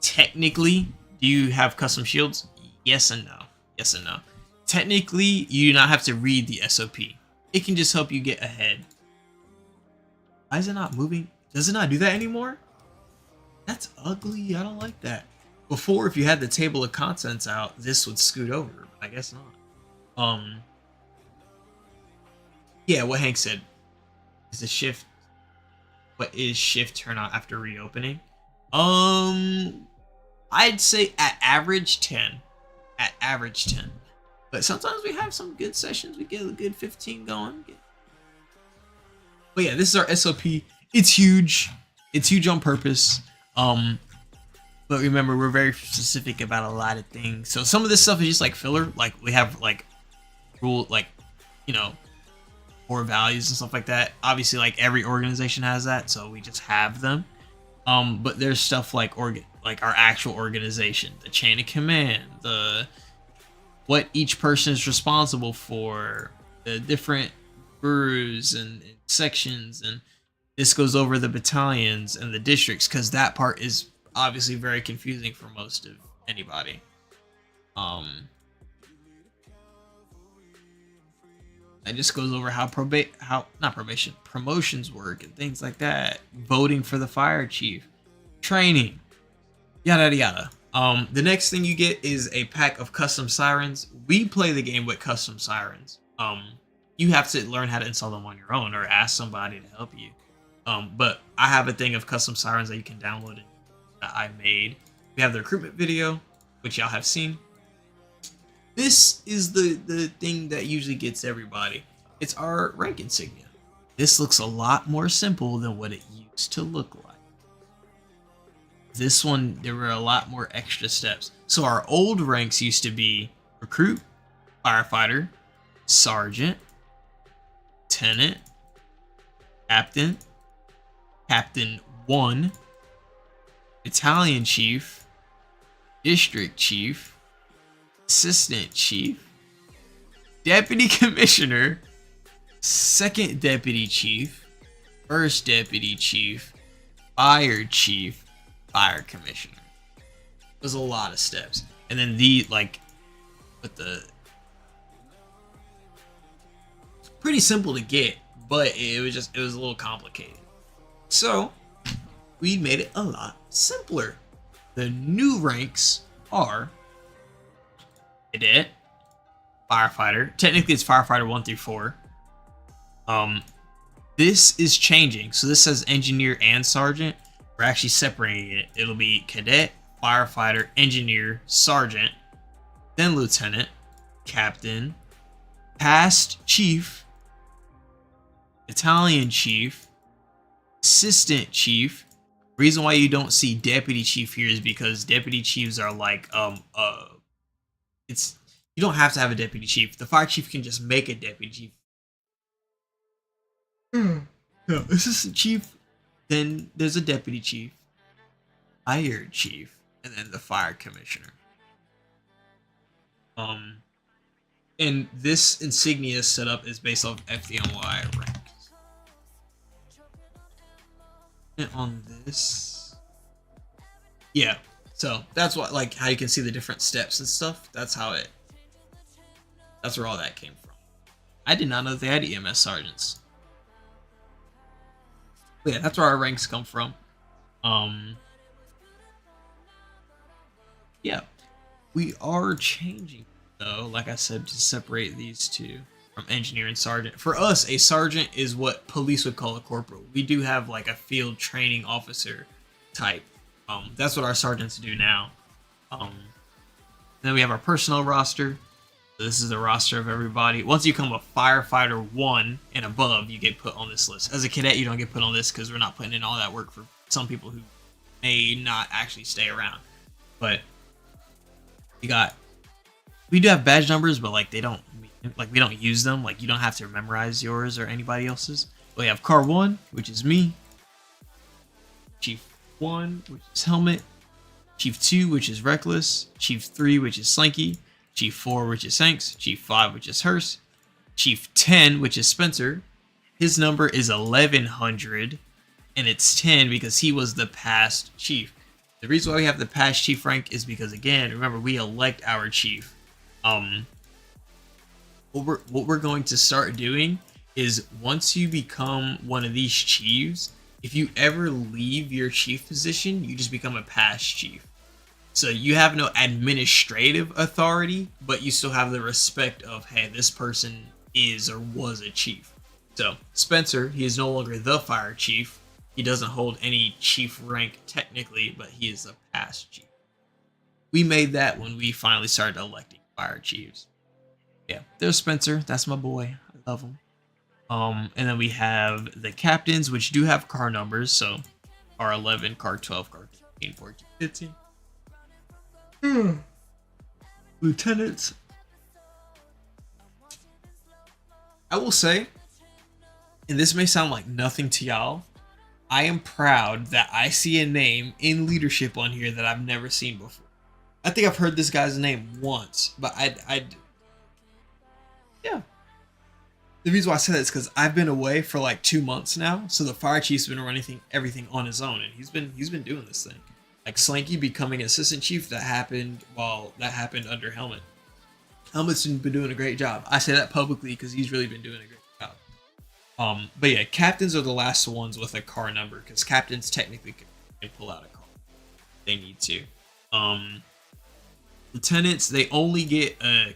Technically, do you have custom shields? Yes and no. Yes and no. Technically, you do not have to read the SOP. It can just help you get ahead. Why is it not moving? Does it not do that anymore? That's ugly. I don't like that. Before, if you had the table of contents out, this would scoot over. But I guess not. Yeah, what Hank said. Is the shift... What is shift turn on after reopening? I'd say at average 10. At average 10. But sometimes we have some good sessions. We get a good 15 going. But yeah, this is our SOP. It's huge. It's huge on purpose. But remember, we're very specific about a lot of things. So some of this stuff is just like filler. Like we have like rule, like, you know, core values and stuff like that. Obviously, like every organization has that, so we just have them. But there's stuff like our actual organization, the chain of command, what each person is responsible for, the different troopers and sections, and this goes over the battalions and the districts, because that part is obviously very confusing for most of anybody. It just goes over how promotions work and things like that. Voting for the fire chief, training, yada yada yada. The next thing you get is a pack of custom sirens. We play the game with custom sirens. You have to learn how to install them on your own or ask somebody to help you. But I have a thing of custom sirens that you can download and that I made. We have the recruitment video, which y'all have seen. This is the thing that usually gets everybody. It's our rank insignia. This looks a lot more simple than what it used to look like. This one, there were a lot more extra steps. So our old ranks used to be recruit, firefighter, sergeant, lieutenant, captain, captain 1, battalion chief, district chief, assistant chief, deputy commissioner, second deputy chief, first deputy chief, fire chief, fire commissioner. There's a lot of steps. And then it's pretty simple to get, but it was a little complicated. So we made it a lot simpler. The new ranks are cadet, firefighter. Technically it's firefighter 1 through 4. This is changing. So this says engineer and sergeant. We're actually separating it. It'll be cadet, firefighter, engineer, sergeant, then lieutenant, captain, past chief, battalion chief, assistant chief. Reason why you don't see deputy chief here is because deputy chiefs are like you don't have to have a deputy chief. The fire chief can just make a deputy chief. No, assistant chief, then there's a deputy chief, fire chief, and then the fire commissioner. And this insignia setup is based off FDNY ranks. And on this, yeah, so that's what, like, how you can see the different steps and stuff. That's where all that came from. I did not know they had EMS sergeants. But yeah, that's where our ranks come from. Yeah, we are changing though, like I said, to separate these two from engineer and sergeant. For us, a sergeant is what police would call a corporal. We do have like a field training officer type. That's what our sergeants do now. Then we have our personnel roster. This is the roster of everybody. Once you become a firefighter 1 and above, you get put on this list. As a cadet, you don't get put on this because we're not putting in all that work for some people who may not actually stay around. But we do have badge numbers, but like we don't use them. Like you don't have to memorize yours or anybody else's. We have car 1, which is me. Chief 1, which is helmet. Chief 2, which is reckless. Chief 3, which is slinky. Chief 4, which is Sanks. Chief 5, which is Hearst. Chief 10, which is Spencer. His number is 1100, and it's 10 because he was the past chief. The reason why we have the past chief rank is because, again, remember, we elect our chief. What we're going to start doing is once you become one of these chiefs, if you ever leave your chief position, you just become a past chief. So you have no administrative authority, but you still have the respect of, hey, this person is or was a chief. So Spencer, he is no longer the fire chief. He doesn't hold any chief rank technically, but he is a past chief. We made that when we finally started electing fire chiefs. Yeah, there's Spencer. That's my boy. I love him. And then we have the captains, which do have car numbers. So car 11, car 12, car 13, 14, 15. Lieutenants. I will say, and this may sound like nothing to y'all, I am proud that I see a name in leadership on here that I've never seen before. I think I've heard this guy's name once, but yeah. The reason why I say that is because I've been away for like 2 months now, so the fire chief's been running everything on his own, and he's been doing this thing. Like Slanky becoming assistant chief, that happened under Helmet. Helmet's been doing a great job. I say that publicly because he's really been doing a great job. But yeah, captains are the last ones with a car number, because captains technically can pull out a car. They need to. Lieutenants, they only get an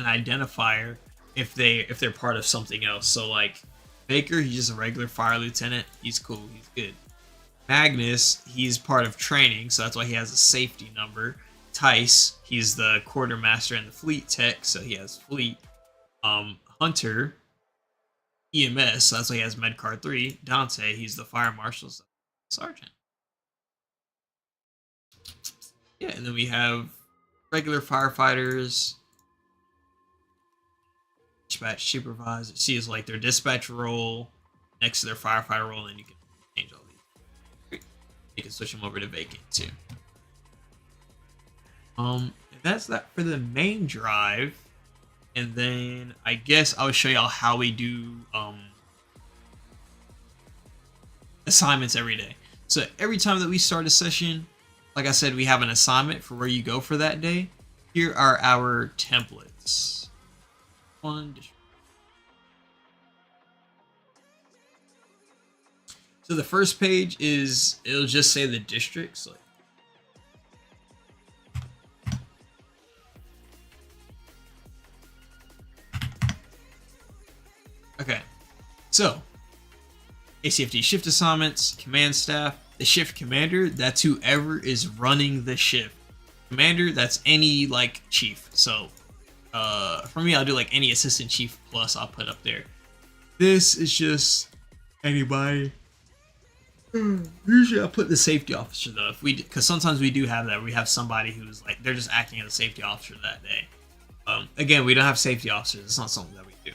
identifier if they're part of something else. So like Baker, he's just a regular fire lieutenant. He's cool. He's good. Magnus, he's part of training, so that's why he has a safety number. Tice, he's the quartermaster and the fleet tech, so he has fleet. Hunter, EMS, so that's why he has Medcard 3. Dante, he's the fire marshal, so sergeant. Yeah, and then we have regular firefighters. Dispatch supervisor. See, is like their dispatch role next to their firefighter role, and you can change all these. You can switch them over to vacant too. That's that for the main drive, and then I guess I'll show y'all how we do assignments every day. So every time that we start a session, like I said, we have an assignment for where you go for that day. Here are our templates. So the first page it'll just say the districts. Like, okay, so ACFD shift assignments, command staff, the shift commander, that's whoever is running the shift. Commander, that's any like chief. So for me, I'll do like any assistant chief plus I'll put up there. This is just anybody. Usually I'll put the safety officer though, because sometimes we do have that. We have somebody who's like, they're just acting as a safety officer that day. Again, we don't have safety officers. It's not something that we do.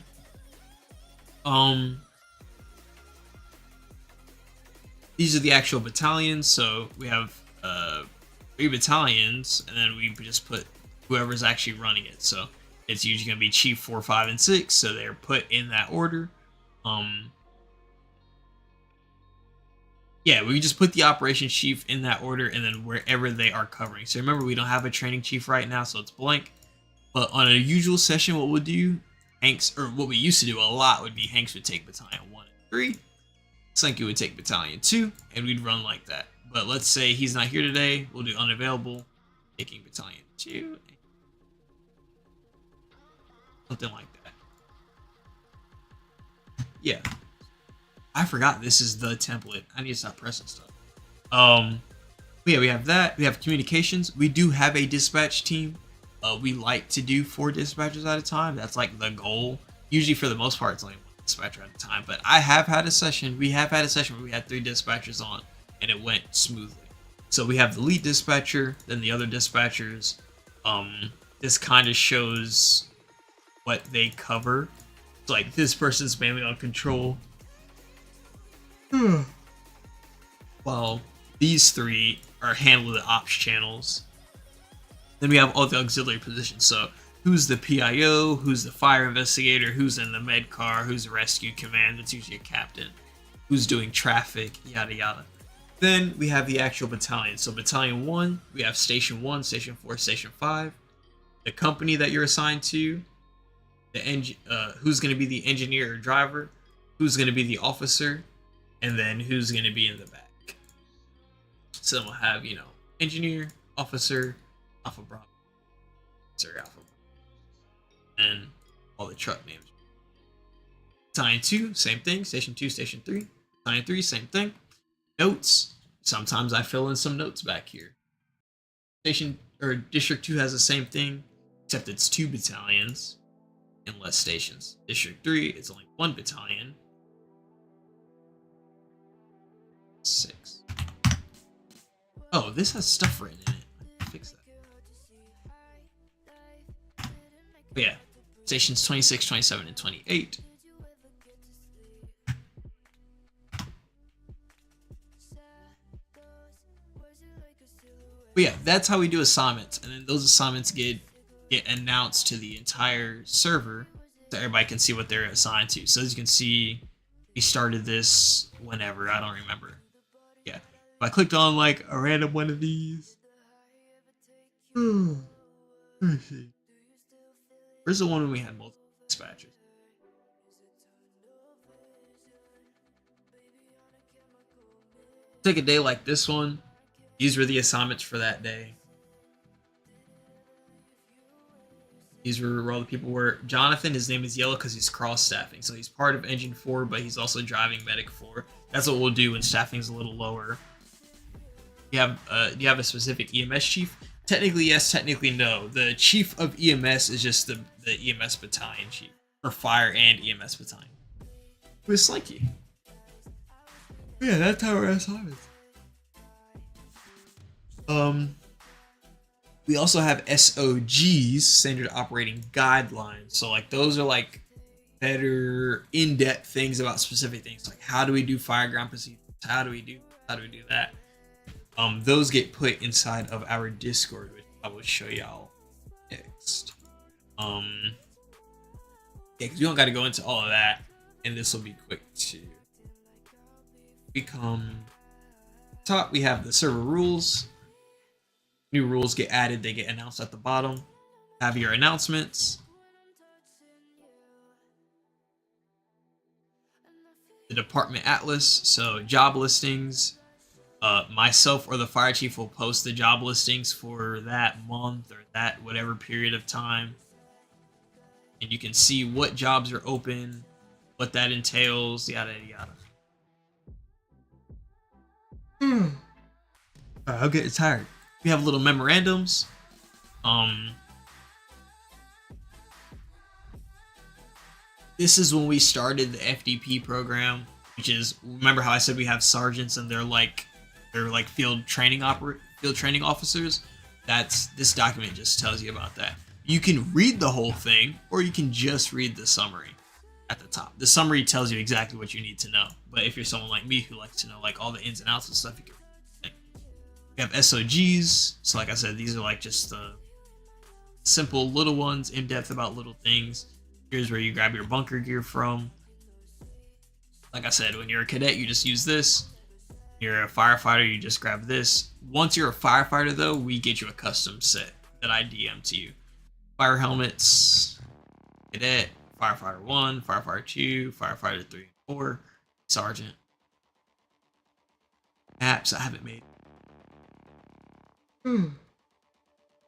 These are the actual battalions. So we have 3 battalions, and then we just put whoever's actually running it. So it's usually going to be Chief 4, 5, and 6. So they're put in that order. Yeah, we just put the operations chief in that order, and then wherever they are covering. So remember, we don't have a training chief right now, so it's blank. But on a usual session, what we'll do, what we used to do a lot would be Hanks would take battalion 1 and 3. Slinky would take battalion 2, and we'd run like that. But let's say he's not here today, we'll do unavailable, taking battalion 2. Something like that. Yeah. I forgot this is the template. I need to stop pressing stuff. Yeah, we have that. We have communications. We do have a dispatch team. We like to do 4 dispatchers at a time. That's like the goal. Usually for the most part, it's only 1 dispatcher at a time. But we have had a session where we had 3 dispatchers on, and it went smoothly. So we have the lead dispatcher, then the other dispatchers. This kind of shows what they cover. It's like this person's mainly on control. While these 3 are handling the ops channels. Then we have all the auxiliary positions. So who's the PIO, who's the fire investigator, who's in the med car, who's the rescue command, that's usually a captain, who's doing traffic, yada yada. Then we have the actual battalion. So battalion 1, we have station 1, station 4, station 5. The company that you're assigned to, who's going to be the engineer or driver, who's going to be the officer, and then who's going to be in the back. So we'll have, engineer, officer, Alpha Bravo, Sir Alpha Bravo, and all the truck names. Battalion 2, same thing. Station 2, Station 3. Battalion 3, same thing. Notes. Sometimes I fill in some notes back here. District 2 has the same thing, except it's 2 battalions and less stations. District 3, it's only 1 battalion. 6. Oh, this has stuff written in it. I can fix that. But yeah, stations 26, 27, and 28. But yeah, that's how we do assignments, and then those assignments get announced to the entire server. so everybody can see what they're assigned to. So as you can see, we started this whenever, I don't remember. Yeah, if I clicked on like a random one of these, let me see. Where's the one when we had multiple dispatchers? Take a day like this one. These were the assignments for that day. These were where all the people were. Jonathan, his name is yellow because he's cross-staffing. So he's part of Engine 4, but he's also driving Medic 4. That's what we'll do when staffing's a little lower. Do you have a specific EMS chief? Technically yes, technically no. The chief of EMS is just the EMS battalion chief. For fire and EMS battalion. With Slinky. Yeah, that's how our assignments. We also have SOGs, standard operating guidelines. So like those are like better in-depth things about specific things. Like how do we do fire ground procedures? How do we do that? Those get put inside of our Discord, which I will show y'all next. Yeah, because you don't got to go into all of that, and this will be quick too. Become top. We have the server rules. New rules get added, they get announced at the bottom. Have your announcements. The department atlas, so job listings. Myself or the fire chief will post the job listings for that month or that whatever period of time. And you can see what jobs are open, what that entails, yada yada. I'm getting tired. We have little memorandums. This is when we started the FDP program, which is, remember how I said we have sergeants and they're like field training officers? This document just tells you about that. You can read the whole thing, or you can just read the summary at the top. The summary tells you exactly what you need to know. But if you're someone like me who likes to know like all the ins and outs and stuff, you can. We have SOGs, so like I said, these are like just the simple little ones, in depth about little things. Here's where you grab your bunker gear from. Like I said, when you're a cadet, you just use this. You're a firefighter, you just grab this. Once you're a firefighter though, we get you a custom set that I DM to you. Fire helmets, cadet, firefighter 1, firefighter 2, firefighter 3 and 4, sergeant. Apps I haven't made.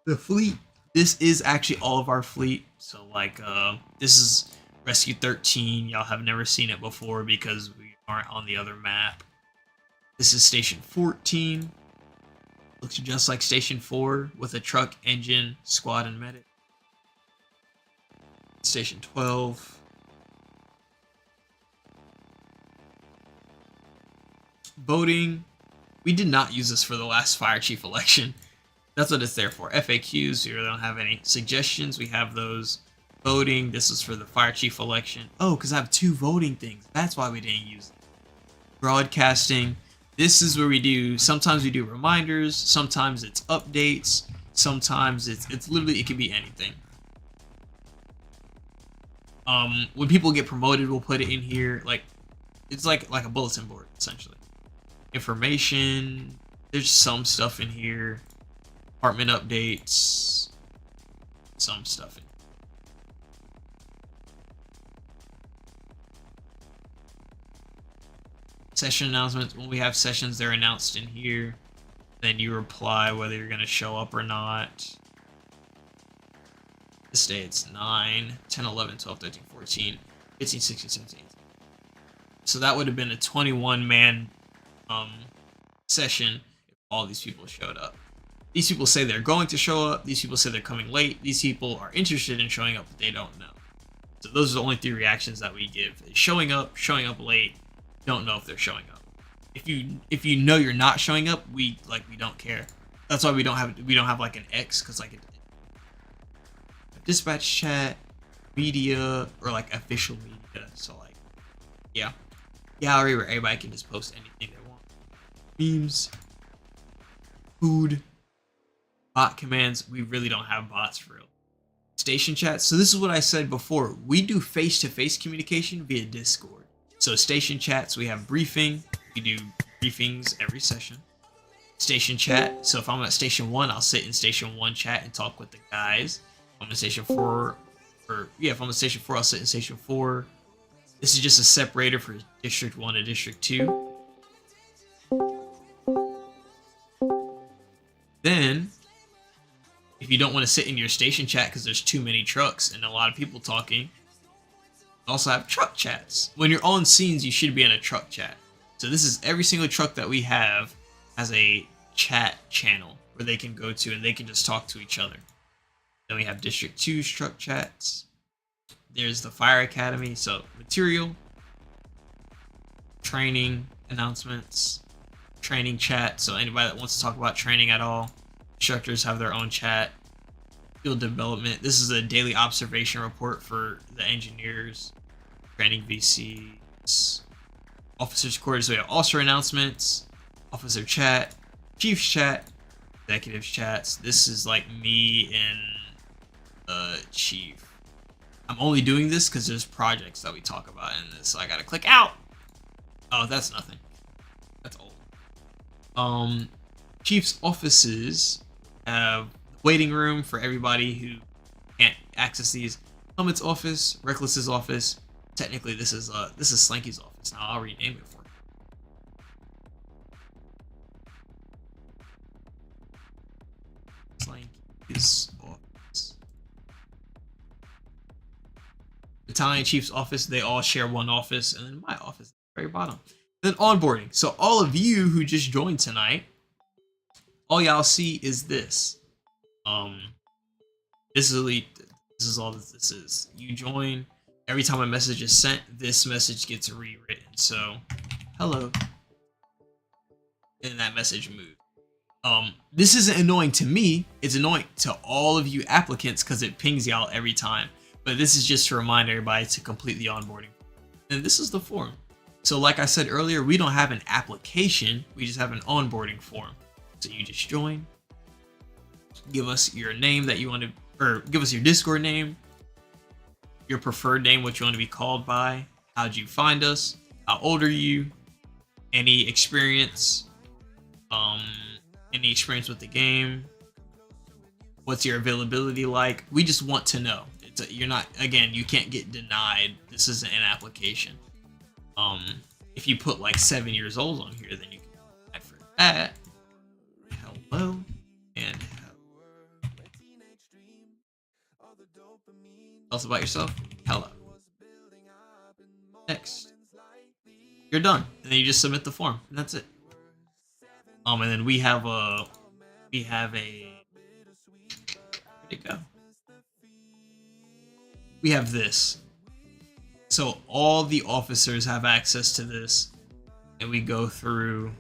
The fleet. This is actually all of our fleet. So like this is Rescue 13. Y'all have never seen it before because we aren't on the other map. This is Station 14. Looks just like Station 4 with a truck, engine, squad, and medic. Station 12. Voting. We did not use this for the last fire chief election. That's what it's there for. FAQs, we really don't have any suggestions. We have those. Voting, this is for the fire chief election. Oh, because I have 2 voting things. That's why we didn't use it. Broadcasting, this is where we do, sometimes we do reminders, sometimes it's updates, sometimes it's literally, it could be anything. When people get promoted, we'll put it in here. Like, it's like a bulletin board, essentially. Information, there's some stuff in here. Department updates, some stuff in here. Session announcements, when we have sessions, they're announced in here. Then you reply whether you're going to show up or not. This day it's 9, 10, 11, 12, 13, 14, 15, 16, 17. So that would have been a 21-man session if all these people showed up. These people say they're going to show up. These people say they're coming late. These people are interested in showing up, but they don't know. So those are the only 3 reactions that we give. Showing up late, don't know if they're showing up. If you know you're not showing up, we don't care. That's why we don't have like an X, because like a dispatch chat, media, or like official media. So like, yeah, gallery where everybody can just post anything they want. Memes, food. Bot commands, we really don't have bots for real. It's station chat. So this is what I said before. We do face-to-face communication via Discord. So station chats, we have briefing. We do briefings every session. Station chat. So if I'm at station 1, I'll sit in station 1 chat and talk with the guys. If I'm at station 4, if I'm at station 4, I'll sit in station 4. This is just a separator for district 1 and district 2. Then, if you don't want to sit in your station chat because there's too many trucks and a lot of people talking, you also have truck chats. When you're on scenes, you should be in a truck chat. So this is every single truck that we have has a chat channel where they can go to and they can just talk to each other. Then we have District 2's truck chats. There's the Fire Academy, so material, training announcements, training chat, so anybody that wants to talk about training at all. Instructors have their own chat. Field development, this is a daily observation report for the engineers. Training VCs. Officers' quarters, we have officer announcements, officer chat, chief's chat, executives chats. This is like me and chief. I'm only doing this because there's projects that we talk about in this, so I gotta click out. Oh, that's nothing. That's old. Chief's offices have waiting room for everybody who can't access these. Helmet's office, Reckless's office. Technically, this is Slanky's office. Now I'll rename it for you. Slanky's office. Battalion Chief's office. They all share one office, and then my office at the very bottom. Then onboarding. So all of you who just joined tonight, all y'all see is this. This is elite. This is all that this is. You join. Every time a message is sent, this message gets rewritten. So, hello. And that message moved. This isn't annoying to me. It's annoying to all of you applicants because it pings y'all every time. But this is just to remind everybody to complete the onboarding. And this is the form. So like I said earlier, we don't have an application. We just have an onboarding form. So you just join. Give us your name that you want to, or give us your Discord name. Your preferred name, what you want to be called by. How'd you find us? How old are you? Any experience? Any experience with the game? What's your availability like? We just want to know. You're not, again, you can't get denied. This isn't an application. If you put like 7 years old on here, then you can add for that. Hello and hello. Tell us about yourself. Hello. Next. You're done. And then you just submit the form. And that's it. And then we have a where'd it go? We have this. So all the officers have access to this. And we go through.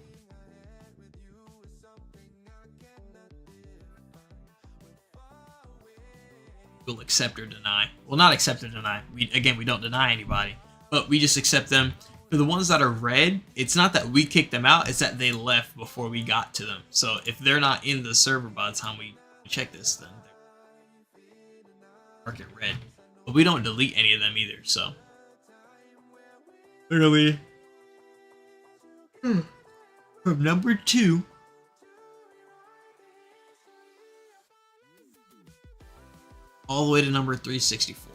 We'll accept or deny. Well, not accept or deny. We don't deny anybody, but we just accept them. For the ones that are red, it's not that we kicked them out, it's that they left before we got to them. So if they're not in the server by the time we check this, then they're mark it red. But we don't delete any of them either, so. Literally. From number 2. All the way to number 364.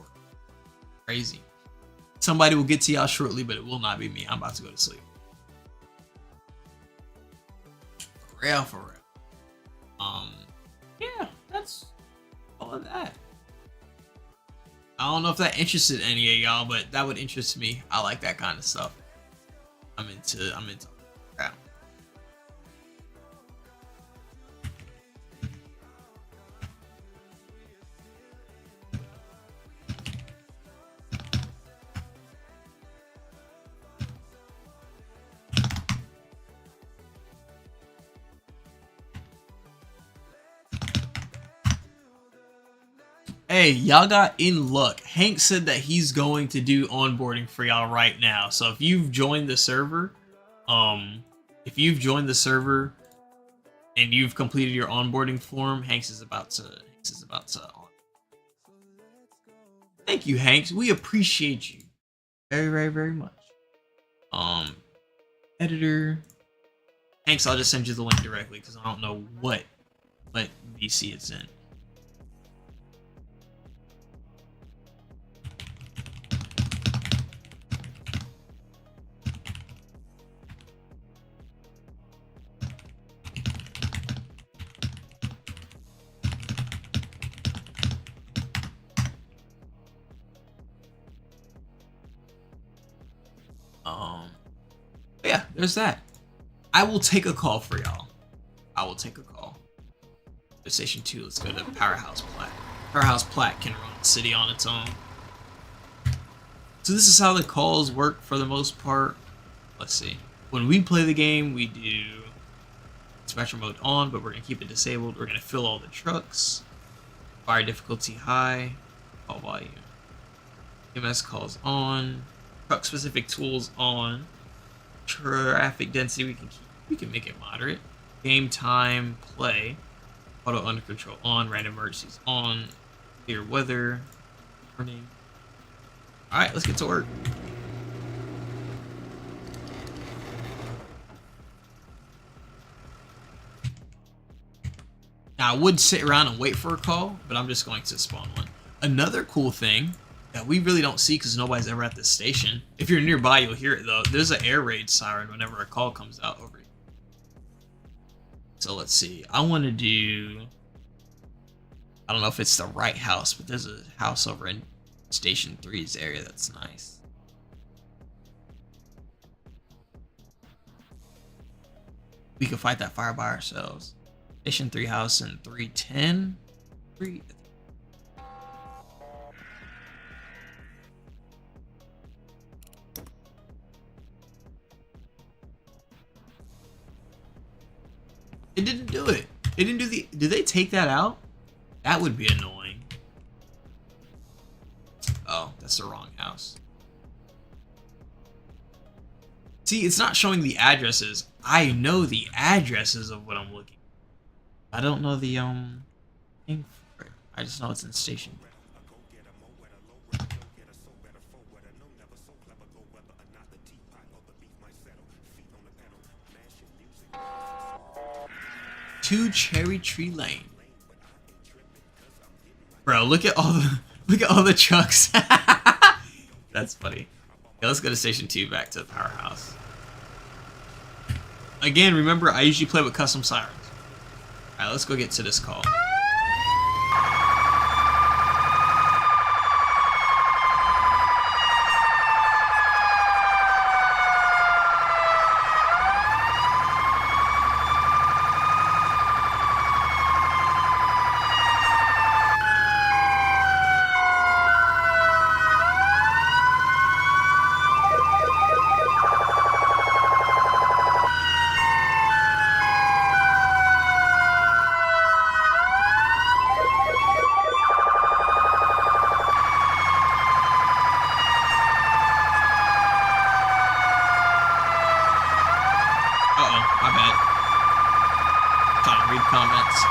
Crazy. Somebody will get to y'all shortly, but it will not be me. I'm about to go to sleep. For real. Yeah, that's all of that. I don't know if that interested any of y'all, but that would interest me. I like that kind of stuff. I'm into crap. Hey, y'all got in luck. Hank said that he's going to do onboarding for y'all right now. So if you've joined the server, and you've completed your onboarding form, Hanks is about to Thank you, Hanks. We appreciate you very, very, very much. Editor. Hanks, I'll just send you the link directly because I don't know what VC it's in. Yeah, there's that. I will take a call for y'all. I will take a call. Station 2, let's go to Powerhouse Plat. Powerhouse Plat can run the city on its own. So this is how the calls work for the most part. Let's see. When we play the game, we do dispatcher mode on, but we're going to keep it disabled. We're going to fill all the trucks. Fire difficulty high. Call volume. MS calls on. Truck specific tools on. Traffic density we can make it moderate. Game time play. Auto under control on. Random emergencies on. Clear weather. Warning. Alright, let's get to work. Now I would sit around and wait for a call, but I'm just going to spawn one. Another cool thing that we really don't see because nobody's ever at this station. If you're nearby, you'll hear it though. There's an air raid siren whenever a call comes out over here. So let's see. I want to do... I don't know if it's the right house, but there's a house over in Station 3's area that's nice. We can fight that fire by ourselves. Station 3 house in 310. It didn't do it. It didn't do the... Did they take that out? That would be annoying. Oh, that's the wrong house. See, it's not showing the addresses. I know the addresses of what I'm looking at. I don't know the thing for it. I just know it's in station. Two Cherry Tree Lane. Bro, look at all the trucks. That's funny. Okay, let's go to Station 2 back to the powerhouse. Again, remember I usually play with custom sirens. Alright, let's go get to this call. Comments.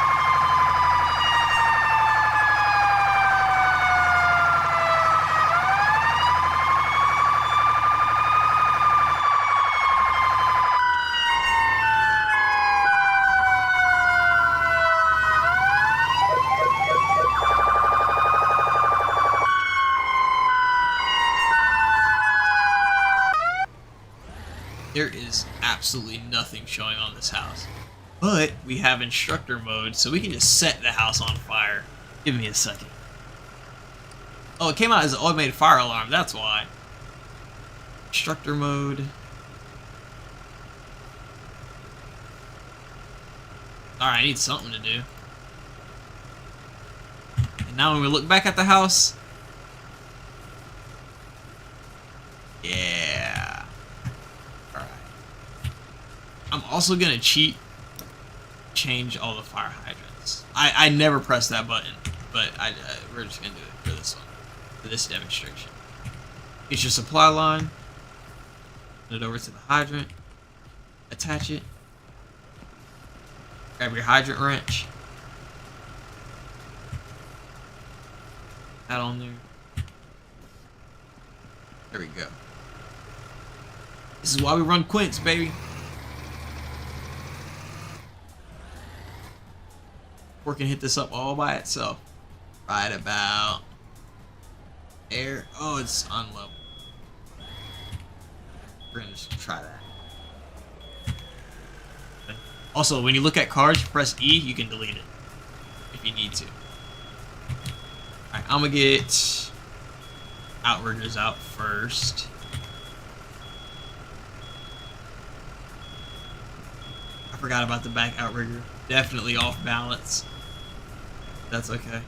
There is absolutely nothing showing on this house. But we have instructor mode, so we can just set the house on fire. Give me a second. Oh, it came out as an automated fire alarm, that's why. Instructor mode. Alright, I need something to do. And now when we look back at the house... Yeah. Alright. I'm also gonna cheat. Change all the fire hydrants. I never press that button, but we're just gonna do it for this one, for this demonstration. Get your supply line, put it over to the hydrant, attach it, grab your hydrant wrench, add on there, There we go. This is why we run Quints, baby. Or can hit this up all by itself. Right about there. Oh, it's on level. We're gonna just try that. Also, when you look at cards, press E, you can delete it if you need to. Alright, I'm gonna get Outriggers out first. I forgot about the back Outrigger. Definitely off balance. That's okay.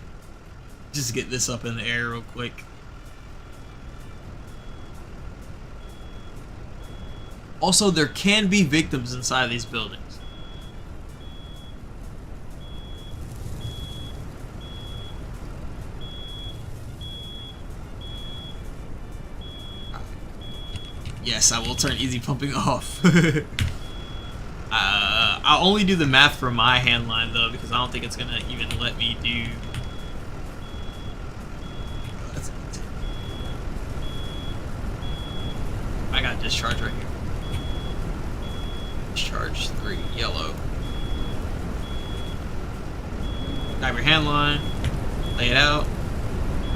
Just get this up in the air real quick. Also, there can be victims inside these buildings. Yes, I will turn easy pumping off. I'll only do the math for my hand line though, because I don't think it's gonna even let me do. Oh, that's a good tip. I got discharge right here. Discharge 3, yellow. Grab your hand line, lay it out.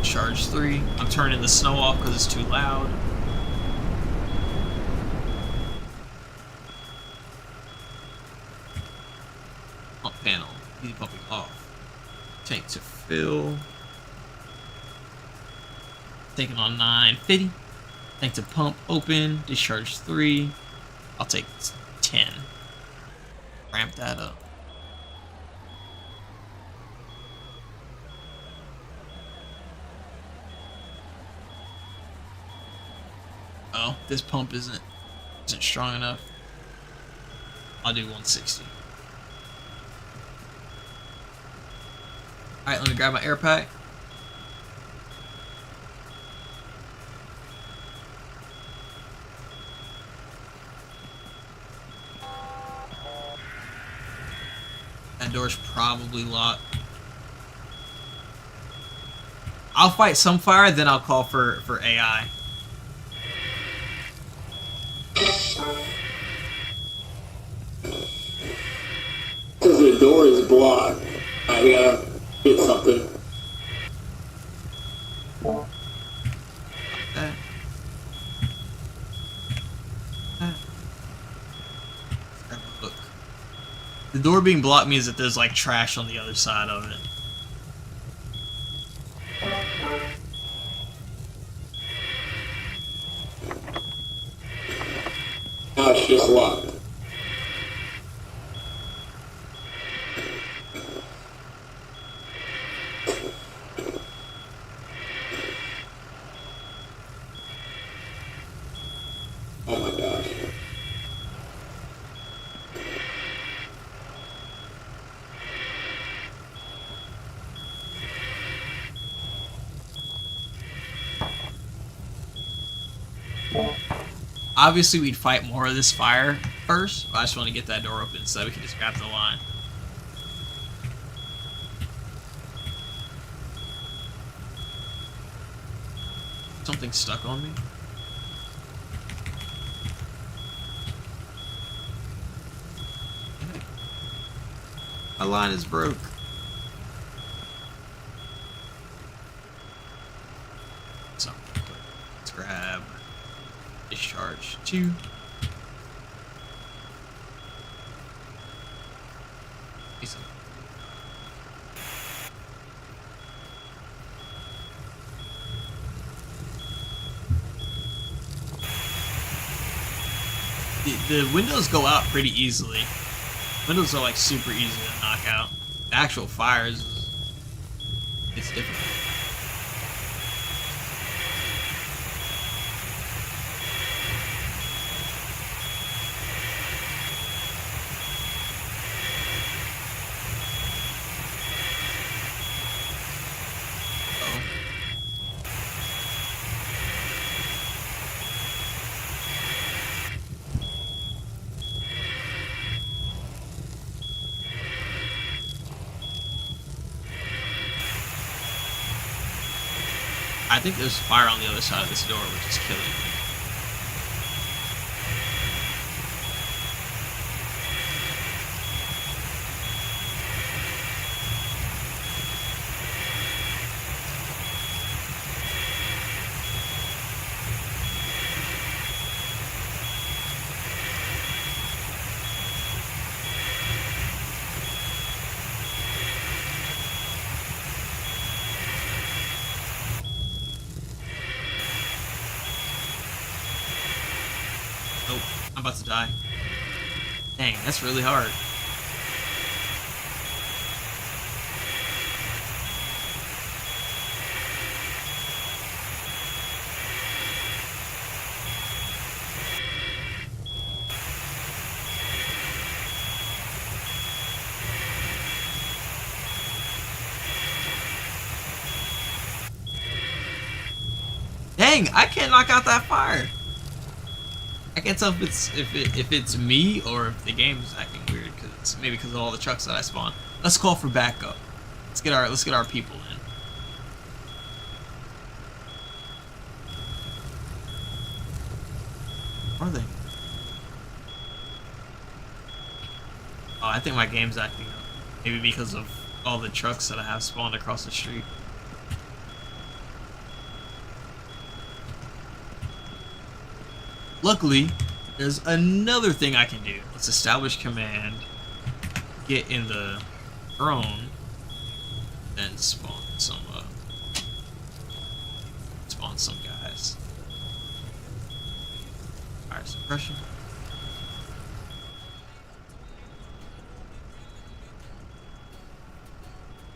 Charge 3. I'm turning the snow off because it's too loud. Pump panel, easy pumping off. Tank to fill. Taking on 950. Tank to pump open. Discharge 3. I'll take 10. Ramp that up. Oh, this pump isn't strong enough. I'll do 160. Alright, let me grab my air pack. That door's probably locked. I'll fight some fire, then I'll call for AI. Because the door is blocked. I gotta get something. Look. The door being blocked means that there's like trash on the other side of it. Now it's just locked. Oh my gosh. Obviously, we'd fight more of this fire first, but I just want to get that door open so that we can just grab the line. Something stuck on me. My line is broke. So, let's grab discharge 2. Decent. The windows go out pretty easily. Windows are like super easy to knock out. The actual fires, it's difficult. I think there's fire on the other side of this door, which is killing me. Oh, I'm about to die. Dang, that's really hard. Dang, I can't knock out that fire. I can't tell if it's me or if the game is acting weird, because it's maybe because of all the trucks that I spawn. Let's call for backup. Let's get our people in. Are they? Oh, I think my game's acting up. Maybe because of all the trucks that I have spawned across the street. Luckily, there's another thing I can do. Let's establish command, get in the drone, then spawn some guys. Fire suppression.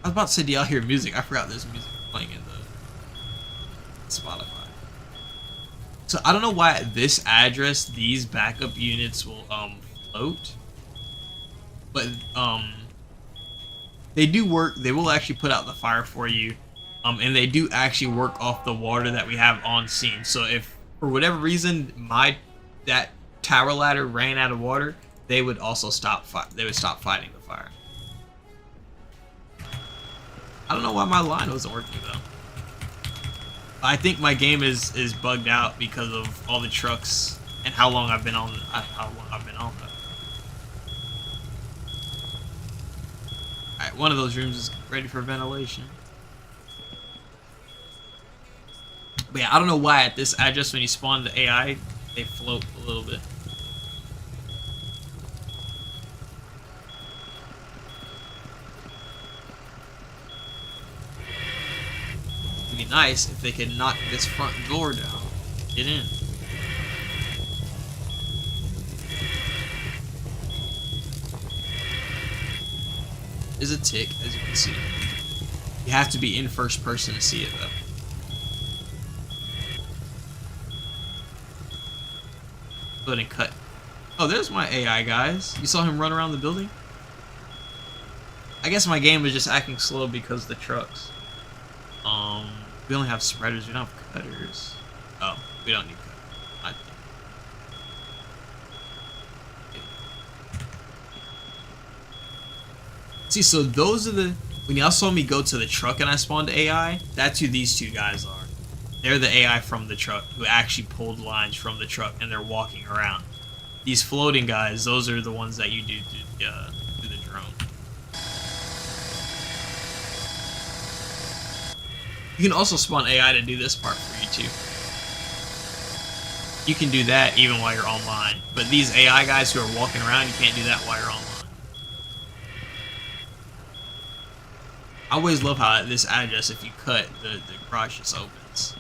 I was about to say, do y'all hear music? I forgot there's music playing in the Spotify. So I don't know why at this address these backup units will float, but they do work. They will actually put out the fire for you, and they do actually work off the water that we have on scene. So if for whatever reason that tower ladder ran out of water, they would also stop fighting the fire. I don't know why my line wasn't working though. I think my game is bugged out because of all the trucks and how long I've been on them. Alright, one of those rooms is ready for ventilation. But yeah, I don't know why at this address when you spawn the AI, they float a little bit. Be nice if they could knock this front door down. Get in. There's a tick, as you can see. You have to be in first person to see it, though. Go ahead and cut. Oh, there's my AI, guys. You saw him run around the building? I guess my game was just acting slow because of the trucks. We only have spreaders, we don't have cutters. Oh, we don't need cutters. See, so those are the... When y'all saw me go to the truck and I spawned AI, that's who these two guys are. They're the AI from the truck who actually pulled lines from the truck and they're walking around. These floating guys, those are the ones that you do to the drone. You can also spawn AI to do this part for you too. You can do that even while you're online. But these AI guys who are walking around, you can't do that while you're online. I always love how at this address, if you cut, the garage just opens.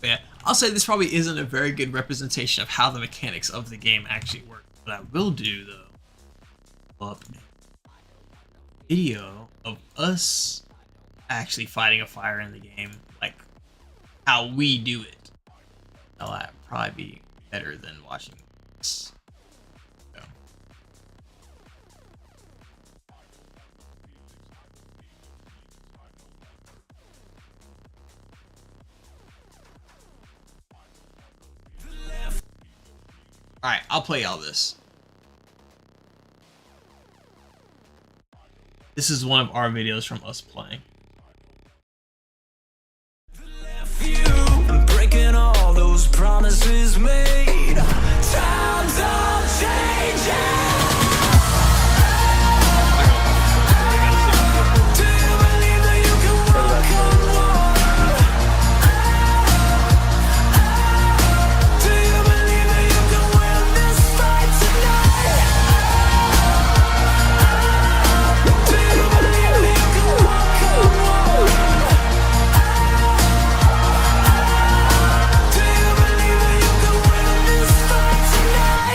But yeah, I'll say this probably isn't a very good representation of how the mechanics of the game actually work. What I will do, though, up video of us actually fighting a fire in the game, like how we do it. That'll probably be better than watching this. So. Alright, I'll play all this. This is one of our videos from us playing. Breaking all those promises made. Times are changing. Do you believe that you can walk on water? Do you believe that you can win this fight tonight? Do you believe that you can walk on water? Do you believe that you can win this fight tonight?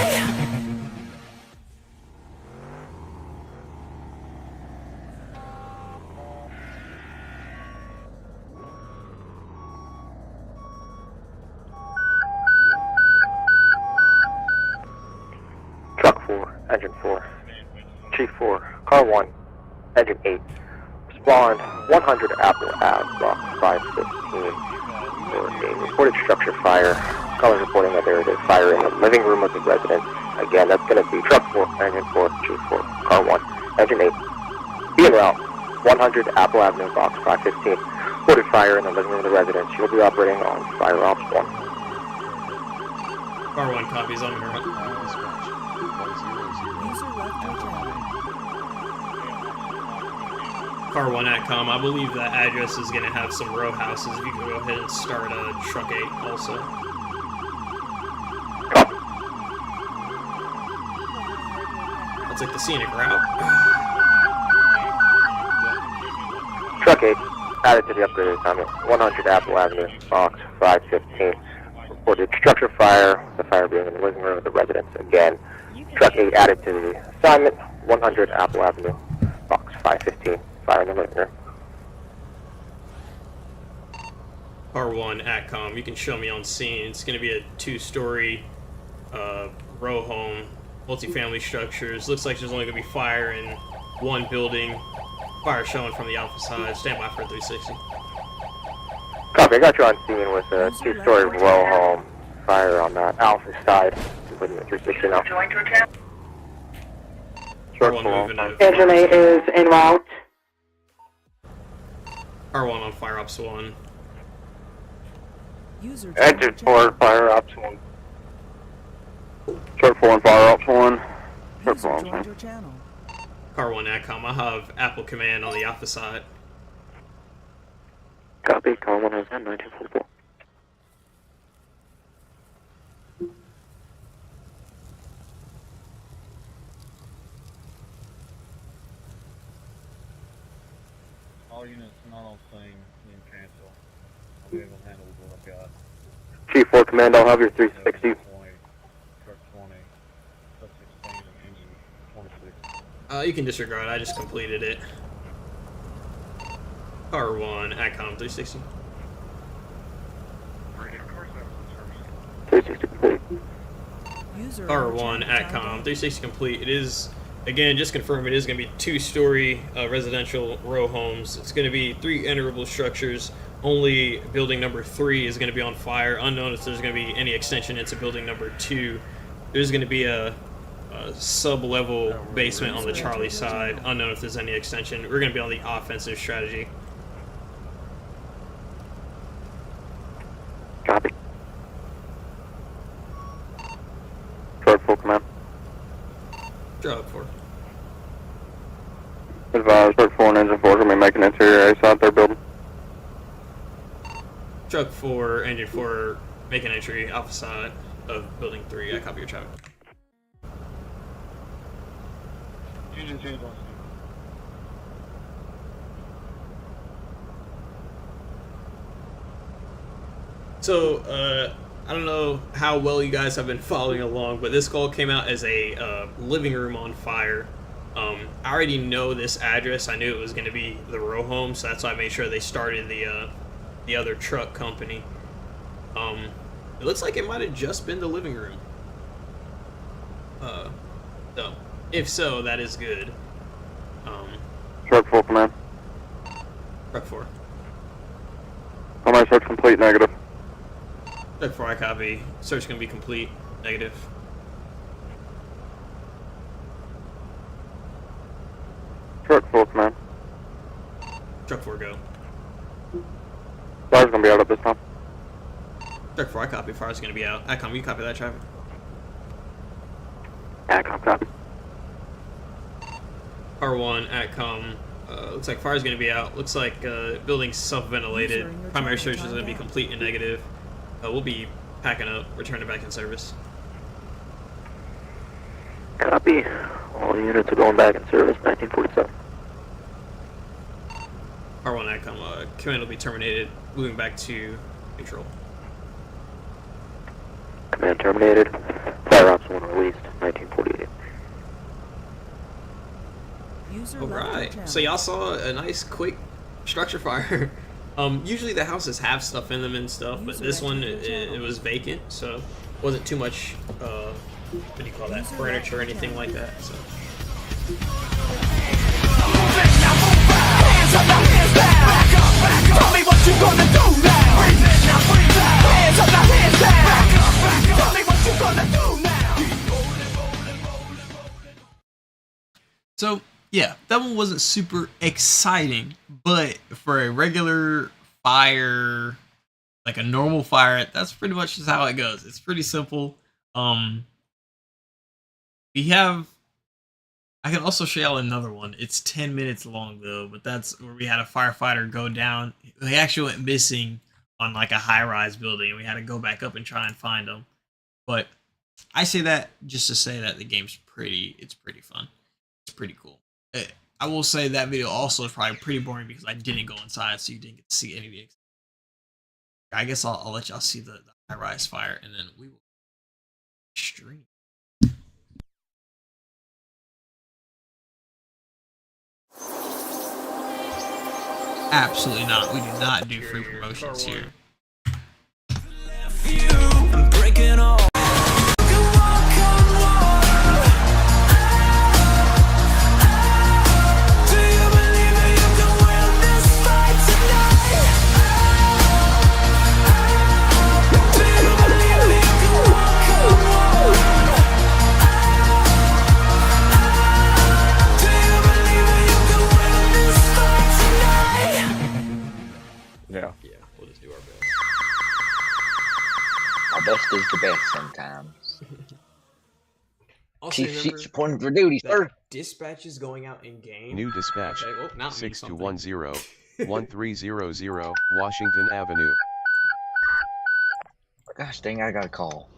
Truck 4, Engine 4, Chief 4, Car 1, Engine 8. Respond 100 Apple Ave, Block 515. For a reported structure fire. Callers reporting that there is a fire in the living room of the residence. Again, that's going to be Truck 4, Engine 4, Chief 4, Car 1, Engine 8. Be en route 100 Apple Avenue, Box 515. Reported fire in the living room of the residence. You'll be operating on Fire Ops 1. Car 1 copies on your Car 1 Atcom, I believe that address is going to have some row houses. If you can go ahead and start Truck 8 also. That's like the scenic route. Truck 8, added to the upgraded assignment, 100 Apple Avenue, Box 515. Reported structure fire, the fire being in the living room of the residence. Again, Truck 8 added to the assignment, 100 Apple Avenue, Box 515. Fire in the living room. Car 1 Atcom, you can show me on scene. It's going to be a 2-story row home, multifamily structures. Looks like there's only going to be fire in one building. Fire showing from the alpha side. Stand by for 360. Copy, I got you on scene with a 2-story row home. Fire on that alpha side. Within the 360 now. Car 1 moving to Engine 8 is en route. Car 1 on Fire Ops 1. Engine 4, Fire Ops 1. Truck 4 and Fire Ops 1. Truck 4 on scene. Car 1 Atcom, I have Apple Command on the alpha side. Copy, Car 1 has 1944. All units not on scene, you can cancel. I'll be able to handle what I've got. Chief 4 Command, I'll have your 360. 20, truck 20, truck 16, and engine 26. You can disregard, I just completed it. Car 1 Atcom 360. 360 complete. Car 1 Atcom 360 complete. It is, again, just confirm it is going to be 2-story residential row homes. It's going to be 3 enterable structures. Only building number 3 is going to be on fire. Unknown if there's going to be any extension into building number 2. There's going to be a sub-level basement on the Charlie side. Unknown if there's any extension. We're going to be on the offensive strategy. Copy. Truck 4 Command. Drop 4. Advise Truck 4 and Engine 4 going to be making interior ace out their building. Truck 4, Engine 4, make an entry alpha side of building 3. I copy your traffic. Engine 2 on scene. So, I don't know how well you guys have been following along, but this call came out as a living room on fire. I already know this address. I knew it was going to be the row home, so that's why I made sure they started the other truck company. It looks like it might have just been the living room. So if so, that is good. Truck 4 command. Truck 4. Primary search complete, negative. Truck 4, I copy. Search gonna be complete, negative. Truck 4 command. Truck 4, go. Fire's gonna be out at this time. Truck 4, I copy. Fire's gonna be out. Acom, you copy that traffic? Acom, copy. Car 1, Atcom. Looks like fire's gonna be out. Looks like building's self-ventilated. Primary search is gonna be complete and negative. We'll be packing up, returning back in service. Copy. All units are going back in service, 1947. Car 1, Atcom. Command will be terminated. Moving back to neutral. Command terminated. Firearms 1 released, 1948. Alright, so y'all saw a nice quick structure fire. Usually the houses have stuff in them and stuff, but this one, it was vacant, so wasn't too much, what do you call that, furniture or anything like that, so. Tell me what you gonna do now. Hands up, now hands down. Tell me what you gonna do now. So, yeah, that one wasn't super exciting, but for a regular fire, like a normal fire, that's pretty much just how it goes. It's pretty simple. We have, I can also show y'all another one. It's 10 minutes long though, but that's where we had a firefighter go down. He actually went missing on like a high-rise building, and we had to go back up and try and find him. But I say that just to say that the game's it's pretty fun. It's pretty cool. I will say that video also is probably pretty boring because I didn't go inside, so you didn't get to see any of the. I guess I'll let y'all see the high-rise fire, and then we will stream. Absolutely not. We do not do free promotions here. Yeah, We'll just do our best. Our best is the best sometimes. Also, Chief Sheets reporting for duty, sir. Dispatch is going out in game. New dispatch, Okay, well, not 6210, 1300 Washington Avenue. Gosh dang, I got a call.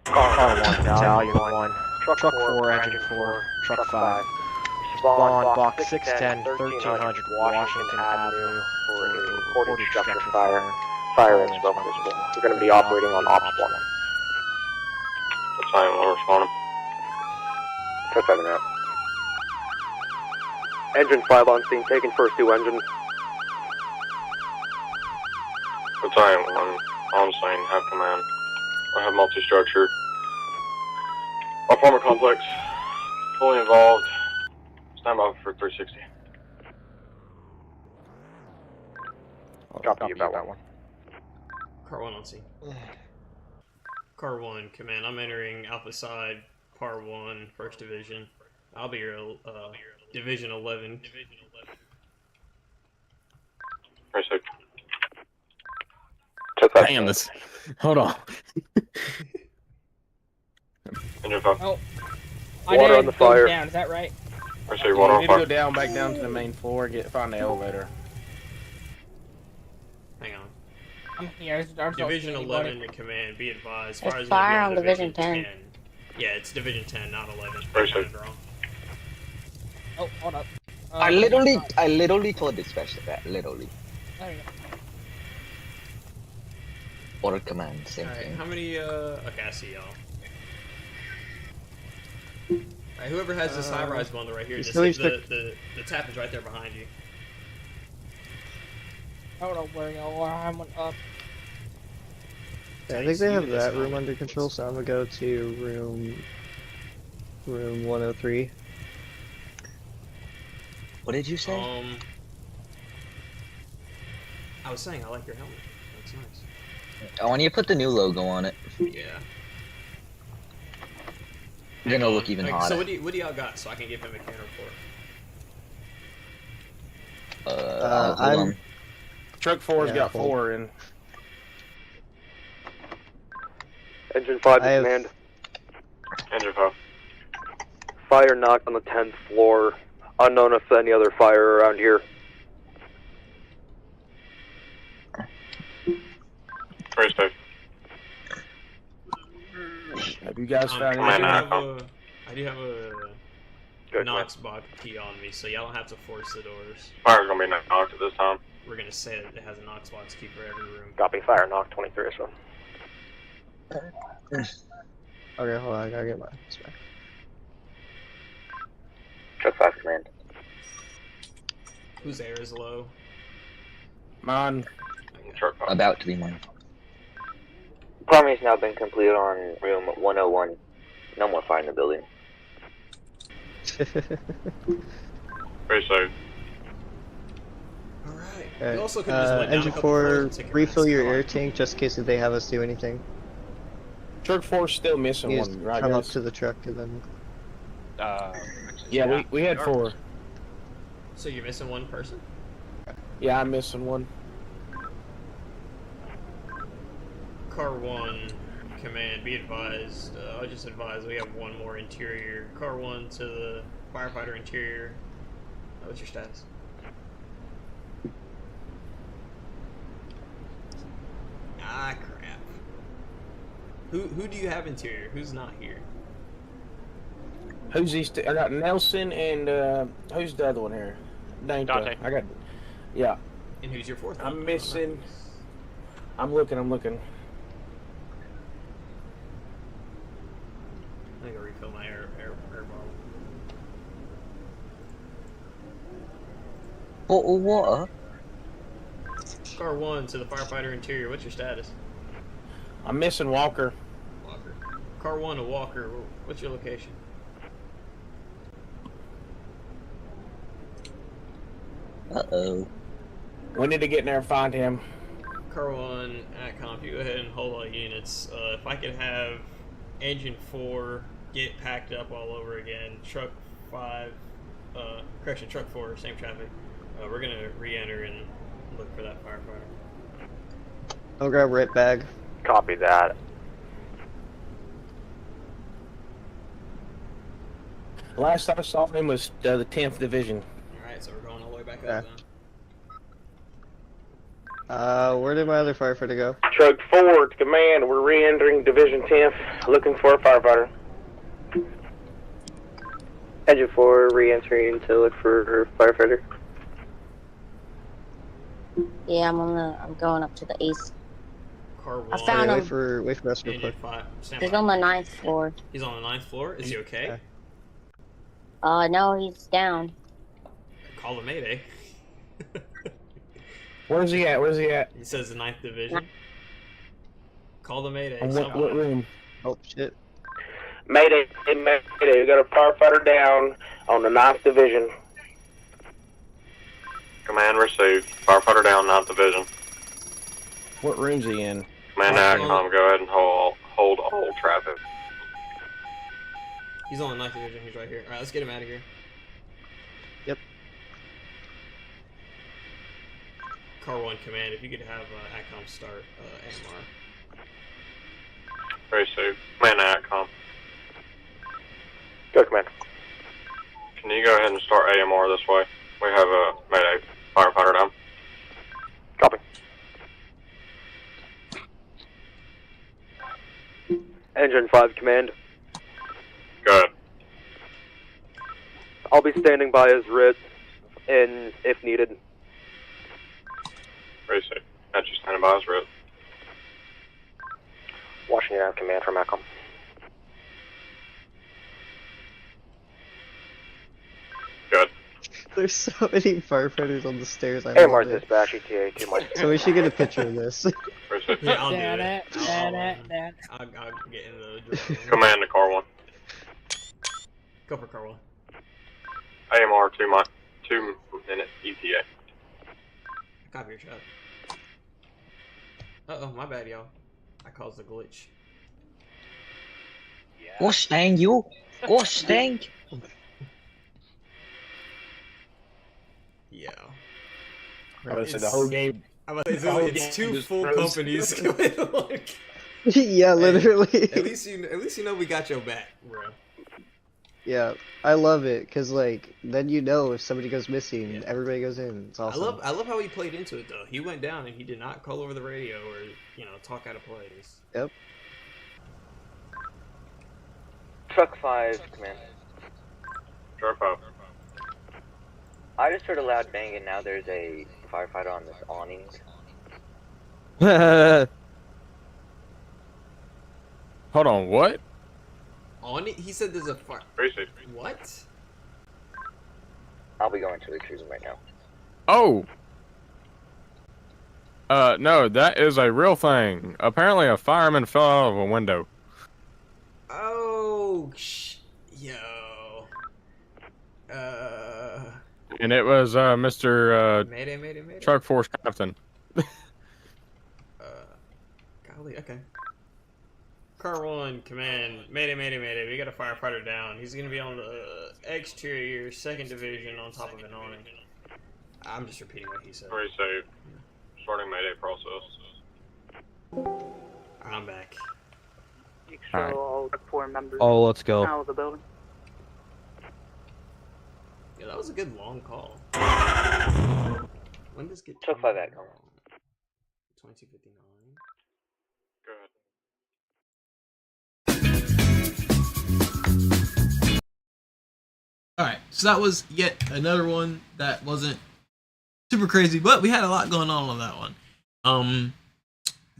Car 1, Battalion 1. Truck 4, Engine 4. Truck 5. Spawn Block 610, 1300 Washington Avenue for a reported structure fire. Fire and smoke visible. We're going to be operating on Ops 1. Battalion 1 responding. Check that out. Engine 5 on scene, taking first 2 engine. Battalion 1 on scene, have command. I have multi-structure. Apartment complex, fully involved. Stand by for 360. Copy you about that one. Car 1 on scene. Car 1, command. I'm entering Alpha Side, Par 1, 1st Division. I'll be your Division 11. Damn this. Hold on. Engine 5. Oh. Water on the fire. Down, is that right? I say water You on need to go fire. down, back down to the main floor, find the elevator. Hang on. I'm here. Division 11 to command. Be advised. There's Fire is fire gonna be on Division 10. Yeah, it's Division 10, not 11. Very safe. Wrong. Oh, hold up. I literally told dispatch that. Literally. There you go. Order command, same Alright, thing. how many, okay, I see y'all. Alright, whoever has this high-rise bundle right here, just still hit need the tap is right there behind you. I don't know where y'all are. I went up. Yeah, I think they have that room under control, so I'm gonna go to room 103. What did you say? I was saying I like your helmet. That's nice. Oh, I need to put the new logo on it. Yeah. Then it'll look even So hotter. what do y'all got so I can give him a counter report? Hold on. Truck 4's Yeah, got hold. 4 in. Engine 5 I have- command. Engine 5. Fire knocked on the 10th floor. Unknown if any other fire around here. Very safe. Have you guys found I anything? do have a Good, Knox bot key on me, so y'all don't have to force the doors. Fire's gonna be knocked at this time. We're gonna say that it has a Knox box key for every room. Copy. Fire knocked 23 or so. Okay, hold on, I gotta get my back. Truck 5 command. Whose air is low? Mine. Truck 5. About to be mine. Primary has now been completed on room 101. No more fire in the building. Very safe. Alright. Alright, You also could just went down a Engine couple floors 4, and take your refill mask your off. air tank just in case if they have us do anything. Truck 4's still missing You one, just right come up guys? to the truck and then... Yeah, we had 4. So you're missing one person? Yeah, I'm missing one. Car 1, command, be advised. I'll just advise we have one more interior. Car 1 to the firefighter interior. What's your status? Ah, crap. Who do you have interior? Who's not here? Who's these? I got Nelson and who's the other one here? Dante. I got. Yeah, And who's your fourth one? I'm missing. I'm looking. I gotta refill my air bottle. Bottle water? Car 1 to the firefighter interior. What's your status? I'm missing Walker. Walker. Car 1 to Walker. What's your location? Uh-oh. We need to get in there and find him. Car 1 at comp, you go ahead and hold all units. If I could have Engine 4 get packed up all over again, Truck 5, Truck 4, same traffic. We're gonna re-enter and look for that firefighter. I'll grab right bag. Copy that. Last I saw him was the 10th Division. Alright, so we're going all the way back Yeah. up then. Where did my other firefighter go? Truck 4 to command. We're re-entering Division 10th, looking for a firefighter. Engine 4 re-entering to look for firefighter. Yeah, I'm going up to the Ace. Car 1. I found Wait him. for us real Engine quick. 5. Stand He's by. on the 9th floor. He's on the 9th floor. Is he okay? No, he's down. Call the Mayday. Where's he at? He says the 9th Division. Call the Mayday. On somebody. what room? Oh, shit. Mayday, we got a firefighter down on the 9th Division. Command received. Firefighter down, 9th Division. What room's he in? Command Acom, go ahead and hold all traffic. He's on the 9th Division. He's right here. Alright, let's get him out of here. Yep. Car 1 command, if you could have Acom start AMR. Very safe. Command Acom. Go command. Can you go ahead and start AMR this way? We have a Mayday firefighter down. Copy. Engine 5 command. Good. I'll be standing by as RIT and if needed. Very safe. Got you standing by as RIT. Washington Ave command from Acom. There's so many firefighters on the stairs. I AMR's love it. dispatch, ETA 2 miles. So we should get a picture of this. Yeah, I'll do Dan it. it, Dan it, Dan. I'll get in the drone. Command to car 1. Go for car 1. AMR 2 minute ETA. Copy your shot. Uh oh, my bad, y'all. I caused a glitch. Go stank you! Go stank! Yeah. I would say the whole game. It's two full companies going on. Yeah, literally. At least you know we got your back, bro. Yeah, I love it, cause like then you know if somebody goes missing, everybody goes in. It's awesome. I love how he played into it though. He went down and he did not call over the radio or talk out of plays. Yep. Truck 5, command. Truck 5. I just heard a loud bang and now there's a firefighter on this awning. Hold on, what? On it? He said there's a fire. What? I'll be going to retrieve him right now. Oh! No, that is a real thing. Apparently a fireman fell out of a window. Oh, yo. And it was, Mr. Mayday. Truck Force Captain. Golly, okay. Car 1, command. Mayday. We got a firefighter down. He's gonna be on the exterior, 2nd division, on top of an awning. I'm just repeating what he said. Very safe. Starting Mayday process. I'm back. Alright. All 4 members. Oh, let's go. Out of the building. Yeah, that was a good long call. When does get Truck 5 at home. 2259. Good. Alright, so that was yet another one that wasn't super crazy, but we had a lot going on that one.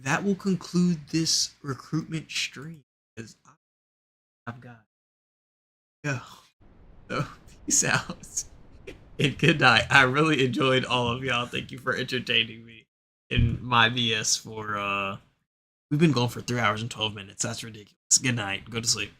That will conclude this recruitment stream, because I've got to go. So, peace out. And good night. I really enjoyed all of y'all. Thank you for entertaining me in my BS for, we've been going for 3 hours and 12 minutes. That's ridiculous. Good night. Go to sleep.